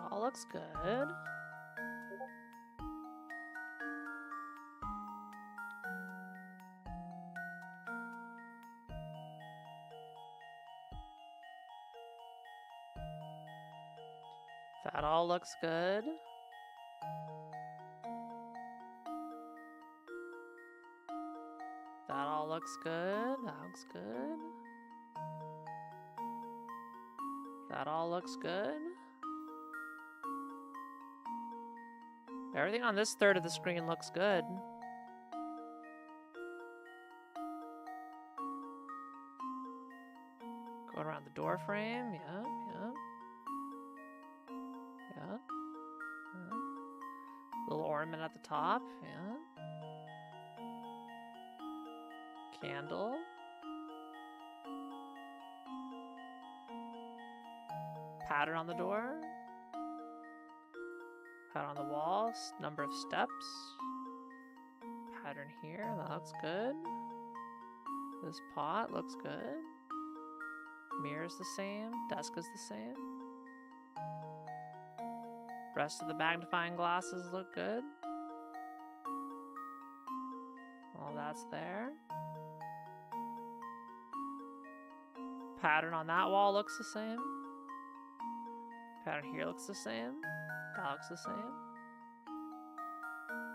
Speaker 1: That all looks good. That all looks good. That all looks good. That looks good. That all looks good. Everything on this third of the screen looks good. Going around the door frame. Yeah, yeah. Yeah. Yeah. Little ornament at the top. Yeah. Candle. Pattern on the door. Pattern on the walls. Number of steps. Pattern here. That looks good. This pot looks good. Mirror's the same. Desk is the same. Rest of the magnifying glasses look good. All that's there. Pattern on that wall looks the same. Pattern here looks the same. That looks the same.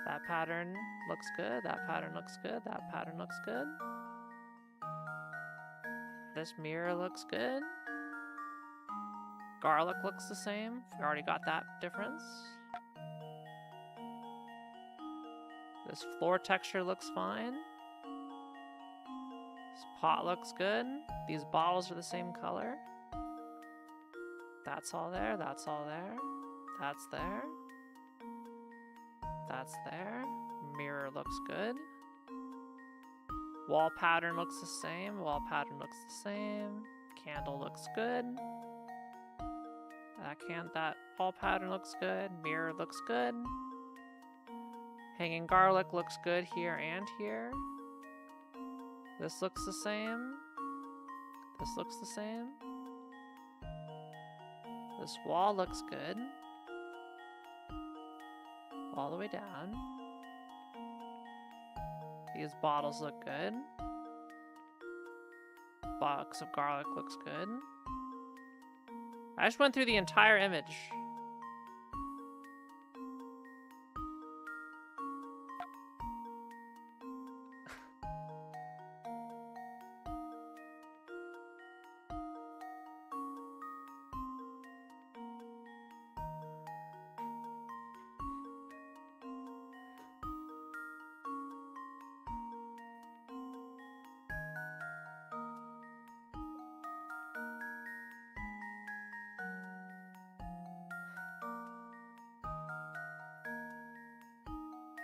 Speaker 1: That pattern looks good. That pattern looks good. That pattern looks good. This mirror looks good. Garlic looks the same. We already got that difference. This floor texture looks fine. This pot looks good. These bottles are the same color. That's all there. That's all there. That's there. That's there. Mirror looks good. Wall pattern looks the same. Wall pattern looks the same. Candle looks good. That wall pattern looks good. Mirror looks good. Hanging garlic looks good here and here. This looks the same. This looks the same. This wall looks good. All the way down. These bottles look good. Box of garlic looks good. I just went through the entire image.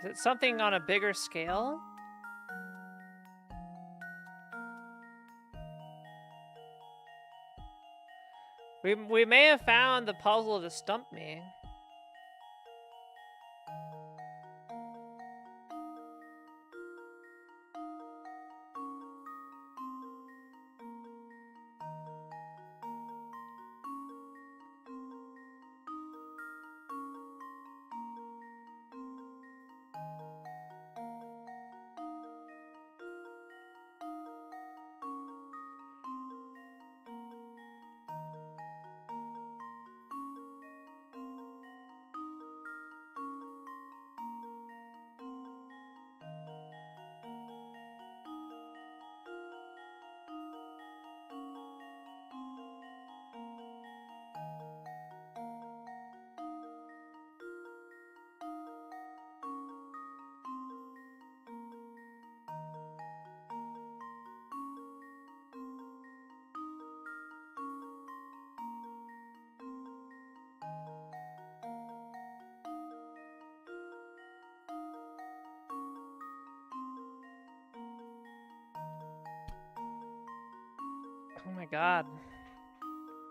Speaker 1: Is it something on a bigger scale? We may have found the puzzle to stump me. Oh my god.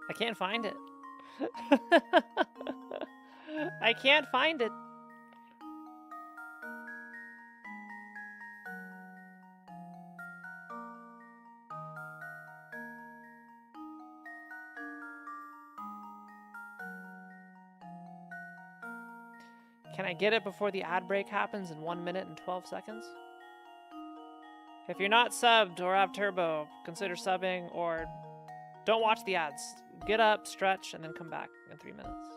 Speaker 1: I can't find it. I can't find it. Can I get it before the ad break happens in 1 minute and 12 seconds? If you're not subbed or have turbo, consider subbing or don't watch the ads. Get up, stretch, and then come back in 3 minutes.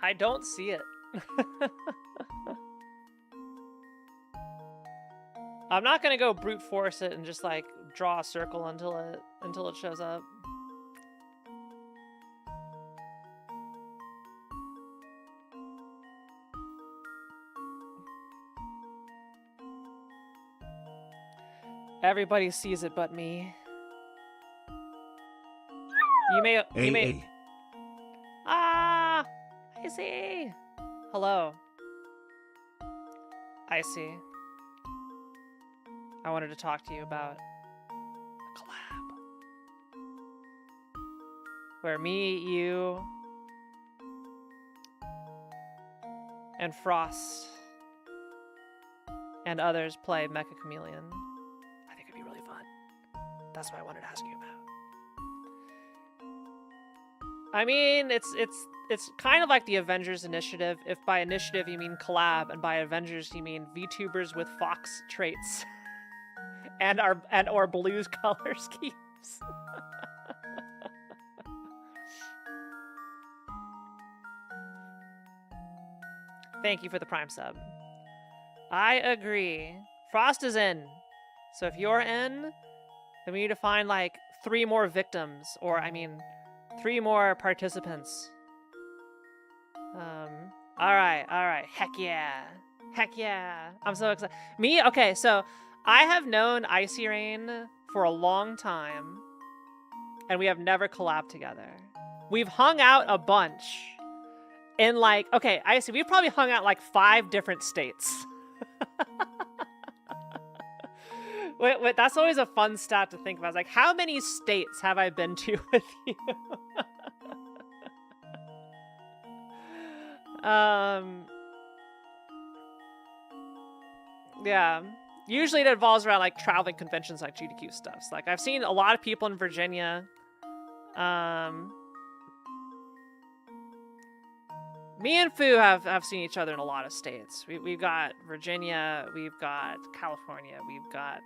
Speaker 1: I don't see it. I'm not gonna go brute force it and just like draw a circle until it shows up. Everybody sees it but me. You may. Ah, I see. Hello. I see. I wanted to talk to you about a collab. Where me, you, and Frost and others play Mecha Chameleon. I think it'd be really fun. That's what I wanted to ask you about. I mean, it's kind of like the Avengers initiative. If by initiative you mean collab, and by Avengers you mean VTubers with Fox traits. or blues color schemes. Thank you for the Prime sub. I agree. Frost is in. So if you're in, then we need to find like 3 more victims, or I mean 3 more participants. All right. Heck yeah. I'm so excited. Me? Okay, so I have known Icy Rain for a long time, and we have never collabed together. We've hung out a bunch in like, okay, Icy, we've probably hung out like 5 different states. wait, that's always a fun stat to think about. It's like, how many states have I been to with you? Yeah. Usually it involves around like traveling conventions like GDQ stuff. So, like I've seen a lot of people in Virginia. Me and Fu have seen each other in a lot of states. We've got Virginia, we've got California, we've got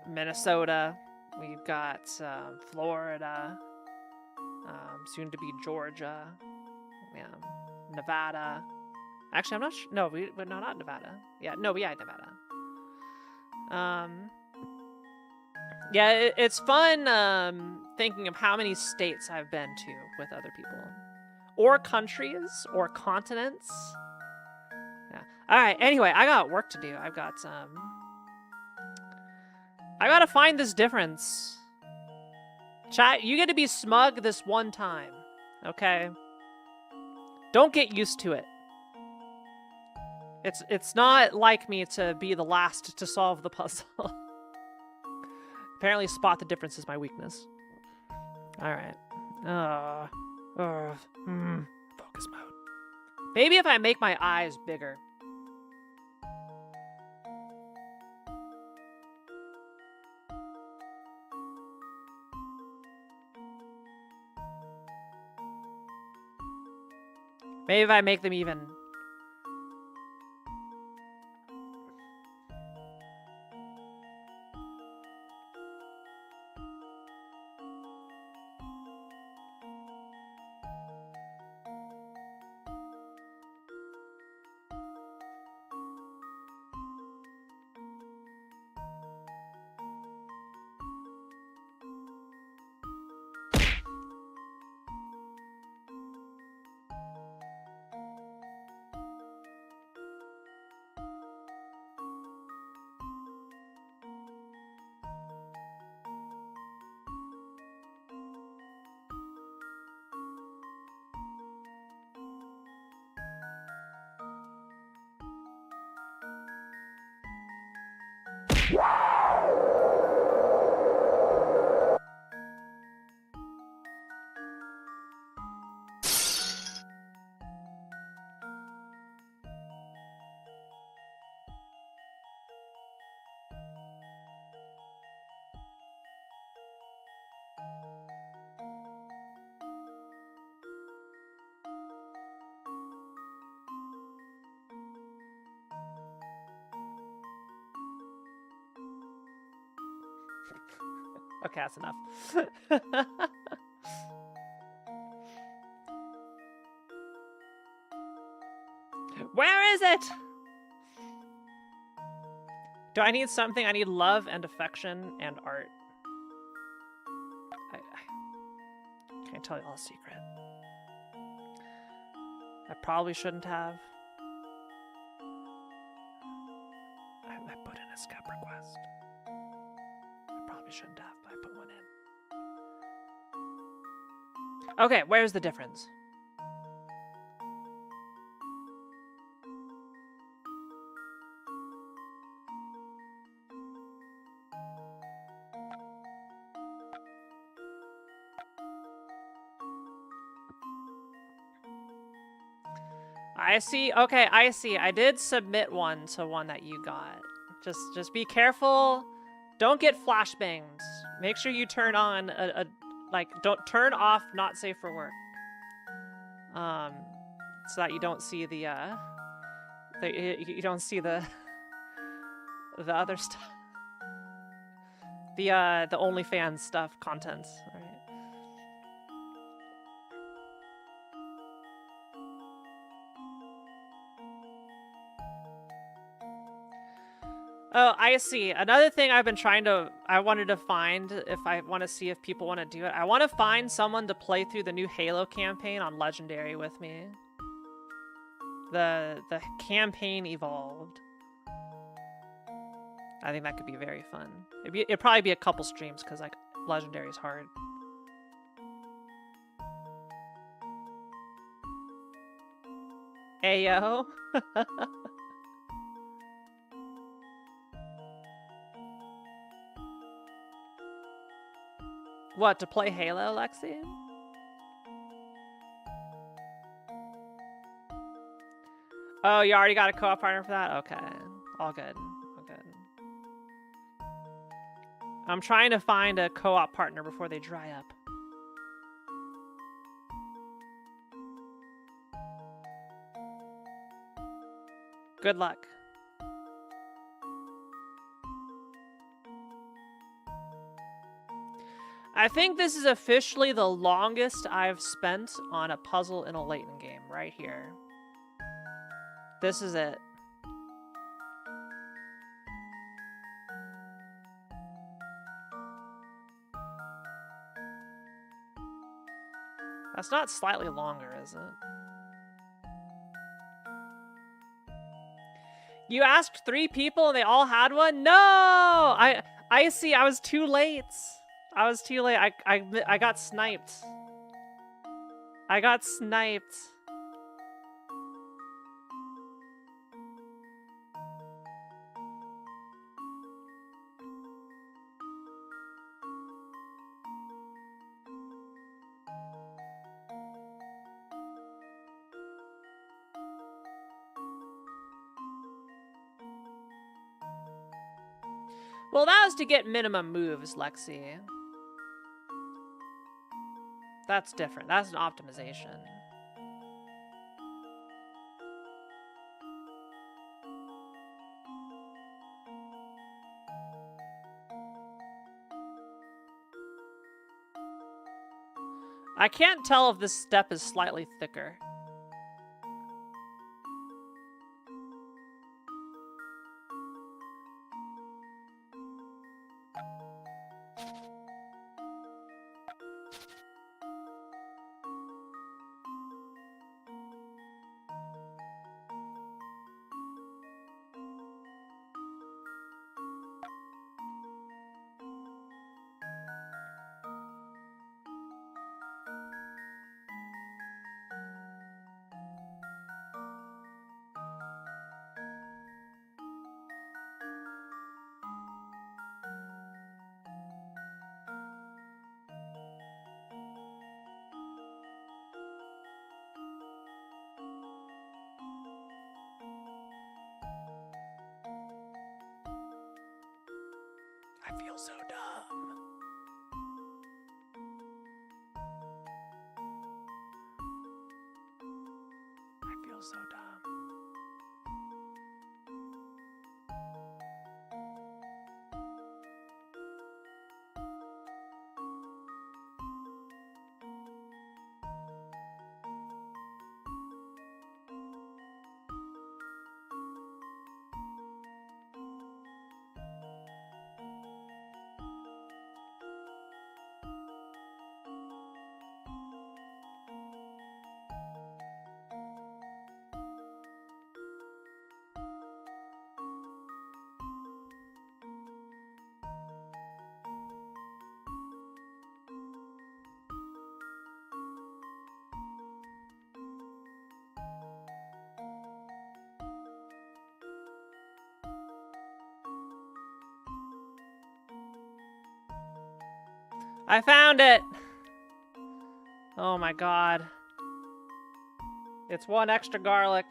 Speaker 1: Minnesota, we've got Florida, soon to be Georgia, yeah, Nevada. Actually, I'm not sure. No, no, not Nevada. Yeah, no, we had Nevada. Yeah, it's fun thinking of how many states I've been to with other people. Or countries, or continents. Yeah. Alright, anyway, I got work to do. I gotta find this difference. Chat, you get to be smug this one time. Okay? Don't get used to it. It's not like me to be the last to solve the puzzle. Apparently spot the difference is my weakness. Alright. Focus mode. Maybe if I make my eyes bigger. Maybe if I make them even. Okay, that's enough. Where is it? Do I need something? I need love and affection and art. I can't tell you all a secret. I probably shouldn't have. I put in a skip request. I probably shouldn't have, but I put one in. Okay, where's the difference? I see. Okay, I see. I did submit one to one that you got. Just be careful. Don't get flashbangs. Make sure you turn on don't turn off not safe for work. So that you don't see the you don't see the other stuff. The OnlyFans stuff contents. All right. Oh, I see. Another thing I've been I wanted to find, if I want to see if people want to do it, I want to find someone to play through the new Halo campaign on Legendary with me. The campaign evolved. I think that could be very fun. It'd probably be a couple streams, because like Legendary is hard. Ayo. What, to play Halo, Lexi? Oh, you already got a co-op partner for that? Okay. All good. All good. I'm trying to find a co-op partner before they dry up. Good luck. I think this is officially the longest I've spent on a puzzle in a Layton game, right here. This is it. That's not slightly longer, is it? You asked 3 people and they all had one? No! I see, I was too late. I was too late. I got sniped. I got sniped. Well, that was to get minimum moves, Lexi. That's different. That's an optimization. I can't tell if this step is slightly thicker. I feel so dumb. I feel so dumb. I found it! Oh my god. It's one extra garlic.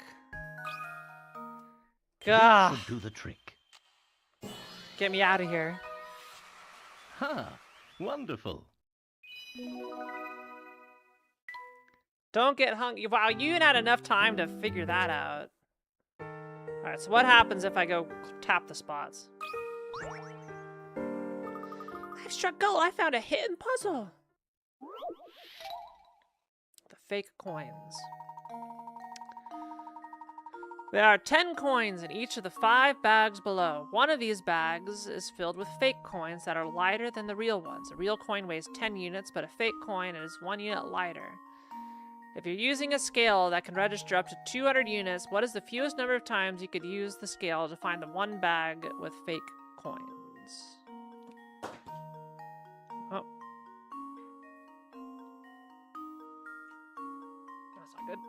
Speaker 1: Gah!
Speaker 3: This should do the trick.
Speaker 1: Get me out of here.
Speaker 3: Ha! Wonderful.
Speaker 1: Don't get hungry. Wow, you had enough time to figure that out. Alright, so what happens if I go tap the spots? I've struck gold. I found a hidden puzzle. The fake coins. There are 10 coins in each of the 5 bags below. One of these bags is filled with fake coins that are lighter than the real ones. A real coin weighs 10 units, but a fake coin is 1 unit lighter. If you're using a scale that can register up to 200 units, what is the fewest number of times you could use the scale to find the one bag with fake coins? Oh. That's not good.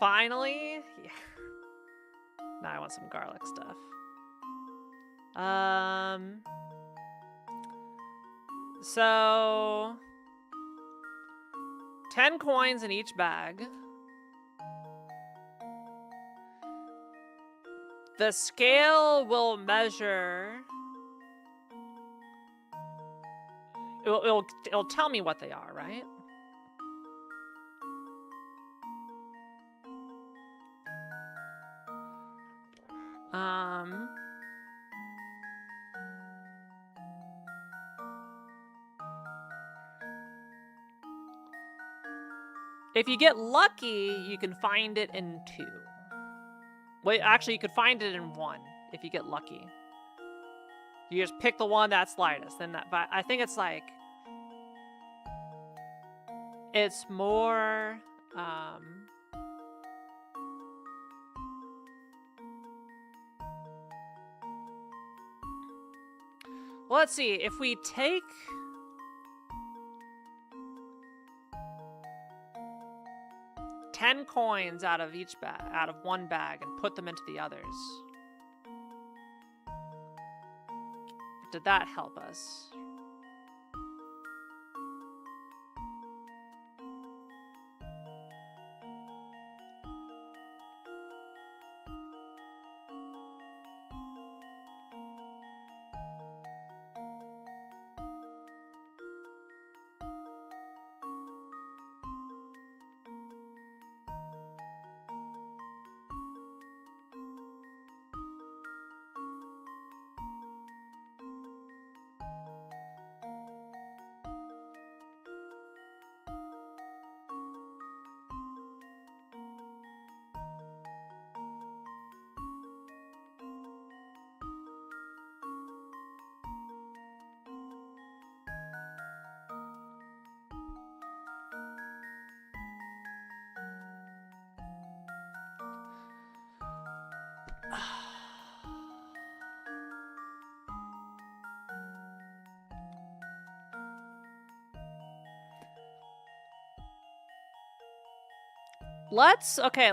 Speaker 1: Finally, yeah. Now I want some garlic stuff. So 10 coins in each bag. The scale will measure. It'll tell me what they are, right? If you get lucky, you can find it in 2. Wait, actually, you could find it in 1 if you get lucky. You just pick the one that's lightest. Then that, but I think it's like it's more. Well, let's see. If we take 10 coins out of each bag, out of one bag, and put them into the others. Did that help us?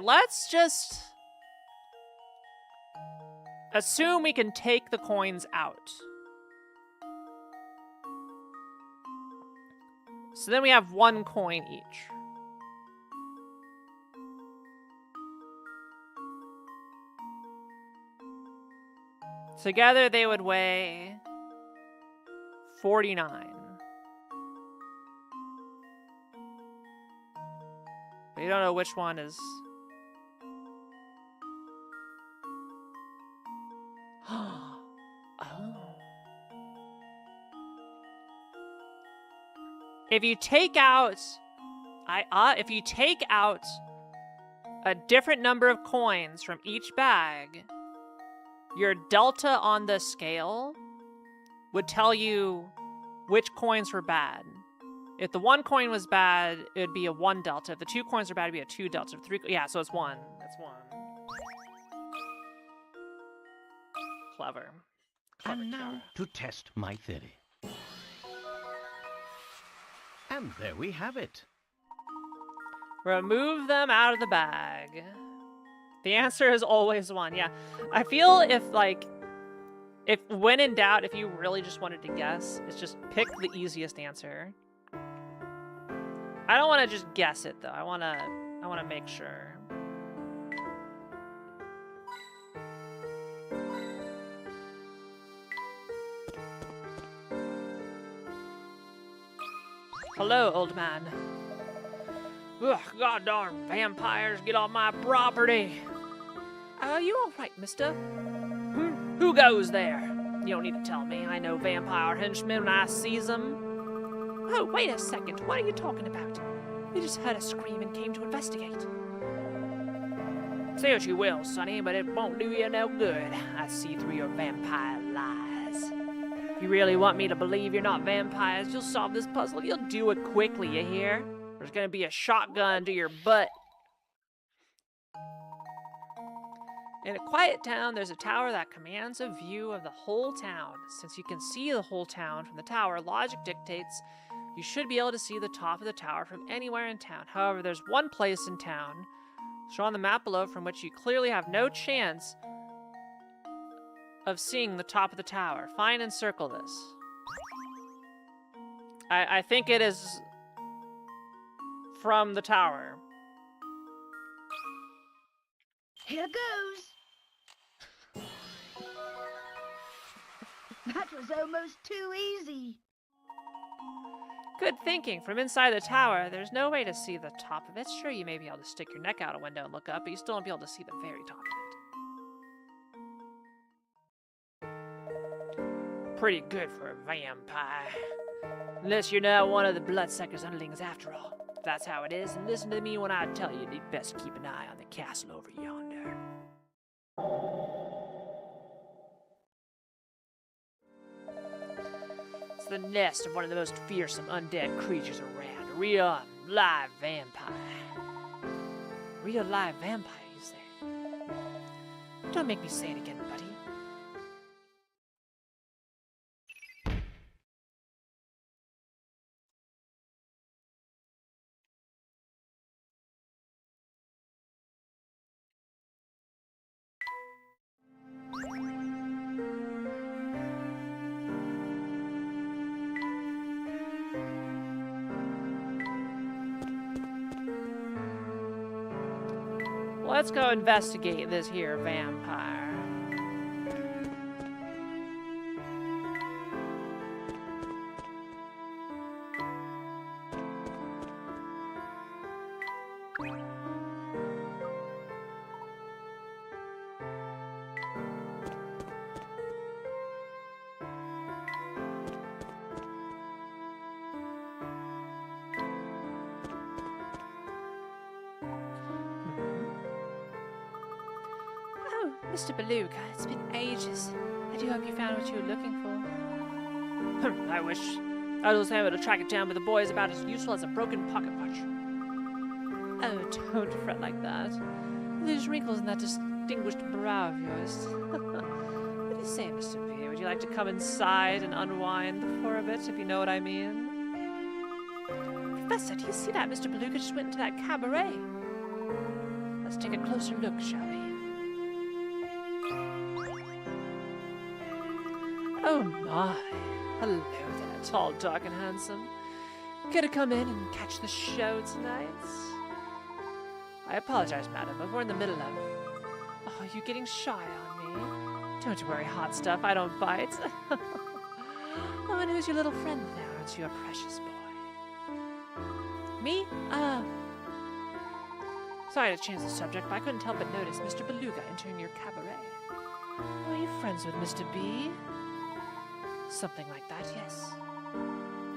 Speaker 1: Let's just assume we can take the coins out. So then we have 1 coin each. Together they would weigh 49. But you don't know which one is... Oh. If you take out... if you take out a different number of coins from each bag, your delta on the scale would tell you which coins were bad. If the 1 coin was bad, it would be a 1 delta. If the 2 coins were bad, it would be a 2 delta. If 3, yeah, so it's 1. That's 1. Clever.
Speaker 3: And now to test my theory. And there we have it.
Speaker 1: Remove them out of the bag. The answer is always 1. Yeah. I feel if when in doubt, if you really just wanted to guess, it's just pick the easiest answer. I don't want to just guess it though. I want to make sure. Hello, old man. Ugh, goddamn vampires, get off my property. Are you all right, mister? Who goes there? You don't need to tell me. I know vampire henchmen when I sees them. Oh, wait a second. What are you talking about? We just heard a scream and came to investigate. Say what you will, Sonny, but it won't do you no good. I see through your vampire lies. If you really want me to believe you're not vampires, you'll solve this puzzle. You'll do it quickly, you hear? There's gonna be a shotgun to your butt. In a quiet town, there's a tower that commands a view of the whole town. Since you can see the whole town from the tower, logic dictates you should be able to see the top of the tower from anywhere in town. However, there's one place in town, shown on the map below, from which you clearly have no chance of seeing the top of the tower. Find and circle this. I think it is from the tower.
Speaker 4: Here goes. That was almost too easy.
Speaker 1: Good thinking. From inside the tower, there's no way to see the top of it. Sure, you may be able to stick your neck out a window and look up, but you still won't be able to see the very top of it. Pretty good for a vampire. Unless you're not one of the bloodsucker's underlings after all. If that's how it is, then listen to me when I tell you you'd best keep an eye on the castle over yonder. It's the nest of one of the most fearsome undead creatures around. A real live vampire. Real live vampire, you say? Don't make me say it again, buddy. Let's go investigate this here vampire. Mr. Beluga, it's been ages. I do hope you found what you were looking for. I wish I was able to track it down, but the boy is about as useful as a broken pocket watch. Oh, don't fret like that. These wrinkles in that distinguished brow of yours. What do you say, Mr. B? Would you like to come inside and unwind for a bit, if you know what I mean? Professor, do you see that? Mr. Beluga just went into that cabaret. Let's take a closer look, shall we? Oh my. Hello there, tall, dark, and handsome. Care to come in and catch the show tonight? I apologize, madam, but we're in the middle of... Oh, you getting shy on me? Don't worry, hot stuff, I don't bite. Oh, and who's your little friend there? Aren't you a precious boy? Me? Sorry to change the subject, but I couldn't help but notice Mr. Beluga entering your cabaret. Oh, are you friends with Mr. B? Something like that, yes.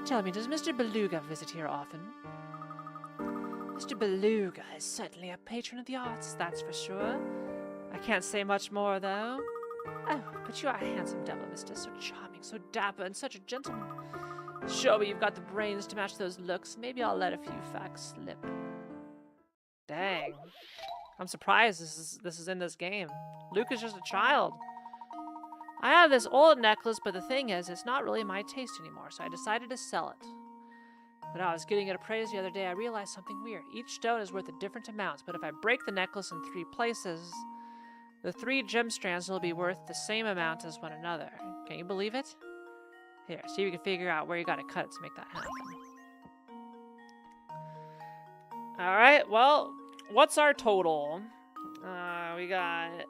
Speaker 1: Tell me, does Mr. Beluga visit here often? Mr. Beluga is certainly a patron of the arts, that's for sure. I can't say much more, though. Oh, but you are a handsome devil, mister. So charming, so dapper, and such a gentleman. Show me you've got the brains to match those looks. Maybe I'll let a few facts slip. Dang. I'm surprised this is in this game. Luke is just a child. I have this old necklace, but the thing is, it's not really my taste anymore, so I decided to sell it. When I was getting it appraised the other day, I realized something weird. Each stone is worth a different amount, but if I break the necklace in 3 places, the 3 gem strands will be worth the same amount as one another. Can you believe it? Here, see if you can figure out where you gotta cut it to make that happen. Alright, well, what's our total? We got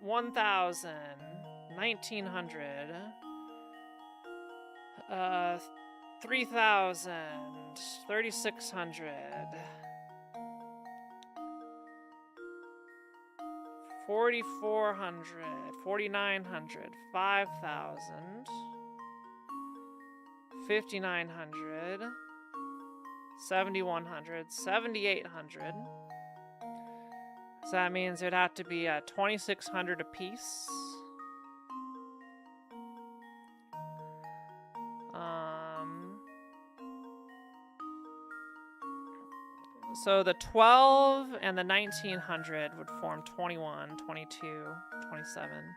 Speaker 1: 1,000, 1,900, 3,000, 3,600, 4,400, 4,900, 5,000, 5,900, 7,100, 7,800. So that means it'd have to be 2,600 apiece. So the 12 and the 1,900 would form 21, 22, 27.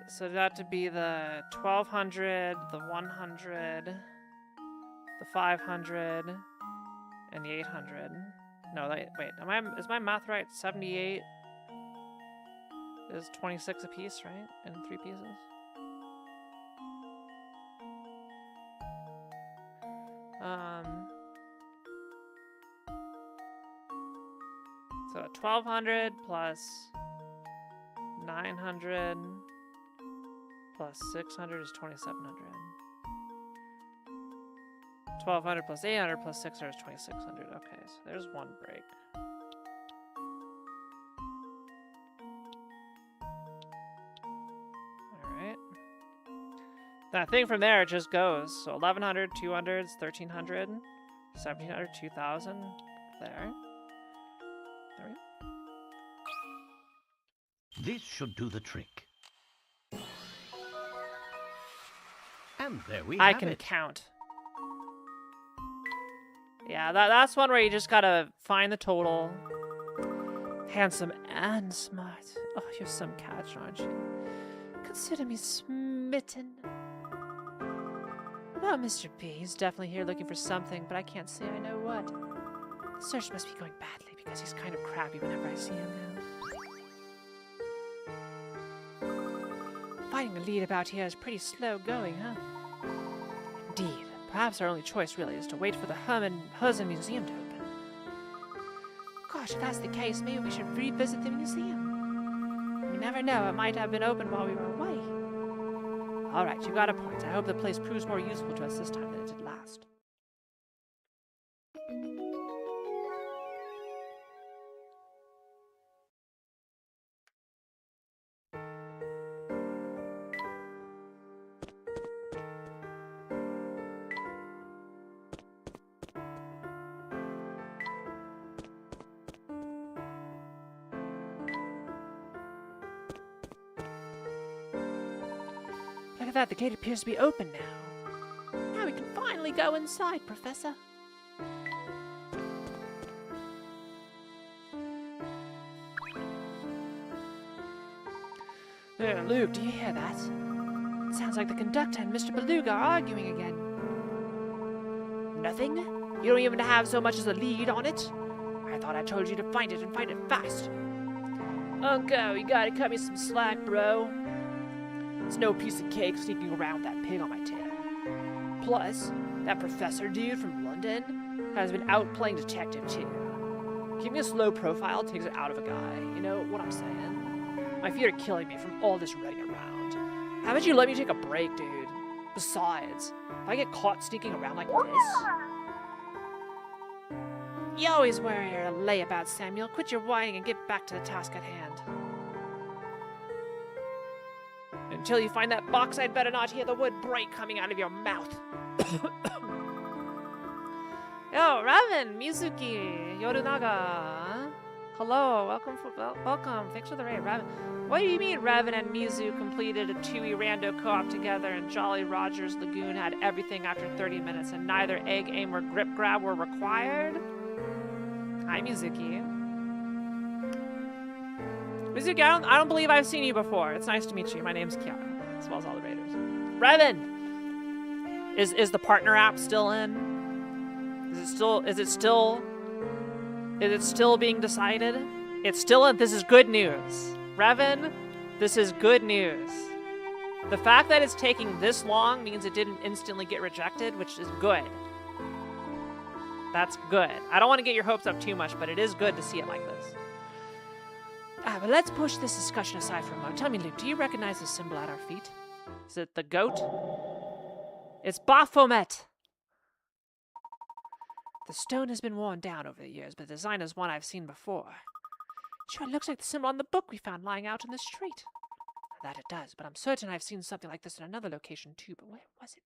Speaker 1: So it'd have to be the 1,200, the 100, the 500, and the 800. No, wait, is my math right? 78 is 26 apiece, right? In 3 pieces? So 1,200 plus 900 plus 600 is 2,700. 1,200 plus 800 plus 600 is 2,600. Okay, so there's one break. Alright. That thing from there just goes. So 1,100, 200s, 1,300, 1,700, 2,000. There. There we go.
Speaker 3: This should do the trick. And there we have
Speaker 1: I can count. Yeah, that's one where you just gotta find the total. Handsome and smart. Oh, you're some catch, aren't you? Consider me smitten. Well, Mr. B, he's definitely here looking for something, but I can't say I know what. The search must be going badly because he's kind of crappy whenever I see him now. Finding a lead about here is pretty slow going, huh? Indeed. Perhaps our only choice, really, is to wait for the Herzen Museum to open. Gosh, if that's the case, maybe we should revisit the museum. You never know, it might have been open while we were away. Alright, you got a point. I hope the place proves more useful to us this time than it did last. Look at that, the gate appears to be open now. Now we can finally go inside, Professor. Luke, do you hear that? It sounds like the conductor and Mr. Beluga are arguing again. Nothing? You don't even have so much as a lead on it? I thought I told you to find it and find it fast. Uncle, you gotta cut me some slack, bro. It's no piece of cake sneaking around with that pig on my tail. Plus, that professor dude from London has been out playing detective too. Keeping a slow profile takes it out of a guy. You know what I'm saying? My feet are killing me from all this running around. How about you let me take a break, dude? Besides, if I get caught sneaking around like this... You always worry your layabout, Samuel. Quit your whining and get back to the task at hand. Until you find that box, I'd better not hear the wood break coming out of your mouth. Yo, Raven, Mizuki, Yorunaga. Hello, welcome. Thanks for the raid, Raven. What do you mean Raven and Mizu completed a 2E rando co-op together and Jolly Roger's Lagoon had everything after 30 minutes and neither egg, aim, or grip grab were required? Hi, Mizuki. Mizuki, I don't believe I've seen you before. It's nice to meet you. My name's Kiara, as well as all the raiders. Raven! Is the partner app still in? Is it still being decided? It's still in. This is good news. Revan, this is good news. The fact that it's taking this long means it didn't instantly get rejected, which is good. That's good. I don't want to get your hopes up too much, but it is good to see it like this. But let's push this discussion aside for a moment. Tell me, Luke, do you recognize the symbol at our feet? Is it the goat? It's Baphomet. The stone has been worn down over the years, but the design is one I've seen before. Sure, it looks like the symbol on the book we found lying out in the street. That it does, but I'm certain I've seen something like this in another location too, but where was it?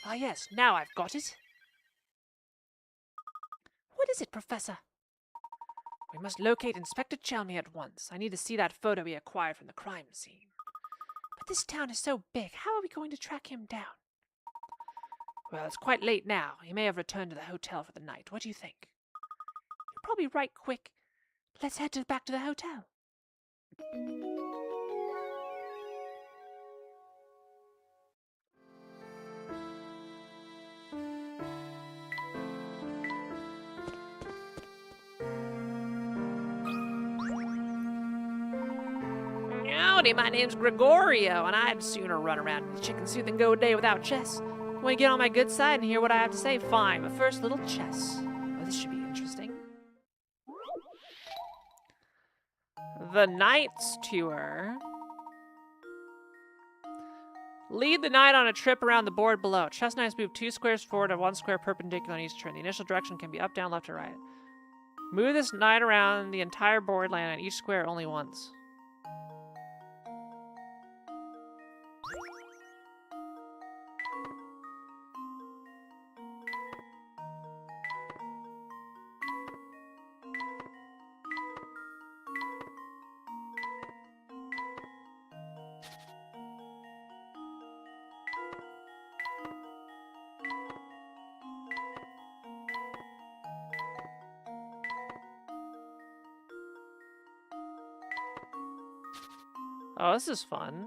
Speaker 1: Ah yes, now I've got it. What is it, Professor? We must locate Inspector Chelmy at once. I need to see that photo we acquired from the crime scene. But this town is so big, how are we going to track him down? Well, it's quite late now. He may have returned to the hotel for the night. What do you think? You're probably right, quick. Let's head back to the hotel. Howdy, my name's Gregorio, and I'd sooner run around in the chicken suit than go a day without chess. Want to get on my good side and hear what I have to say? Fine, but first, little chess. Well, this should be interesting. The Knight's Tour. Lead the knight on a trip around the board below. Chess knights move 2 squares forward and 1 square perpendicular on each turn. The initial direction can be up, down, left, or right. Move this knight around the entire board, land on each square only once. Oh, this is fun.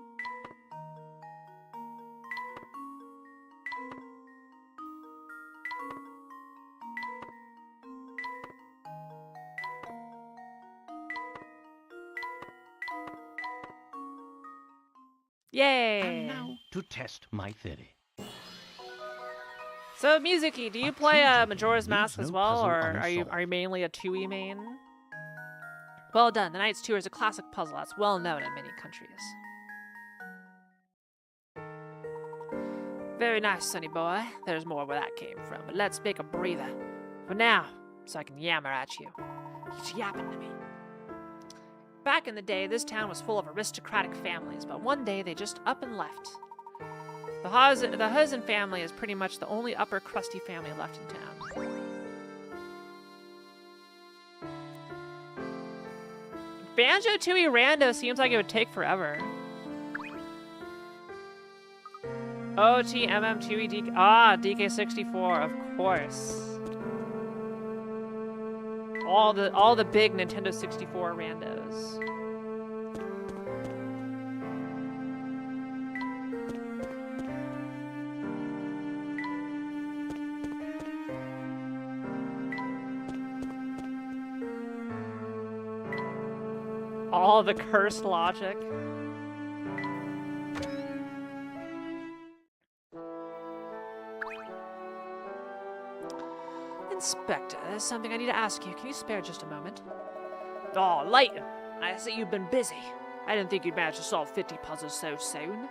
Speaker 1: Yay!
Speaker 3: And now to test my theory.
Speaker 1: So, Mizuki, do you play Majora's Mask as well, or are you
Speaker 3: unsolved.
Speaker 1: mainly a 2E main? Well done. The Knight's Tour is a classic puzzle that's well known in many countries. Very nice, sonny boy. There's more where that came from, but let's take a breather. For now, so I can yammer at you. He's yapping to me. Back in the day, this town was full of aristocratic families, but one day they just up and left. The Huzzen family is pretty much the only upper crusty family left in town. Banjo-Tooie Rando seems like it would take forever. OTMM2E DK. Ah, DK64, of course. All the big Nintendo 64 randos. All the cursed logic. Inspector, there's something I need to ask you. Can you spare just a moment? Oh, Layton, I see you've been busy. I didn't think you'd manage to solve 50 puzzles so soon.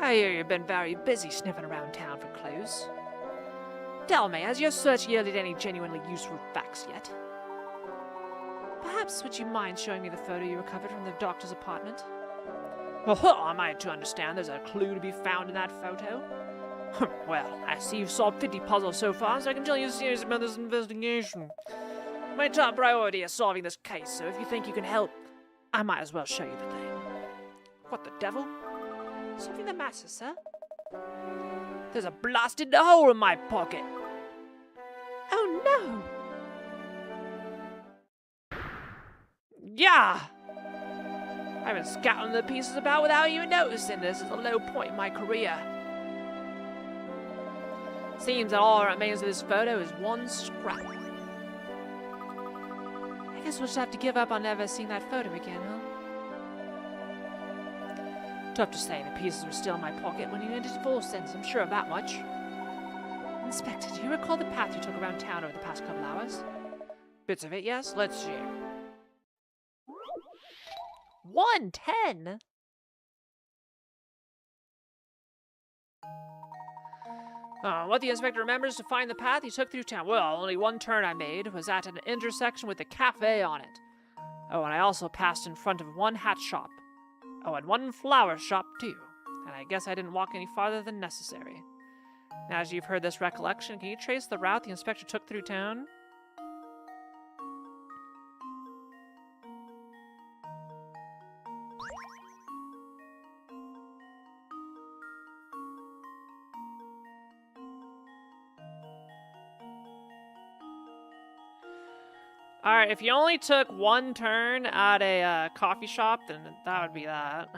Speaker 1: I hear you've been very busy sniffing around town for clues. Tell me, has your search yielded any genuinely useful facts yet? Perhaps would you mind showing me the photo you recovered from the doctor's apartment? Oh, am I to understand there's a clue to be found in that photo? Well, I see you've solved 50 puzzles so far, so I can tell you serious about this investigation. My top priority is solving this case, so if you think you can help, I might as well show you the thing. What the devil? Something the matter, sir? There's a blasted hole in my pocket. Oh no! Yeah! I've been scouting the pieces about without even noticing. This is a low point in my career. Seems that all that remains of this photo is one scrap. I guess we'll just have to give up on never seeing that photo again, huh? Tough to say, the pieces were still in my pocket when you entered full sense, I'm sure of that much. Inspector, do you recall the path you took around town over the past couple hours? Bits of it, yes. Let's see. 110? What the inspector remembers to find the path he took through town. Well, only one turn I made was at an intersection with a cafe on it. Oh, and I also passed in front of one hat shop. Oh, and one flower shop, too. And I guess I didn't walk any farther than necessary. Now, as you've heard this recollection, can you trace the route the inspector took through town? Alright, if you only took one turn at a coffee shop, then that would be that.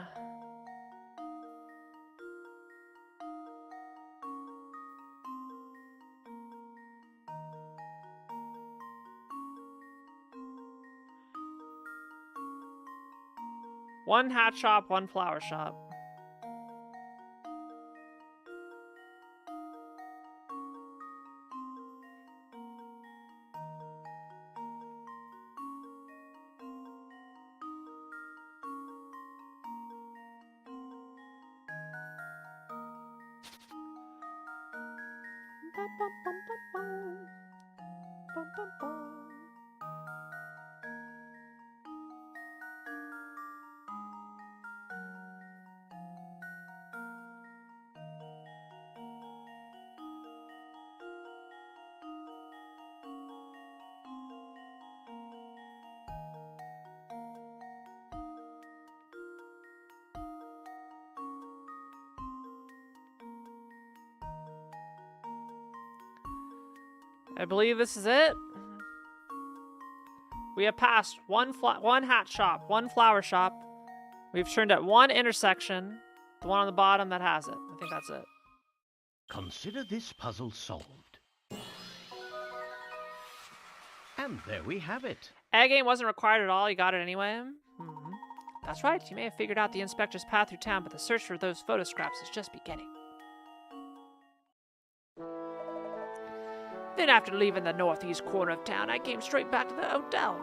Speaker 1: One hat shop, one flower shop. I believe this is it. We have passed one hat shop, one flower shop. We've turned at one intersection, the one on the bottom that has it. I think that's it.
Speaker 3: Consider this puzzle solved. And there we have it.
Speaker 1: Egg game wasn't required at all. You got it anyway. That's right. You may have figured out the inspector's path through town, but the search for those photo scraps is just beginning. Then after leaving the northeast corner of town, I came straight back to the hotel.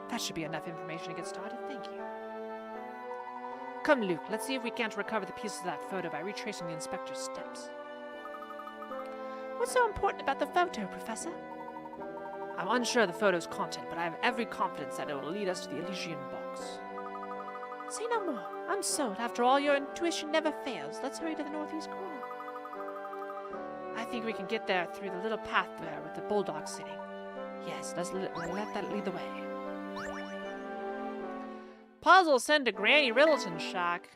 Speaker 1: That should be enough information to get started, thank you. Come, Luke, let's see if we can't recover the pieces of that photo by retracing the inspector's steps. What's so important about the photo, Professor? I'm unsure of the photo's content, but I have every confidence that it will lead us to the Elysian box. Say no more. I'm sold. After all, your intuition never fails. Let's hurry to the northeast corner. I think we can get there through the little path there with the bulldog sitting. Yes, let's let that lead the way. Puzzle sent to Granny Riddleton's shack.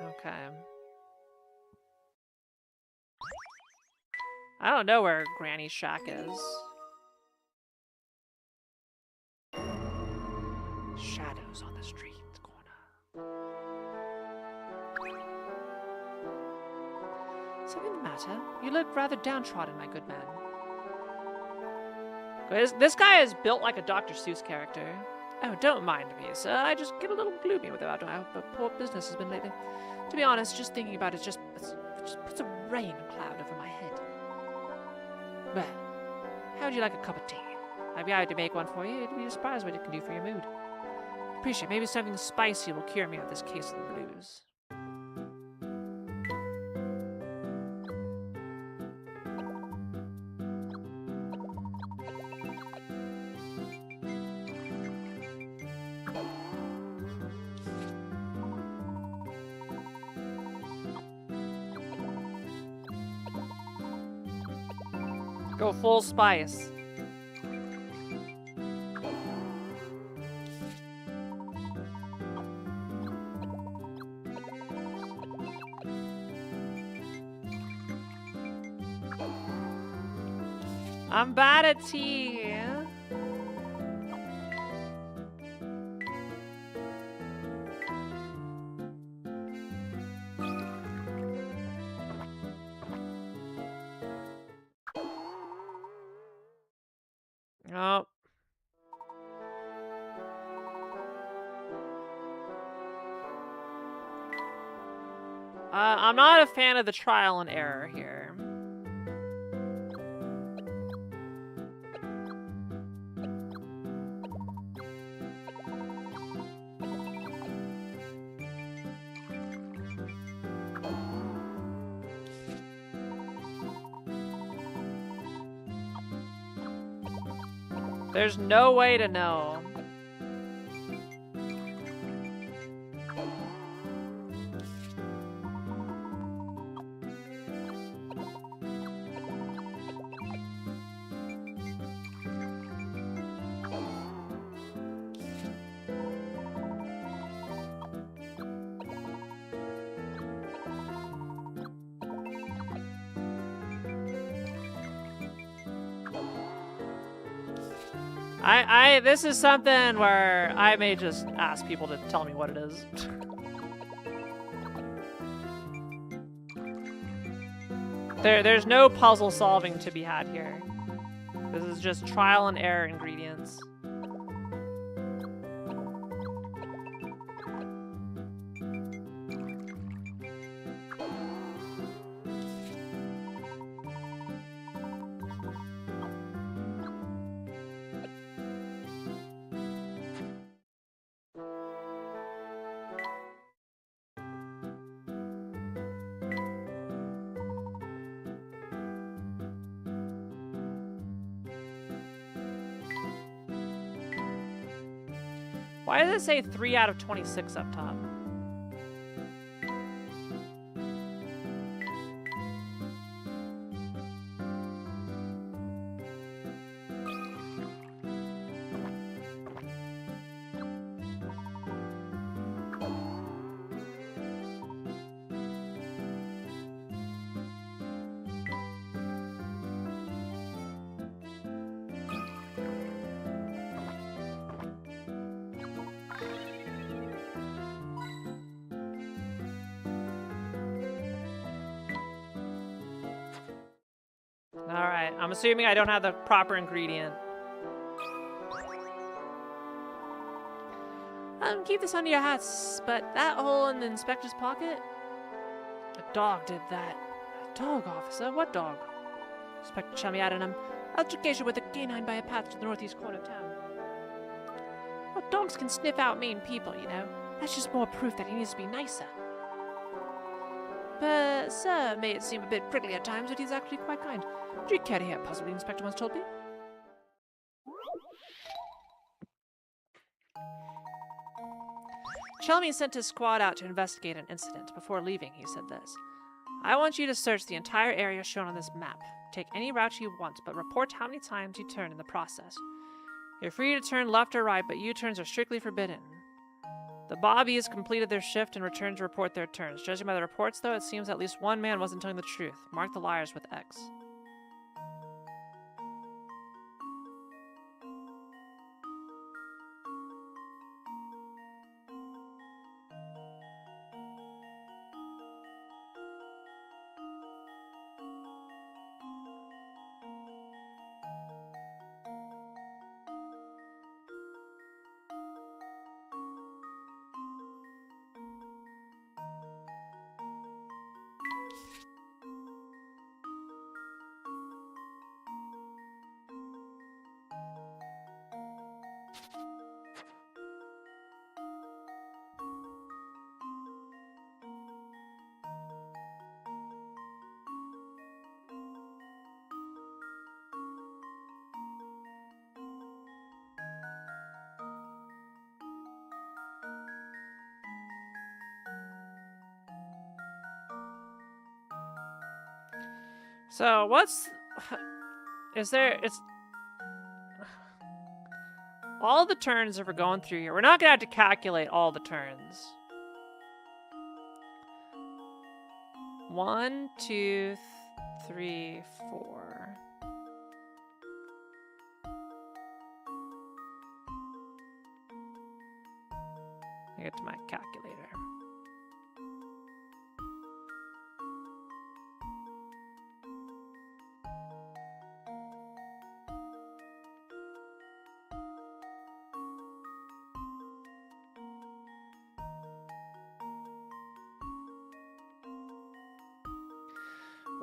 Speaker 1: Okay. I don't know where Granny's shack is. Shadows on the street corner. Something the matter? You look rather downtrodden, my good man. This guy is built like a Dr. Seuss character. Oh, don't mind me, sir. I just get a little gloomy about how poor business has been lately. To be honest, just thinking about it just puts a rain cloud over my head. Well, how would you like a cup of tea? I'd be happy to make one for you. You'd be surprised what it can do for your mood. Appreciate maybe something spicy will cure me of this case of the blues. Go full spice. I'm bad at tea. Oh. I'm not a fan of the trial and error here. There's no way to know. This is something where I may just ask people to tell me what it is. There's no puzzle solving to be had here. This is just trial and error ingredients. Why does it say 3 out of 26 up top? Alright, I'm assuming I don't have the proper ingredient. Keep this under your hats, but that hole in the inspector's pocket? A dog did that. A dog, officer? What dog? Inspector Chummy added him. Altercation with a canine by a path to the northeast corner of town. Well, dogs can sniff out mean people, you know. That's just more proof that he needs to be nicer. But, sir, may it seem a bit prickly at times, but he's actually quite kind. Do you care to hear a puzzle the inspector once told me? Chelmy sent his squad out to investigate an incident. Before leaving, he said this. I want you to search the entire area shown on this map. Take any route you want, but report how many times you turn in the process. You're free to turn left or right, but U-turns are strictly forbidden. The Bobbies completed their shift and returned to report their turns. Judging by the reports, though, it seems at least one man wasn't telling the truth. Mark the liars with X. So what's... Is there... It's... All the turns that we're going through here. We're not going to have to calculate all the turns. 1, 2, 3, 4. I get to my calculator.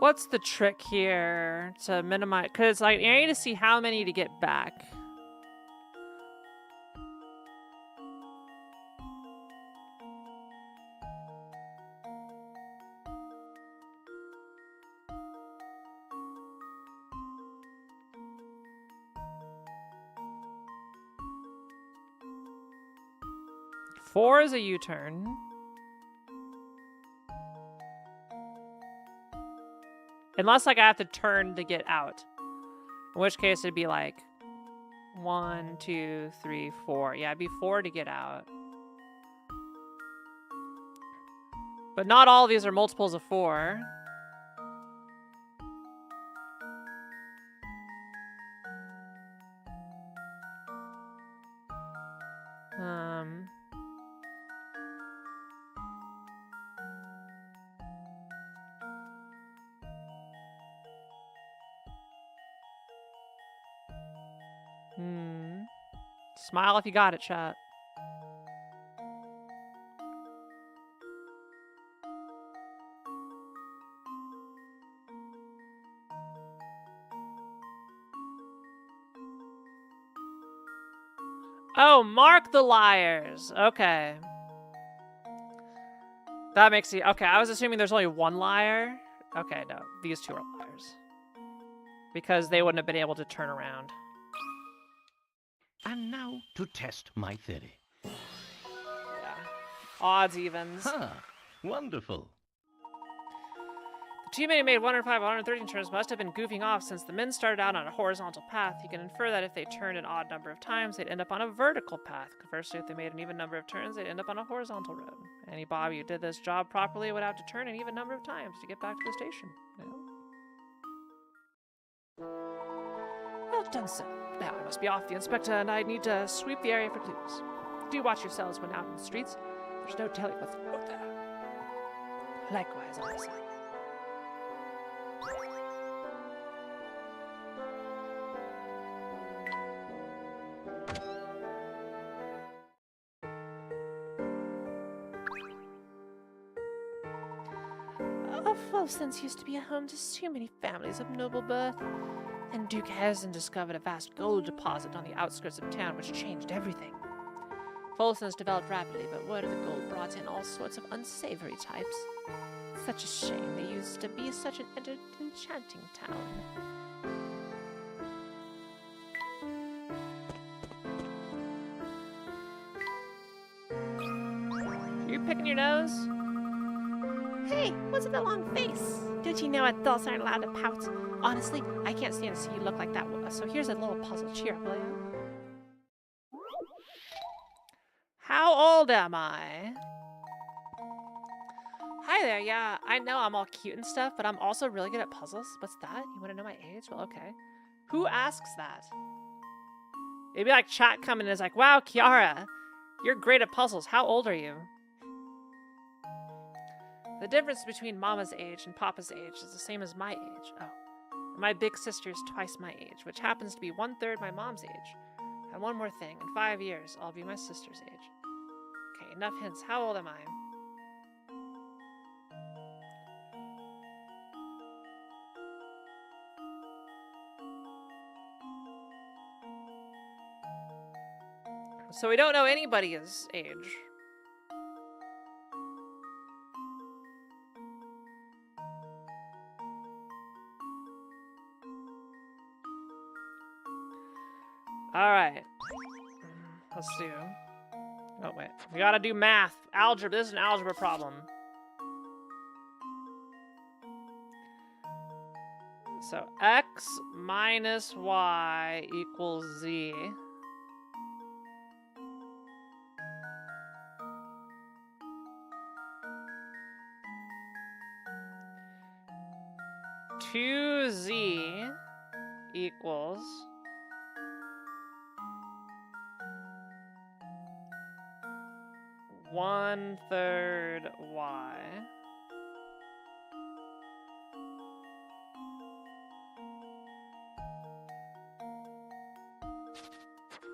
Speaker 1: What's the trick here to minimize? Because like, I need to see how many to get back. Four is a U-turn. Unless, like, I have to turn to get out. In which case, it'd be, like, 1, 2, 3, 4. Yeah, it'd be 4 to get out. But not all of these are multiples of 4. Smile if you got it, chat. Oh, mark the liars. Okay. That makes it... Okay, I was assuming there's only one liar. Okay, no. These two are liars. Because they wouldn't have been able to turn around.
Speaker 3: And now to test my theory.
Speaker 1: Yeah. Odds, evens.
Speaker 3: Huh. Wonderful.
Speaker 1: The teammate who made 105, 113 turns must have been goofing off since the men started out on a horizontal path. You can infer that if they turned an odd number of times, they'd end up on a vertical path. Conversely, if they made an even number of turns, they'd end up on a horizontal road. Any Bobby who did this job properly would have to turn an even number of times to get back to the station. Yeah. Well done, sir. Now I must be off. The inspector and I need to sweep the area for clues. Do watch yourselves when out in the streets. There's no telling what's out there. Likewise, on my side. Folsen's used to be a home to so many families of noble birth. And Duke Harrison discovered a vast gold deposit on the outskirts of town, which changed everything. Folsen's developed rapidly, but word of the gold brought in all sorts of unsavory types. Such a shame they used to be such an enchanting town. You picking your nose? Hey, what's with the long face? Don't you know adults aren't allowed to pout? Honestly, I can't stand to see you look like that. So here's a little puzzle. Cheer up, will you? How old am I? Hi there, yeah, I know I'm all cute and stuff, but I'm also really good at puzzles. What's that? You want to know my age? Well, okay. Who asks that? It'd be like chat coming in and is like, wow, Kiara, you're great at puzzles. How old are you? The difference between Mama's age and Papa's age is the same as my age. Oh. And my big sister is twice my age, which happens to be 1/3 my mom's age. And one more thing, in 5 years, I'll be my sister's age. Okay, enough hints. How old am I? So we don't know anybody's age. Alright. Let's do... Oh, wait. We gotta do math. Algebra. This is an algebra problem. So x minus y equals z. Two z equals 1/3 y.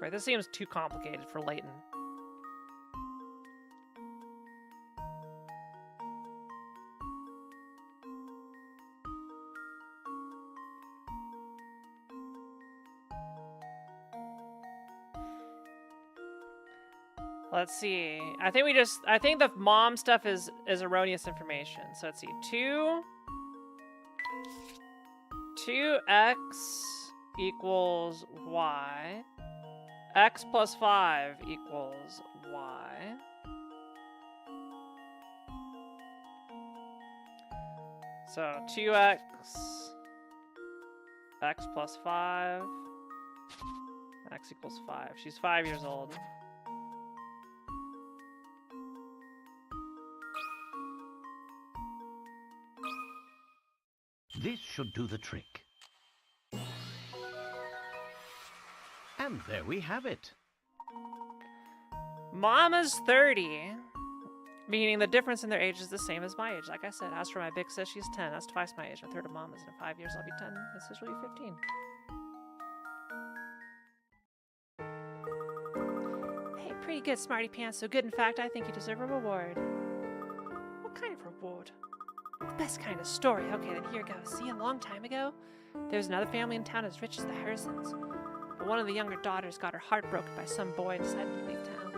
Speaker 1: Right, this seems too complicated for Leighton. Let's see. I think the mom stuff is erroneous information. So let's see. 2x equals y. X plus 5 equals y. So 2x, x plus 5, x equals 5. She's 5 years old.
Speaker 3: This should do the trick. And there we have it.
Speaker 1: Mama's 30, meaning the difference in their age is the same as my age. Like I said, as for my big sis, she's 10. That's twice my age. A third of Mama's. In 5 years, I'll be 10. My sister will be 15. Hey, pretty good, Smarty Pants. So good, in fact, I think you deserve a reward. What kind of reward? The best kind of story. Okay, then here goes. See, a long time ago, there was another family in town as rich as the Harrisons. But one of the younger daughters got her heart broken by some boy and decided to leave town.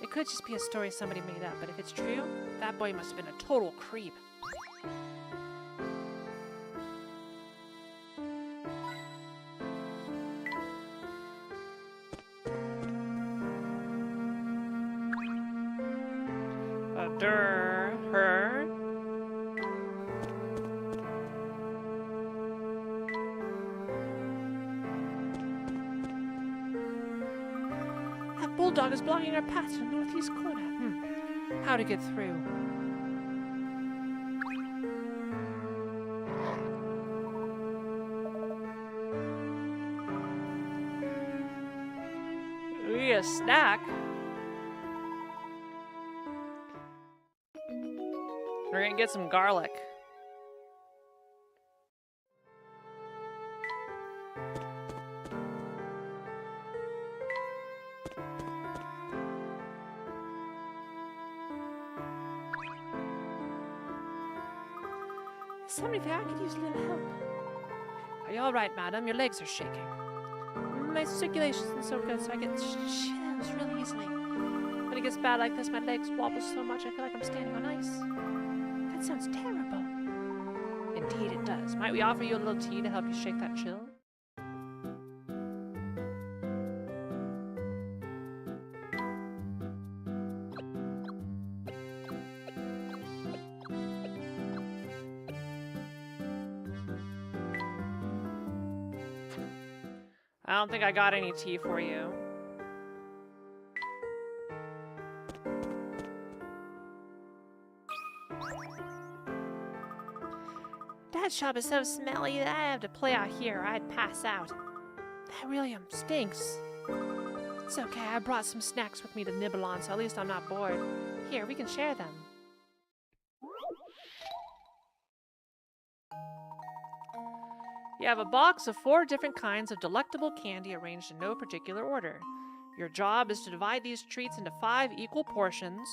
Speaker 1: It could just be a story somebody made up, but if it's true, that boy must have been a total creep. Her. That bulldog is blocking our path to the northeast corner. How to get through? We need a snack. We're gonna get some garlic. Somebody there, I could use a little help. Are you all right, madam? Your legs are shaking. My circulation isn't so good, so I get chills really easily. When it gets bad like this, my legs wobble so much I feel like I'm standing on ice. That sounds terrible. Indeed it does. Might we offer you a little tea to help you shake that chill? I don't think I got any tea for you. That shop is so smelly that I have to play out here or I'd pass out. That really stinks. It's okay, I brought some snacks with me to nibble on, so at least I'm not bored. Here, we can share them. You have a box of 4 different kinds of delectable candy arranged in no particular order. Your job is to divide these treats into 5 equal portions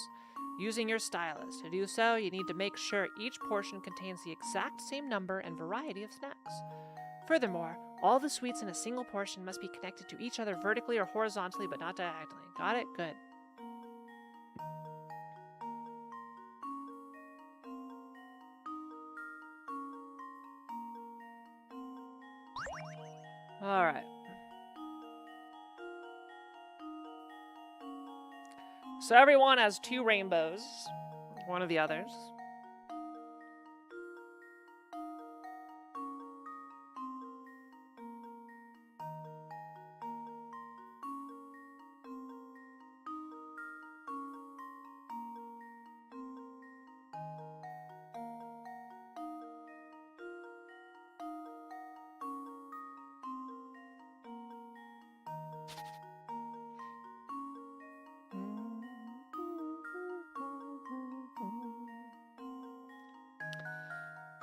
Speaker 1: using your stylus. To do so, you need to make sure each portion contains the exact same number and variety of snacks. Furthermore, all the sweets in a single portion must be connected to each other vertically or horizontally, but not diagonally. Got it? Good. All right. So everyone has 2 rainbows, one of the others.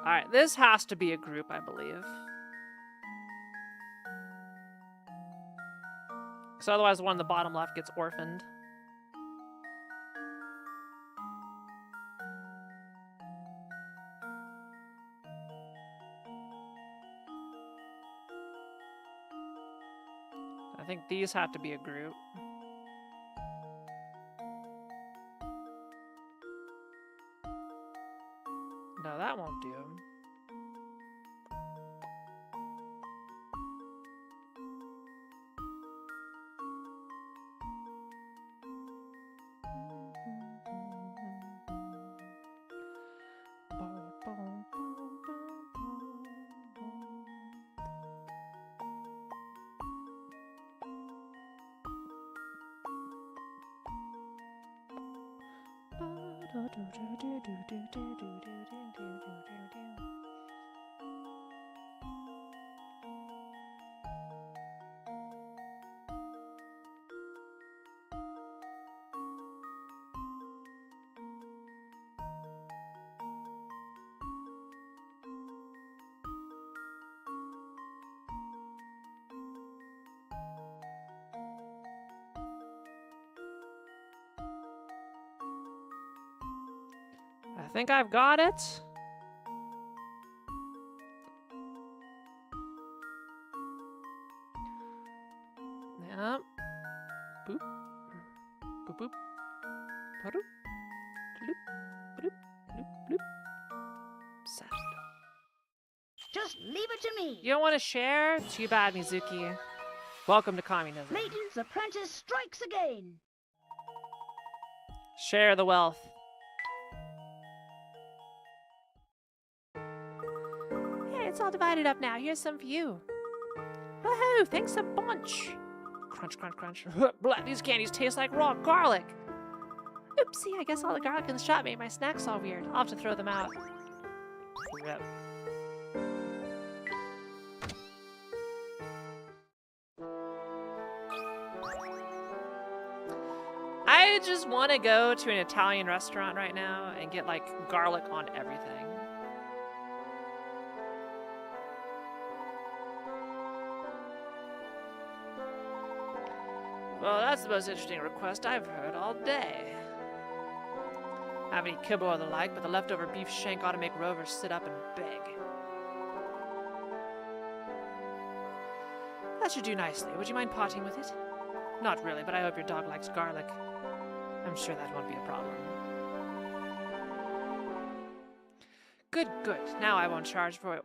Speaker 1: Alright, this has to be a group, I believe. Because otherwise the one in the bottom left gets orphaned. I think these have to be a group. No, that won't do. I think I've got it. Yep. Boop. Boop boop. Ba-doop. Bloop. Bloop. Bloop. Bloop. Sound.
Speaker 4: Just leave it to me.
Speaker 1: You don't want to share? Too bad, Mizuki. Welcome to communism.
Speaker 4: Layton's apprentice strikes again.
Speaker 1: Share the wealth. Hey, it's all divided up now. Here's some for you. Woohoo! Thanks a bunch. Crunch, crunch, crunch. Blah, these candies taste like raw garlic. Oopsie, I guess all the garlic in the shop made my snacks all weird. I'll have to throw them out. Rip. I just want to go to an Italian restaurant right now and get, like, garlic on everything. Well, that's the most interesting request I've heard all day. I have any kibble or the like, but the leftover beef shank ought to make Rover sit up and beg. That should do nicely. Would you mind parting with it? Not really, but I hope your dog likes garlic. I'm sure that won't be a problem. Good, good. Now I won't charge for it,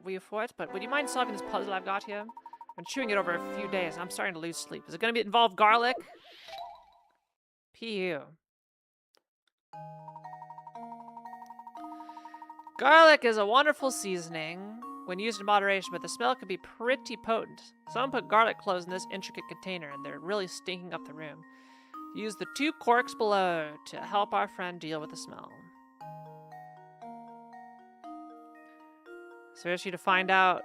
Speaker 1: but would you mind solving this puzzle I've got here? I've been chewing it over a few days, and I'm starting to lose sleep. Is it going to involve garlic? P.U. Garlic is a wonderful seasoning when used in moderation, but the smell can be pretty potent. Someone put garlic cloves in this intricate container, and they're really stinking up the room. Use the 2 corks below to help our friend deal with the smell. So I ask you to find out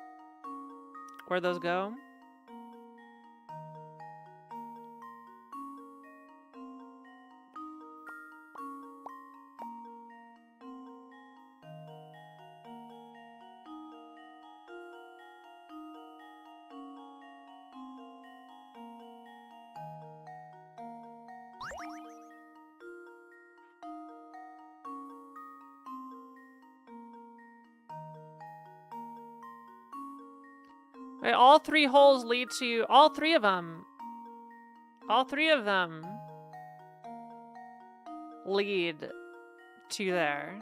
Speaker 1: where those go. Wait, all 3 holes lead to... All 3 of them. All 3 of them lead to there.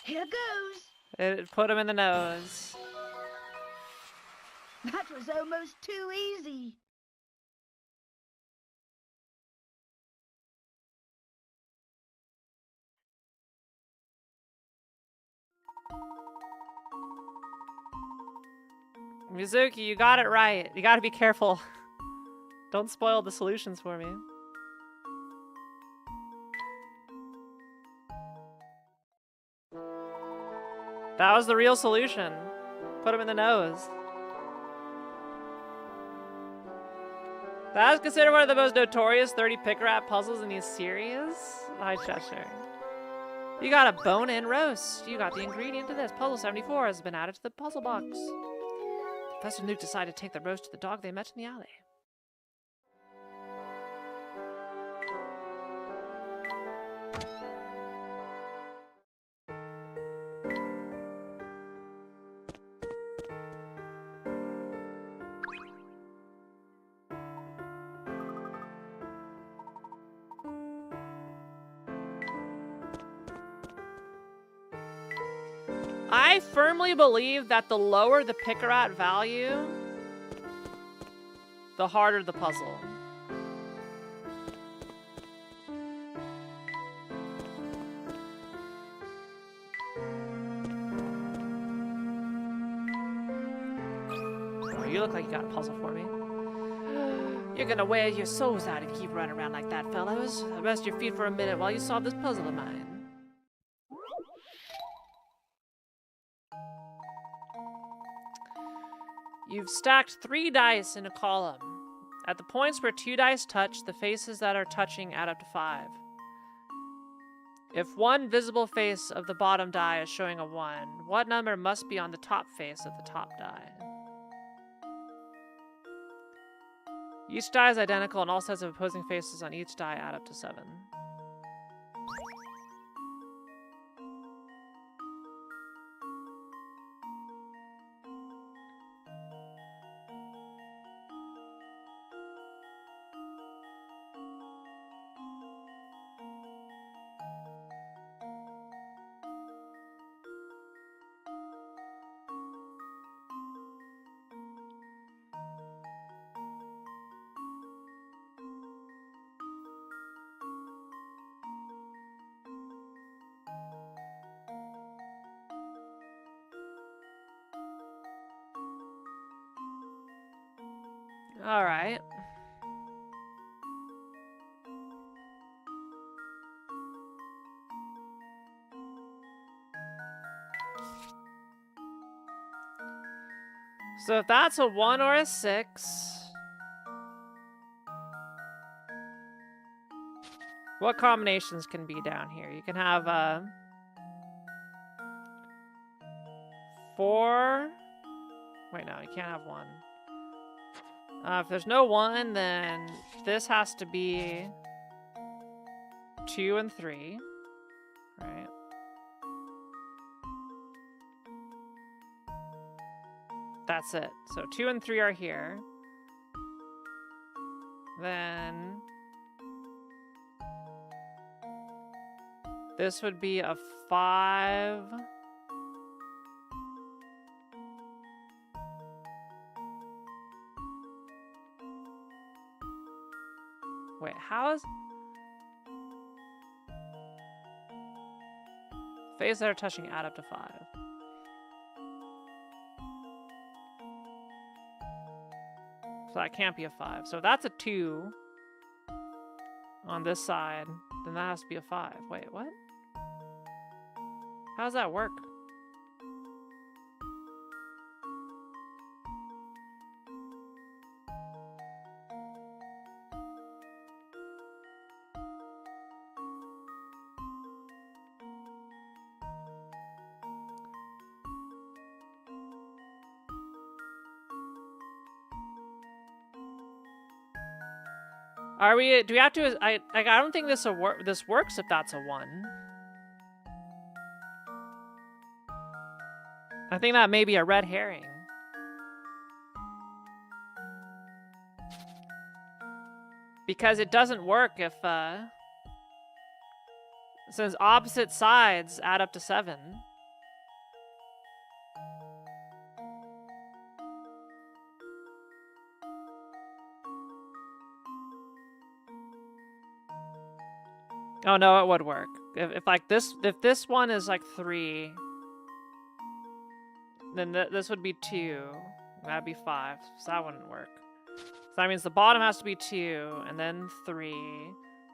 Speaker 4: Here goes.
Speaker 1: It put him in the nose.
Speaker 4: That was almost too easy.
Speaker 1: Mizuki, you got it right. You gotta be careful. Don't spoil the solutions for me. That was the real solution. Put him in the nose. That is considered one of the most notorious 30 pick-a-rat puzzles in the series. Hi, Cheshire. You got a bone-in roast. You got the ingredient to this. Puzzle 74 has been added to the puzzle box. Professor Luke decided to take the roast to the dog they met in the alley. I firmly believe that the lower the pick-a-rat value, the harder the puzzle. Oh, you look like you got a puzzle for me. You're gonna wear your souls out if you keep running around like that, fellows. Rest your feet for a minute while you solve this puzzle of mine. You've stacked 3 dice in a column. At the points where 2 dice touch, the faces that are touching add up to 5. If one visible face of the bottom die is showing a 1, what number must be on the top face of the top die? Each die is identical and all sets of opposing faces on each die add up to 7. All right. So if that's a 1 or a 6, what combinations can be down here? You can have 4. Wait, no, you can't have 1. If there's no 1, then this has to be 2 and 3, right? That's it. So 2 and 3 are here. Then this would be a 5. Wait, how is... Faces that are touching add up to 5. So that can't be a 5. So if that's a 2 on this side, then that has to be a 5. Wait, what? How does that work? Are we? Do we have to? I don't think this works if that's a 1. I think that may be a red herring. Because it doesn't work if since opposite sides add up to 7. Oh no, it would work. If like this, if this one is like 3, then this would be 2. That'd be 5. So that wouldn't work. that means the bottom has to be 2, and then 3,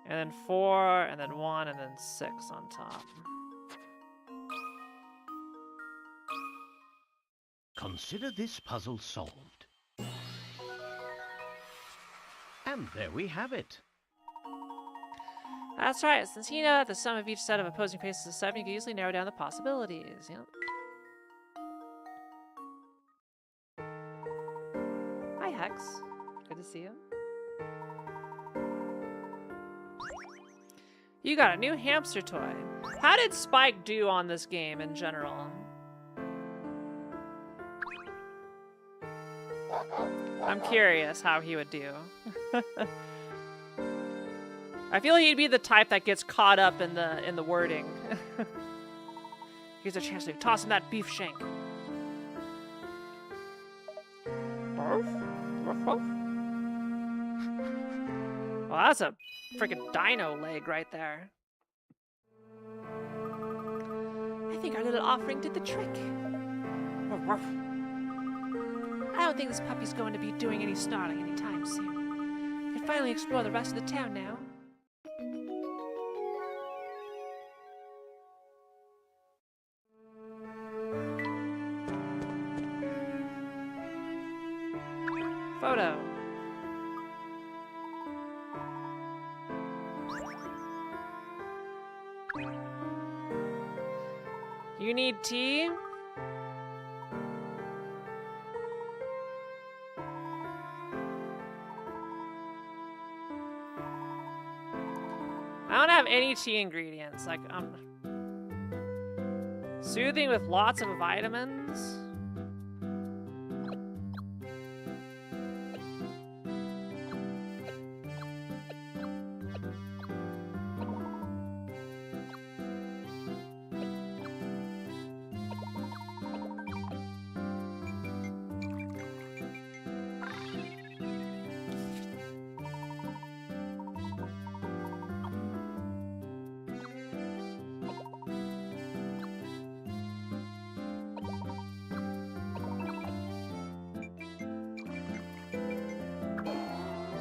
Speaker 1: and then 4, and then 1, and then 6 on top.
Speaker 3: Consider this puzzle solved. And there we have it.
Speaker 1: That's right. Since you know that the sum of each set of opposing faces is 7, you can easily narrow down the possibilities. Yep. Hi, Hex. Good to see you. You got a new hamster toy. How did Spike do on this game in general? I'm curious how he would do. I feel like he'd be the type that gets caught up in the wording. Here's a chance to toss him that beef shank. Well, that's a freaking dino leg right there. I think our little offering did the trick. I don't think this puppy's going to be doing any snarling anytime soon. We can finally explore the rest of the town now. Photo. You need tea? I don't have any tea ingredients. Like, soothing with lots of vitamins.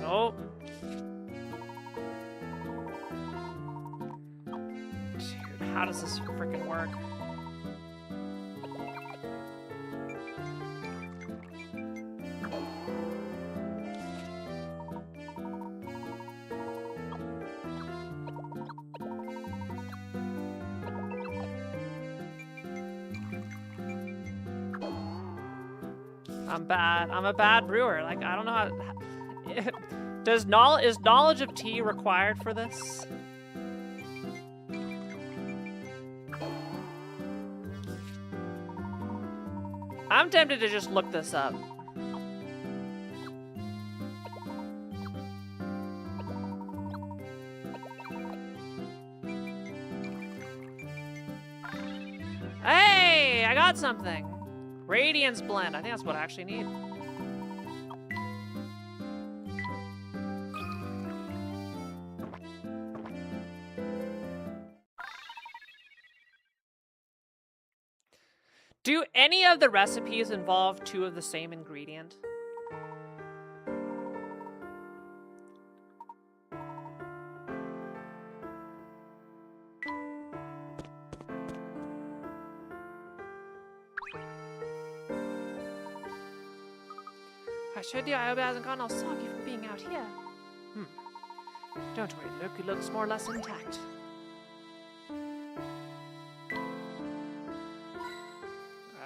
Speaker 1: Nope. Dude, how does this freaking work? I'm bad. I'm a bad brewer. Like, I don't know how... is knowledge of tea required for this? I'm tempted to just look this up. Hey, I got something. Radiance blend. I think that's what I actually need. Do any of the recipes involve 2 of the same ingredient? I showed you I hope it hasn't gone all soggy from being out here. Don't worry, Luke. It looks more or less intact.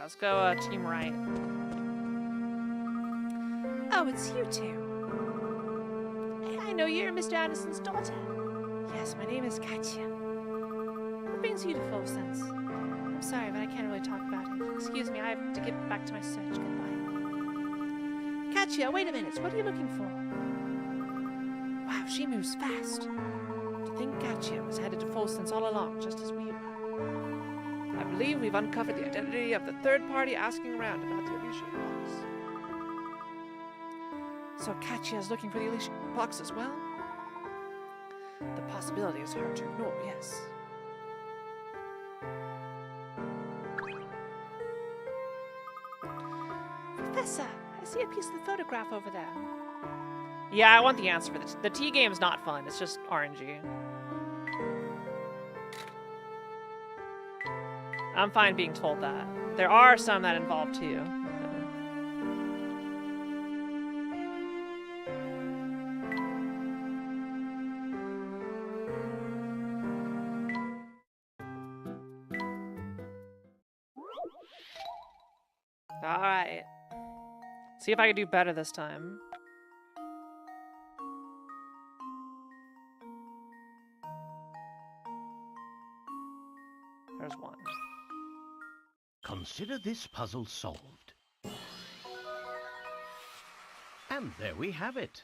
Speaker 1: Let's go Team Right. Oh, it's you two. Hey, I know you're Mr. Anderson's daughter. Yes, my name is Katya. What brings you to Full Sense? I'm sorry, but I can't really talk about it. Excuse me, I have to get back to my search. Goodbye. Katya, wait a minute. What are you looking for? Wow, she moves fast. To think Katya was headed to Full Sense all along, just as we were. I believe we've uncovered the identity of the third party asking around about the Elysian box. So Katya is looking for the Elysian box as well? The possibility is hard to ignore, yes. Professor, I see a piece of the photograph over there. Yeah, I want the answer for this. The T game's not fun. It's just RNG. I'm fine being told that. There are some that involve two. Alright. See if I can do better this time. There's one.
Speaker 3: Consider this puzzle solved. And there we have it.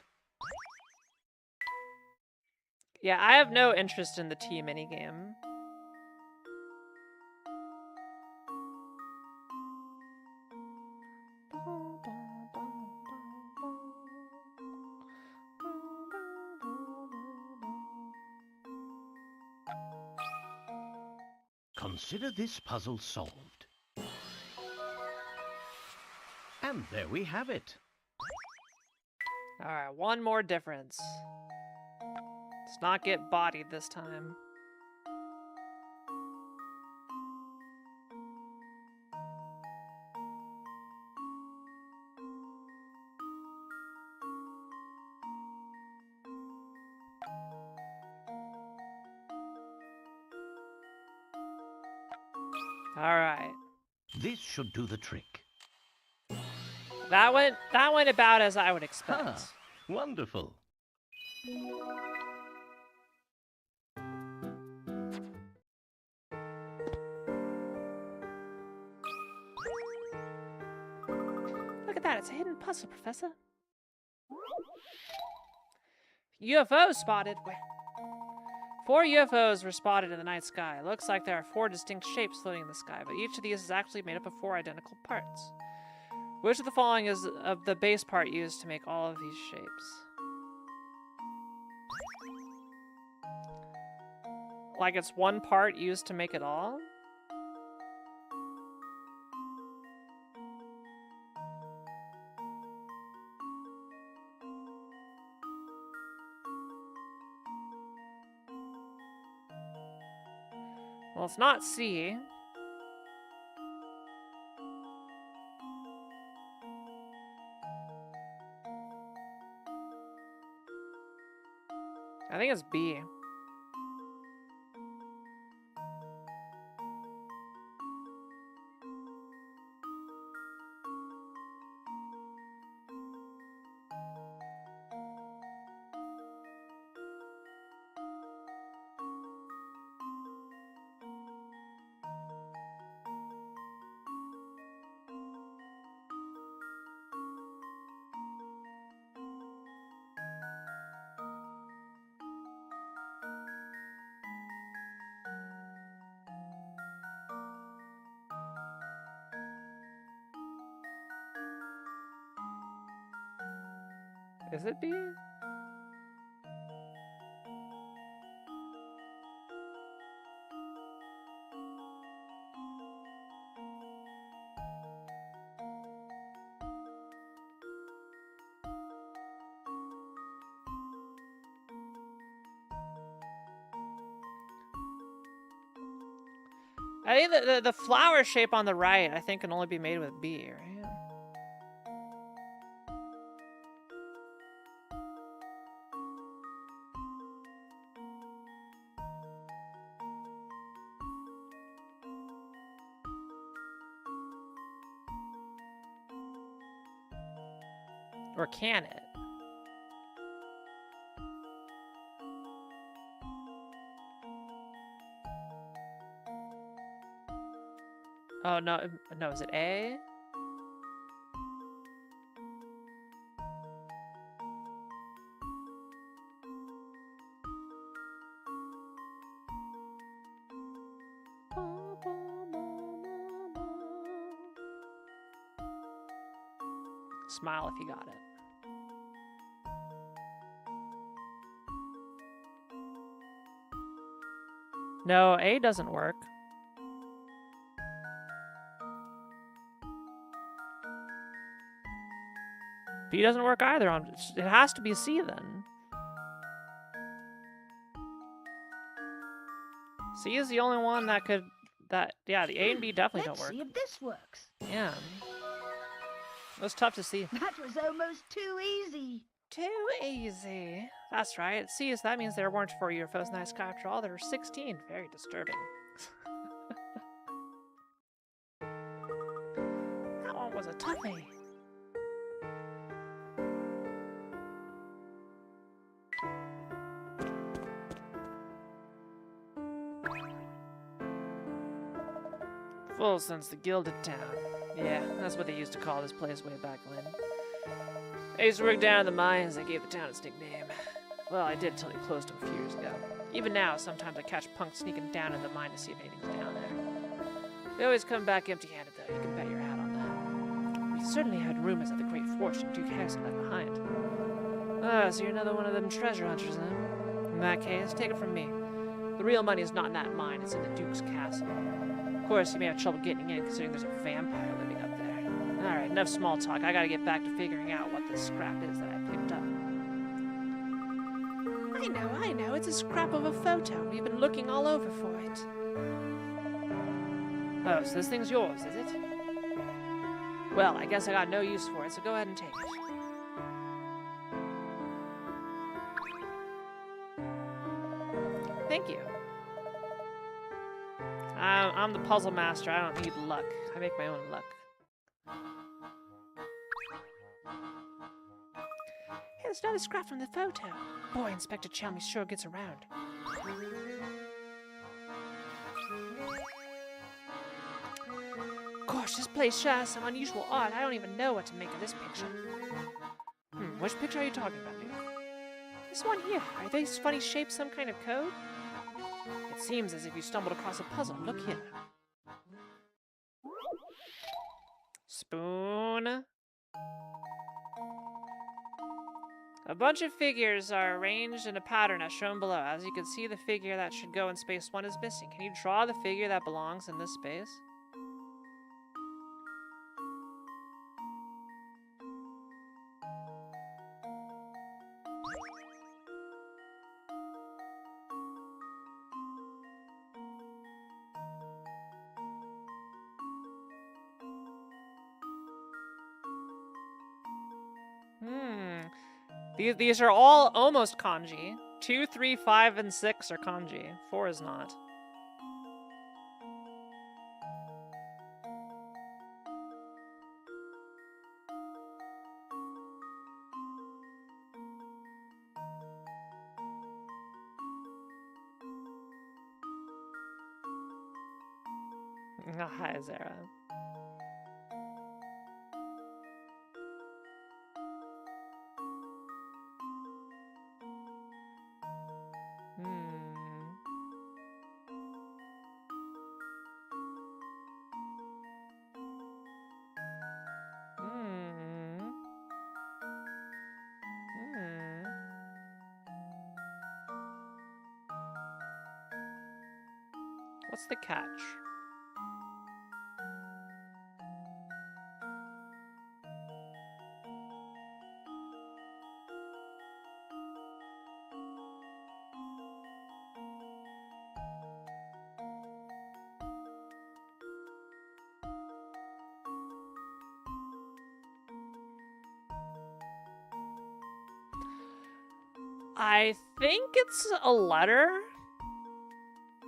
Speaker 1: Yeah, I have no interest in the T minigame.
Speaker 3: Consider this puzzle solved. And there we have it.
Speaker 1: Alright, one more difference. Let's not get bodied this time. Alright.
Speaker 3: This should do the trick.
Speaker 1: That went about as I would expect.
Speaker 3: Ah, wonderful.
Speaker 1: Look at that, it's a hidden puzzle, Professor. UFO spotted. Where? 4 UFOs were spotted in the night sky. It looks like there are 4 distinct shapes floating in the sky, but each of these is actually made up of 4 identical parts. Which of the following is of the base part used to make all of these shapes? Like it's one part used to make it all? Well, it's not C. I think it's B. Is it B? I think the flower shape on the right, I think, can only be made with B, right? Or can it? Oh, no, no, is it A? Smile if you got it. No, A doesn't work. B doesn't work either. It has to be C then. C is the only one that could... Yeah, the A and B definitely don't work.
Speaker 4: Let's see if this works.
Speaker 1: Yeah. It was tough to see.
Speaker 4: That was almost too easy.
Speaker 1: Too easy. That's right. C is that means there weren't 4 UFOs in the night sky after all. There were 16. Very disturbing. That one was a toughie. Full since the Gilded Town. Yeah, that's what they used to call this place way back when. I used to work down in the mines. They gave the town its nickname. Well, I did until they closed them a few years ago. Even now, sometimes I catch punks sneaking down in the mine to see if anything's down there. They always come back empty-handed, though. You can bet your hat on that. We certainly heard rumors of the great fortune Duke Harrison left behind. Ah, so you're another one of them treasure hunters, then? In that case, take it from me. The real money is not in that mine. It's in the Duke's castle. Of course, you may have trouble getting in, considering there's a vampire living up there. Alright, enough small talk. I gotta get back to figuring out what this scrap is that I picked up. I know. It's a scrap of a photo. We've been looking all over for it. Oh, so this thing's yours, is it? Well, I guess I got no use for it, so go ahead and take it. Thank you. I'm the puzzle master. I don't need luck. I make my own luck. Hey, there's another scrap from the photo. Boy, Inspector Chalmers sure gets around. Gosh, this place sure has some unusual art. I don't even know what to make of this picture. Which picture are you talking about, dude? This one here. Are these funny shapes some kind of code? It seems as if you stumbled across a puzzle. Look here. Spoon. A bunch of figures are arranged in a pattern as shown below. As you can see, the figure that should go in space 1 is missing. Can you draw the figure that belongs in this space? These are all almost kanji. 2, 3, 5, and 6 are kanji. 4 is not. Hi, Zara. What's the catch? I think it's a letter.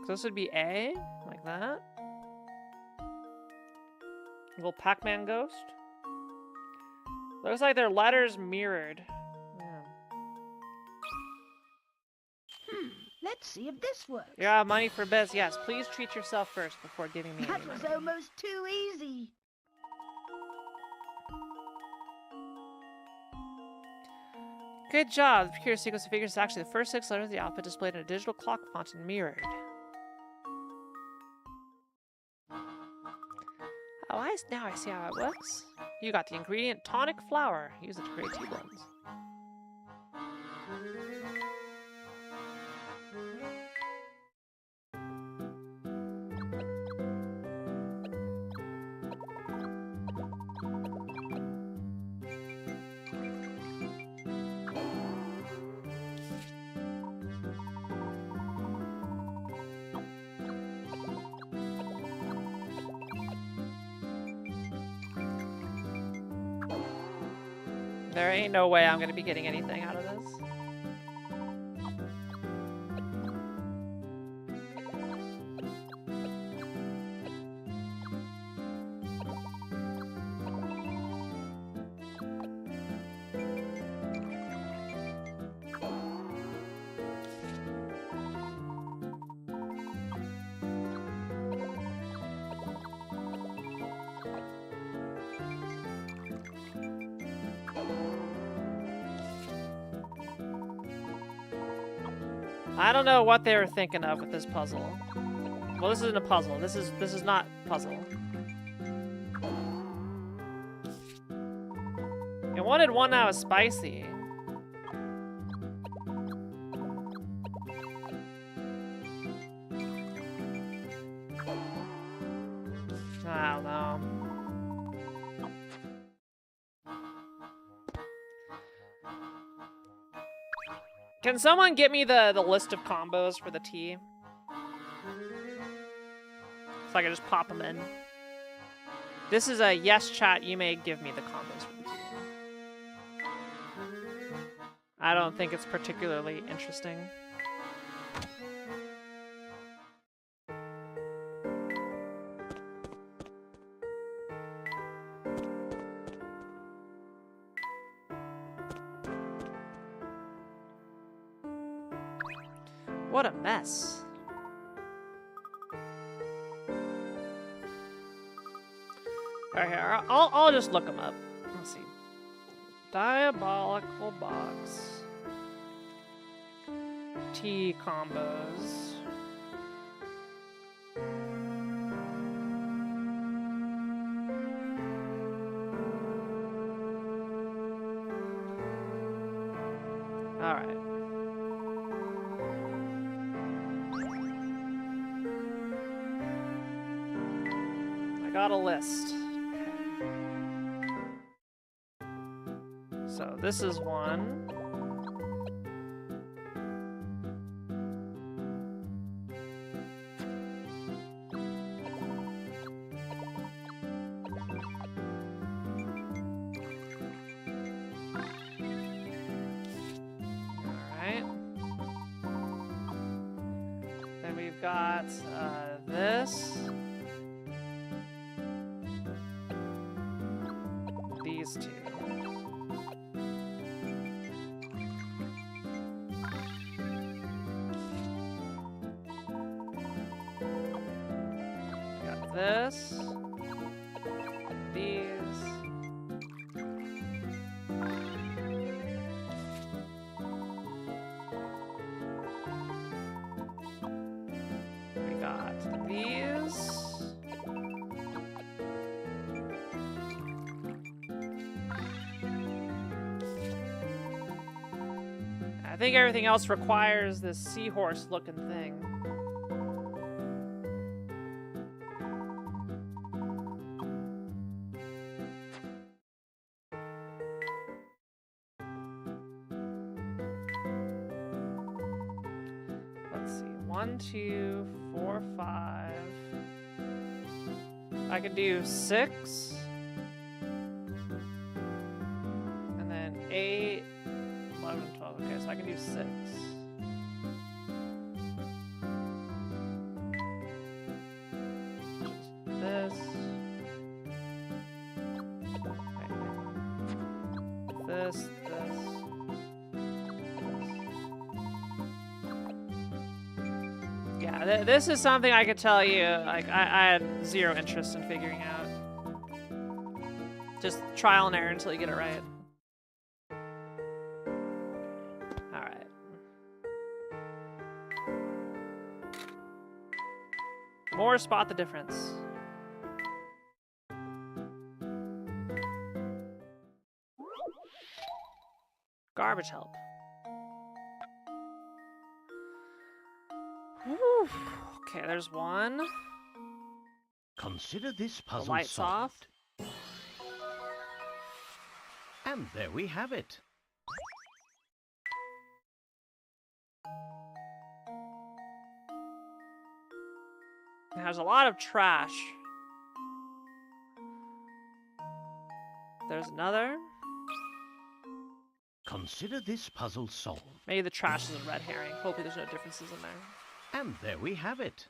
Speaker 1: So this would be A, like that. Little Pac-Man ghost. Looks like their letters mirrored. Yeah.
Speaker 4: Let's see if this works.
Speaker 1: You have money for bets. Yes, please treat yourself first before giving me
Speaker 4: That
Speaker 1: any
Speaker 4: was
Speaker 1: money.
Speaker 4: almost too easy.
Speaker 1: Good job. The pure sequence of figures is actually the first 6 letters of the alphabet displayed in a digital clock font and mirrored. Oh, now I see how it works. You got the ingredient tonic flour. Use it to create tea blends. There ain't no way I'm gonna be getting anything out of this. I don't know what they were thinking of with this puzzle. Well, this isn't a puzzle. This is not puzzle. I wanted one that was spicy. I don't know. Can someone get me the list of combos for the tea? So I can just pop them in. This is a yes chat, you may give me the combos for the tea. I don't think it's particularly interesting. What a mess. Alright, here, I'll just look them up. Let's see. Diabolical box. Tea combos. Alright. Got a list. So this is one. Alright. Then we've got this. These two. Got this. These. We got these. I think everything else requires this seahorse looking thing. Let's see. 1, 2, 4, 5. I can do 6. And then 8. 11, 12. Okay, so I can do 6. Just this. Okay. This. Yeah, this is something I could tell you, like, I had zero interest in figuring out. Just trial and error until you get it right. More spot the difference. Garbage help. Whew. Okay, there's one.
Speaker 3: Consider this puzzle
Speaker 1: lights
Speaker 3: solved.
Speaker 1: off.
Speaker 3: And there we have it.
Speaker 1: There's a lot of trash. There's another.
Speaker 3: Consider this puzzle solved.
Speaker 1: Maybe the trash is a red herring. Hopefully there's no differences in there.
Speaker 3: And there we have it.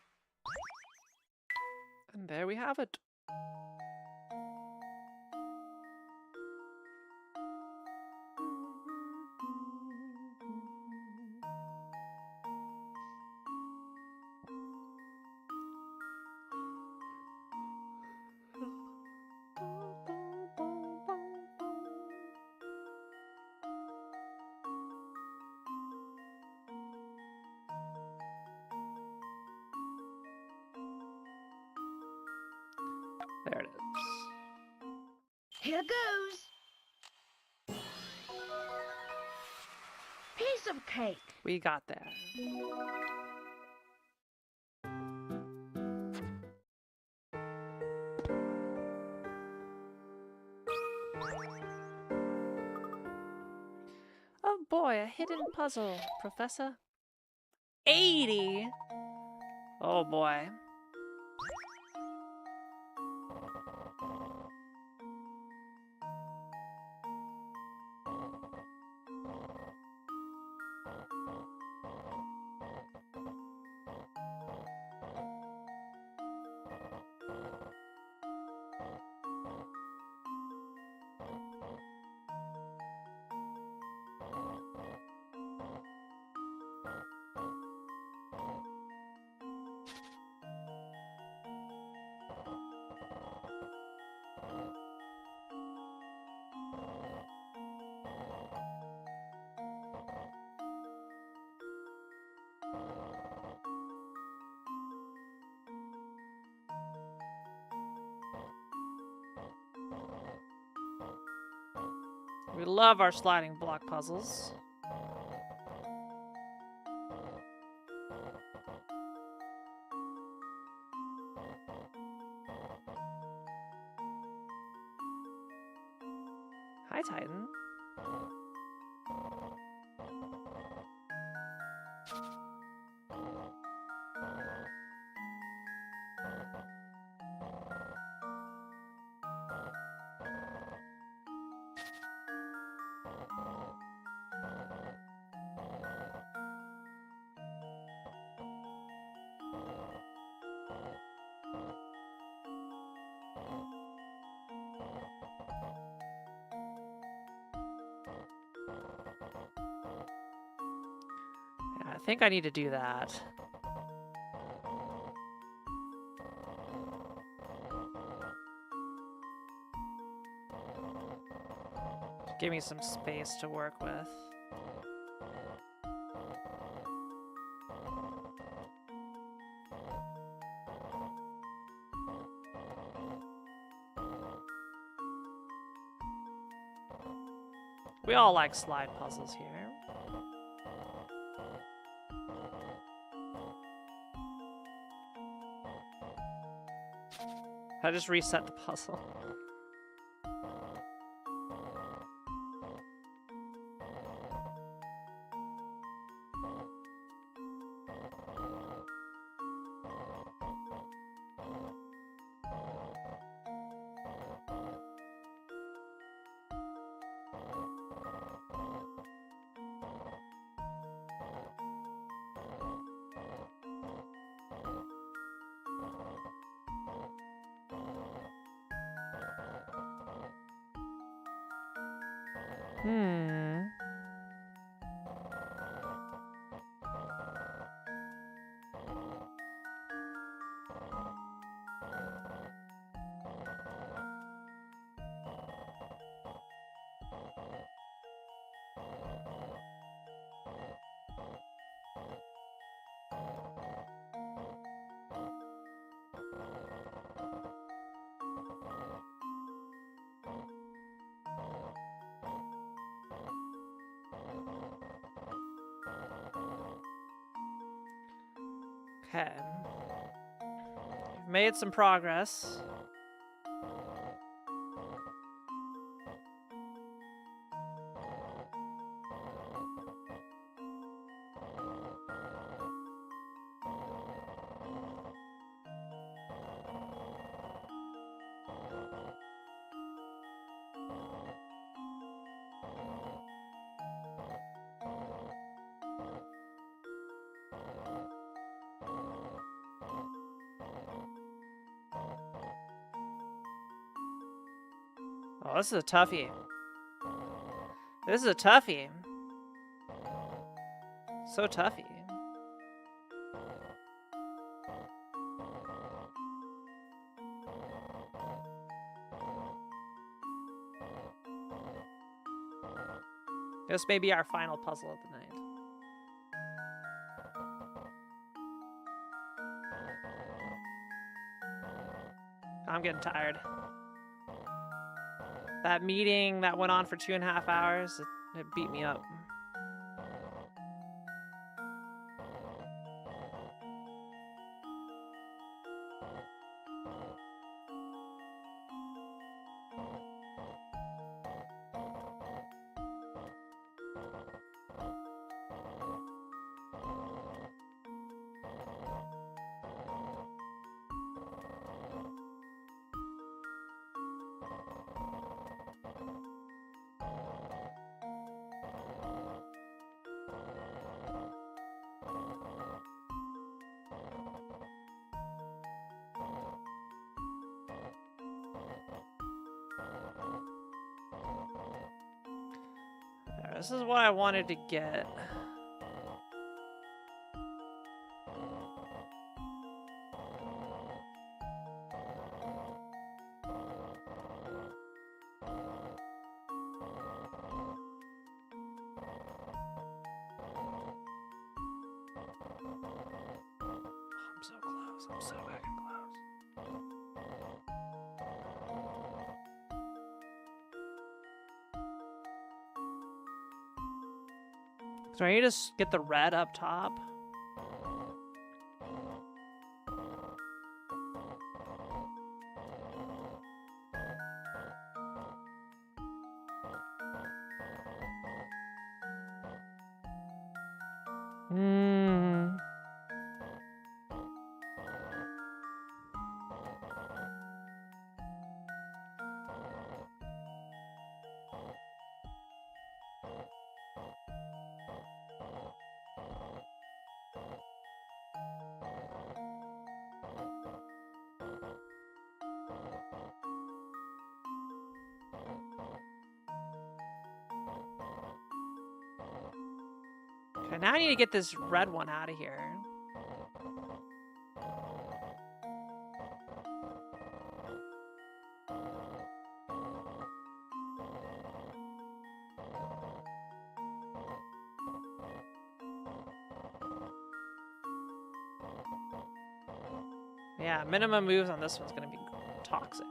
Speaker 1: And there we have it. There it is.
Speaker 4: Here goes. Piece of cake.
Speaker 1: We got there. Oh boy, a hidden puzzle, Professor. 80? Oh boy. We love our sliding block puzzles. Hi, Titan. I think I need to do that. Give me some space to work with. We all like slide puzzles here. I just reset the puzzle. Okay. You've made some progress. Oh, this is a toughie. This is a toughie. So toughie. This may be our final puzzle of the night. I'm getting tired. That meeting that went on for 2.5 hours, it beat me up. This is what I wanted to get. I'm so close. I'm so fucking close. So I need to get the red up top. Okay, now I need to get this red one out of here. Yeah, minimum moves on this one's gonna be toxic.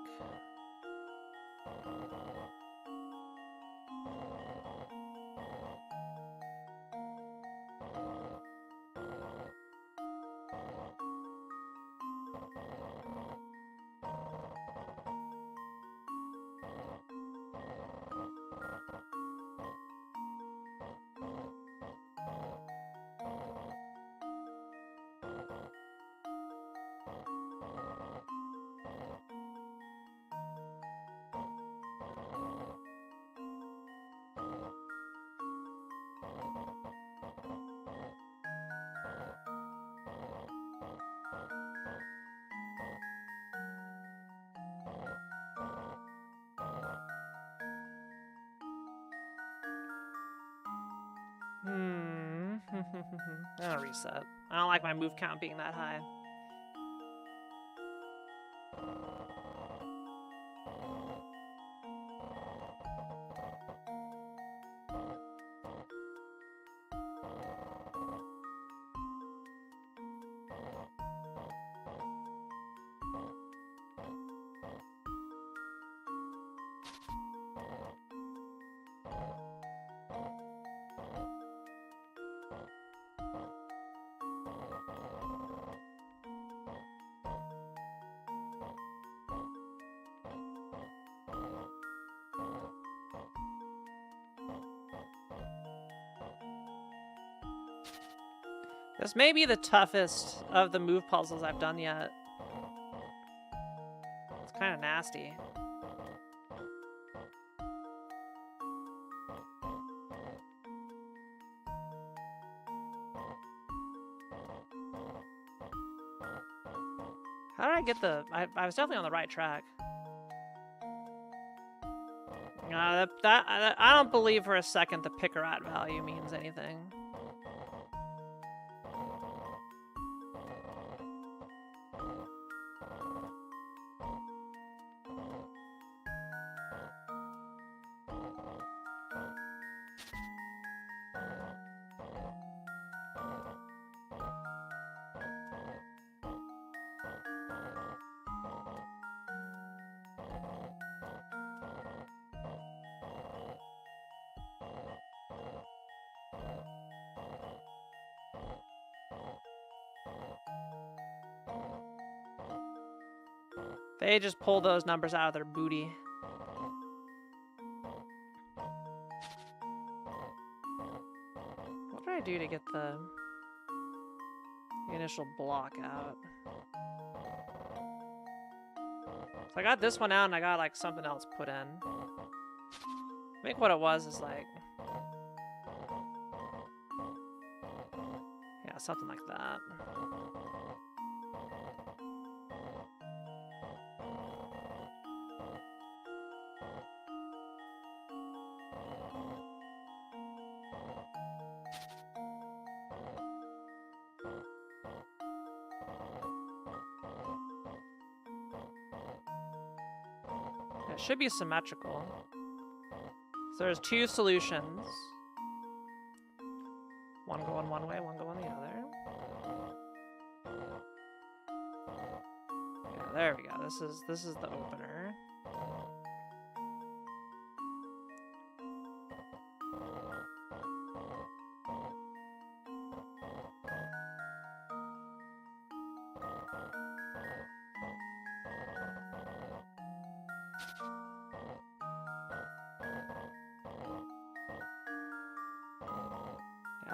Speaker 1: I'll reset. I don't like my move count being that high. This may be the toughest of the move puzzles I've done yet. It's kind of nasty. How did I get the... I was definitely on the right track. I don't believe for a second the picarat value means anything. They just pull those numbers out of their booty. What did I do to get the initial block out? So I got this one out and I got like something else put in. I think what it was is like... yeah, something like that. It should be symmetrical. So there's two solutions. One going one way, one going the other. Yeah, there we go. This is the opener.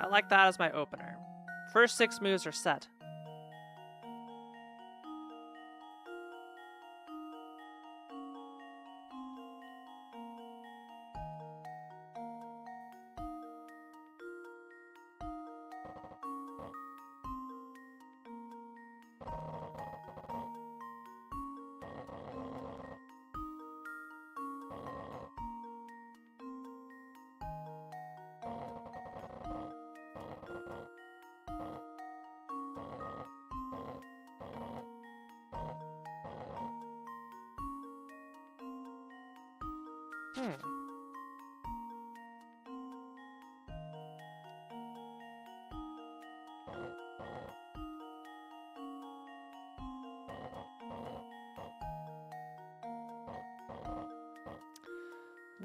Speaker 1: I like that as my opener. First 6 moves are set.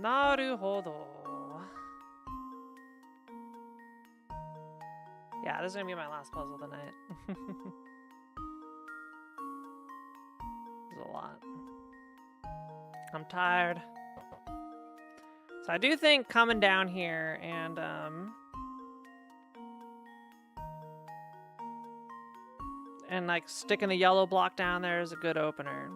Speaker 1: Naruhodo. Yeah, this is gonna be my last puzzle tonight. There's a lot. I'm tired. So I do think coming down here and like sticking the yellow block down there is a good opener.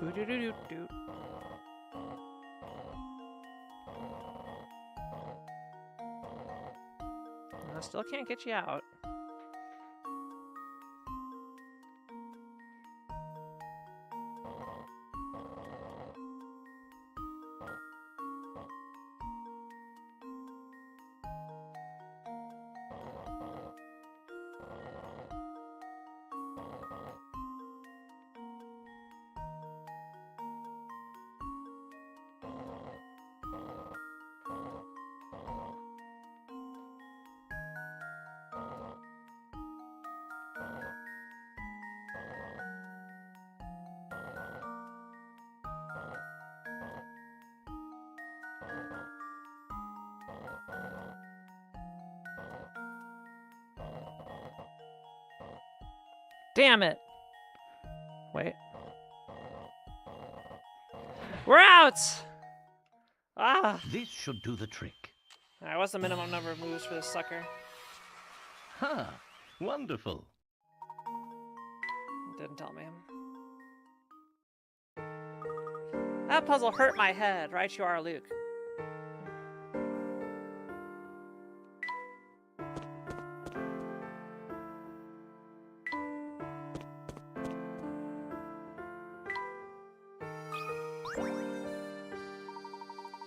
Speaker 1: Boo-doo-doo-doo-doo. I still can't get you out. Damn it! Wait. We're out! Ah!
Speaker 3: This should do the trick.
Speaker 1: Alright, what's the minimum number of moves for this sucker?
Speaker 3: Ha! Wonderful.
Speaker 1: Didn't tell me. That puzzle hurt my head. Right you are, Luke.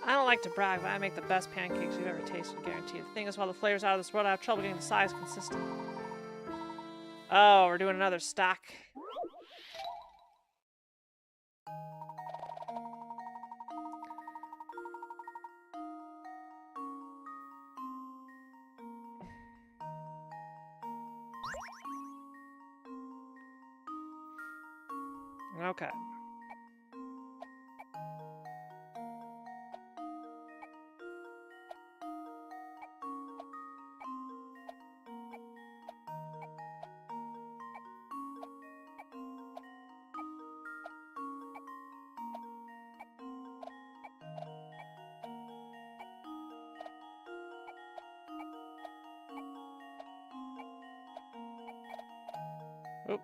Speaker 1: I don't like to brag, but I make the best pancakes you've ever tasted, guaranteed. The thing is, while the flavor's out of this world, I have trouble getting the size consistent. Oh, we're doing another stack. Okay. Oop.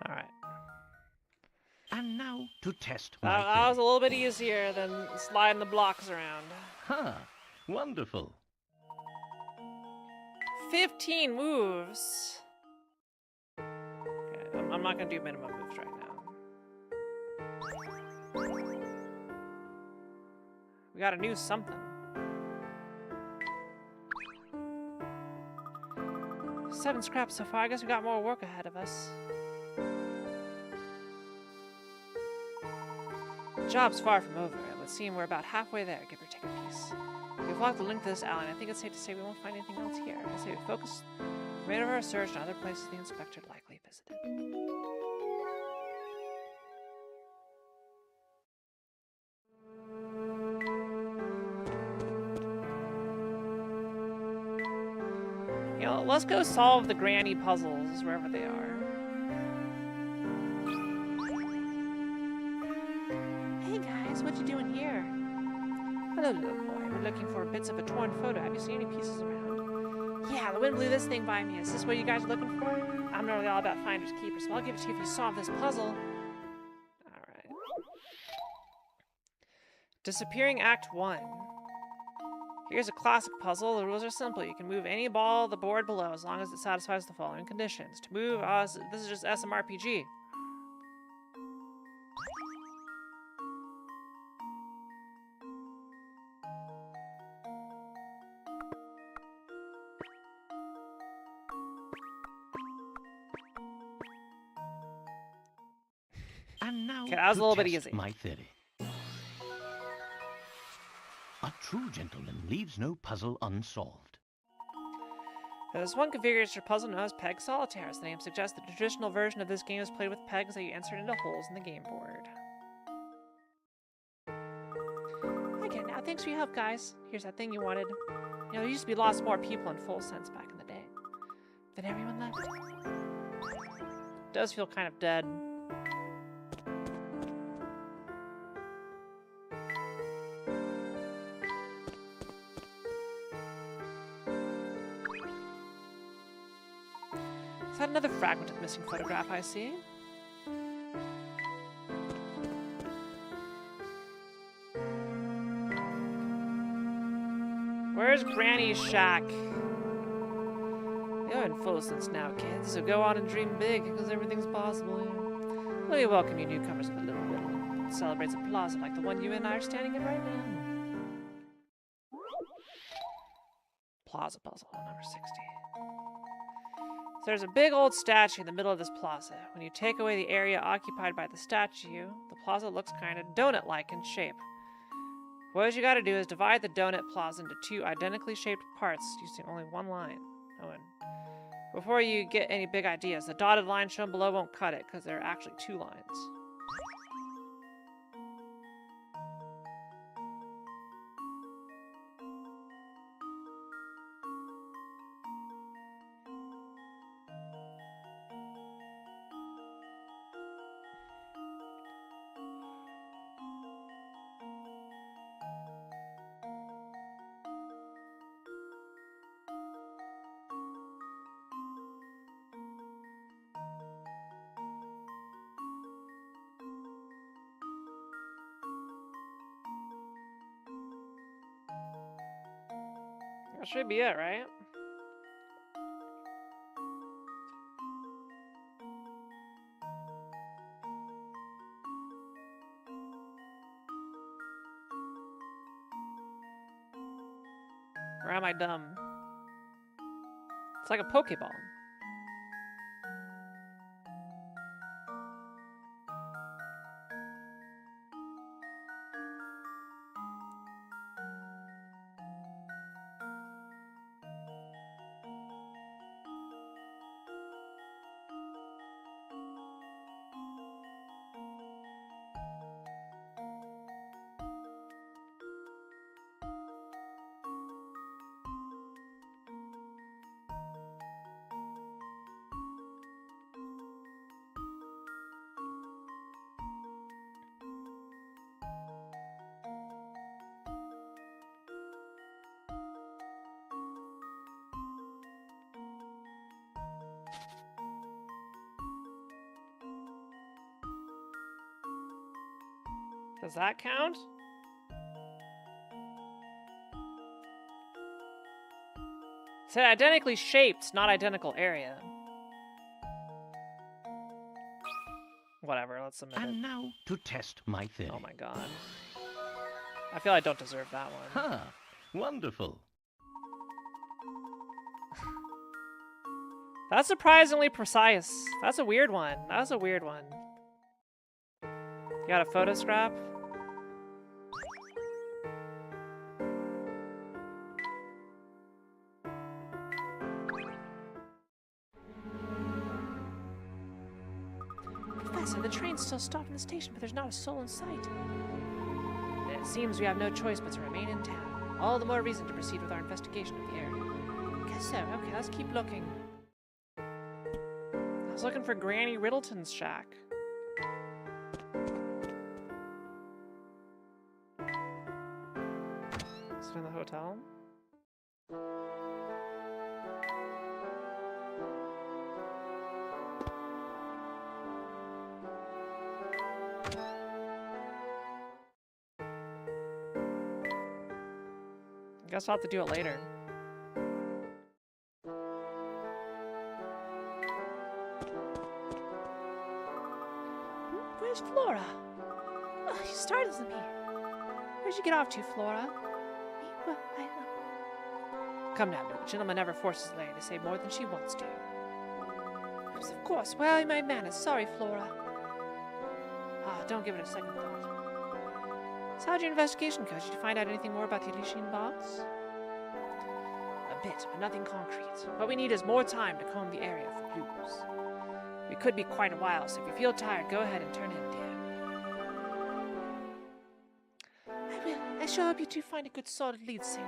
Speaker 1: Alright.
Speaker 3: And now to test my
Speaker 1: That was a
Speaker 3: theory.
Speaker 1: little bit easier than sliding the blocks around.
Speaker 3: Ha! Wonderful.
Speaker 1: 15 moves. Okay, I'm not gonna do minimum moves right now. We gotta do something. 7 scraps so far. I guess we got more work ahead of us. The job's far from over. It would seem we're about halfway there, give or take a piece. We've locked the link to this alley, and I think it's safe to say we won't find anything else here. I say we focus the remainder of our search on other places the inspector likely visited. You know, let's go solve the granny puzzles wherever they are. Hey guys, what you doing here? Hello, little boy. We're looking for bits of a torn photo. Have you seen any pieces around? Yeah, the wind blew this thing by me. Is this what you guys are looking for? I'm not really all about finders keepers, so I'll give it to you if you solve this puzzle. Alright. Disappearing Act 1. Here's a classic puzzle. The rules are simple. You can move any ball on the board below as long as it satisfies the following conditions. To move, this is just SMRPG.
Speaker 3: And now
Speaker 1: Okay, that was a
Speaker 3: to
Speaker 1: little bit
Speaker 3: test
Speaker 1: easy.
Speaker 3: my theory. A true gentleman leaves no puzzle unsolved.
Speaker 1: There's one configuration puzzle known as Peg Solitaire. As the name suggests, the traditional version of this game is played with pegs that you insert into holes in the game board. I get it now. Thanks for your help, guys. Here's that thing you wanted. You know, there used to be lots more people in Full Sense back in the day. Then everyone left. It does feel kind of dead. Is that another fragment of the missing photograph I see? Where's Granny's shack? You're in Full Sense now, kids, so go on and dream big, because everything's possible here. Let me welcome you newcomers with a little riddle. It celebrates a plaza like the one you and I are standing in right now. Plaza puzzle, number 60. There's a big old statue in the middle of this plaza. When you take away the area occupied by the statue, the plaza looks kind of donut-like in shape. What you gotta do is divide the donut plaza into two identically shaped parts using only one line. Oh, and before you get any big ideas, the dotted line shown below won't cut it, because there are actually two lines. That should be it, right? Or am I dumb? It's like a Pokeball. Does that count? It said identically shaped, not identical area. Whatever, let's submit it.
Speaker 3: And now to test my theory.
Speaker 1: Oh my god. I feel I don't deserve that one.
Speaker 3: Ha! Wonderful.
Speaker 1: That's surprisingly precise. That's a weird one. That's a weird one. You got a photo scrap? Professor, the train's still stopped in the station, but there's not a soul in sight. It seems we have no choice but to remain in town. All the more reason to proceed with our investigation of the area. Guess so. Okay, let's keep looking. I was looking for Granny Riddleton's shack. Is it in the hotel? Guess I'll have to do it later. Where's Flora? Oh, you startled me. Where'd you get off to, Flora? Well, come now, Luke. A gentleman never forces a lady to say more than she wants to. Yes, of course. Where are my manners? Sorry, Flora. Ah, don't give it a second thought. So how'd your investigation go? Did you find out anything more about the Elysian box? A bit, but nothing concrete. What we need is more time to comb the area for clues. We could be quite a while, so if you feel tired, go ahead and turn in, dear. I will. I shall help you to find a good solid lead singer.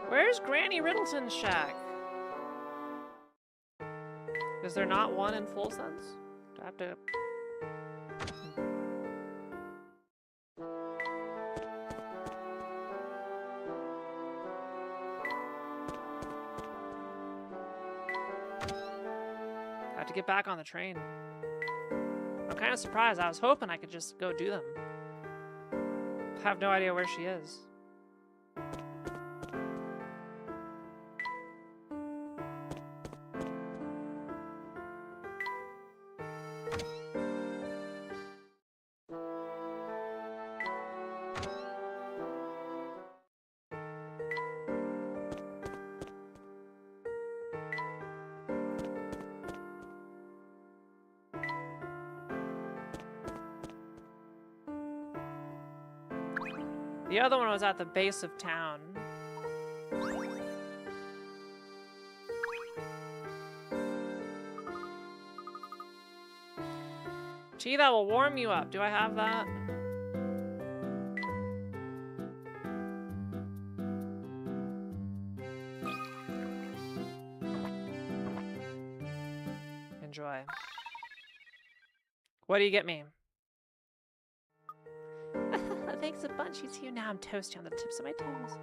Speaker 1: Where's Granny Riddleton's shack? Is there not one in Full Sense? Do I have to... I have to get back on the train. I'm kind of surprised. I was hoping I could just go do them. I have no idea where she is. The other one was at the base of town. Tea that will warm you up. Do I have that? Enjoy. What do you get me? Thanks a bunch. You see, now I'm toasty on the tips of my toes.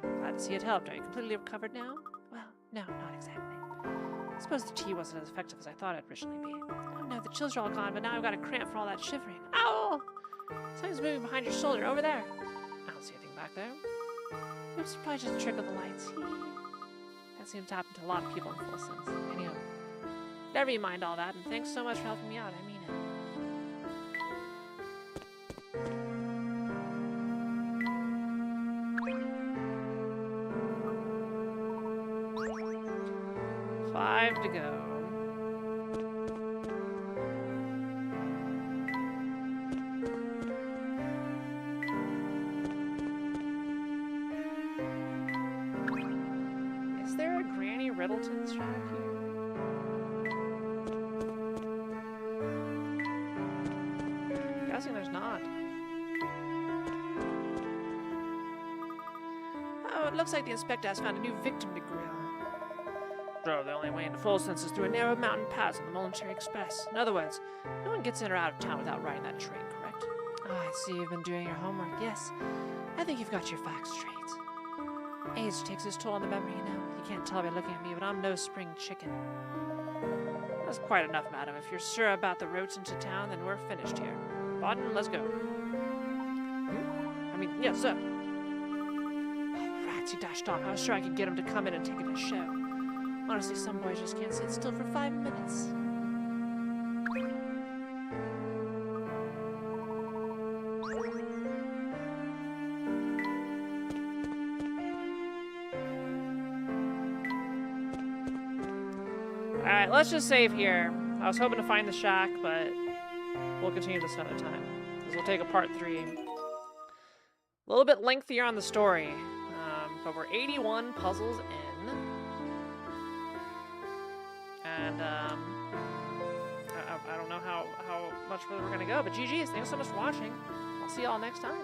Speaker 1: Glad to see it helped. Are you completely recovered now? Well, no, not exactly. I suppose the tea wasn't as effective as I thought it'd originally be. Oh no, the chills are all gone, but now I've got a cramp from all that shivering. Ow! Something's moving behind your shoulder, over there. I don't see anything back there. Oops, probably just a trick of the lights. That seems to happen to a lot of people in Full Sense. Anyhow, never you mind all that, and thanks so much for helping me out. I mean it. 5 to go. Is there a Granny Riddleton's shack here? I'm guessing there's not. Oh, it looks like the inspector has found a new victim to grill. So the only way into Full Sense is through a narrow mountain pass on the Momentary Express. In other words, no one gets in or out of town without riding that train, correct? Oh, I see you've been doing your homework. Yes, I think you've got your facts straight. Age takes its toll on the memory, you know. You can't tell by looking at me, but I'm no spring chicken. That's quite enough, madam. If you're sure about the roads into town, then we're finished here. Bawden, let's go. I mean, yes, sir. Oh, rats, he dashed off. I was sure I could get him to come in and take it a show. Honestly, some boys just can't sit still for 5 minutes. Alright, let's just save here. I was hoping to find the shack, but we'll continue this another time. This will take a part 3. A little bit lengthier on the story, but we're 81 puzzles in. And, I don't know how much further we're going to go, but GG's. Thanks so much for watching. I'll see y'all next time.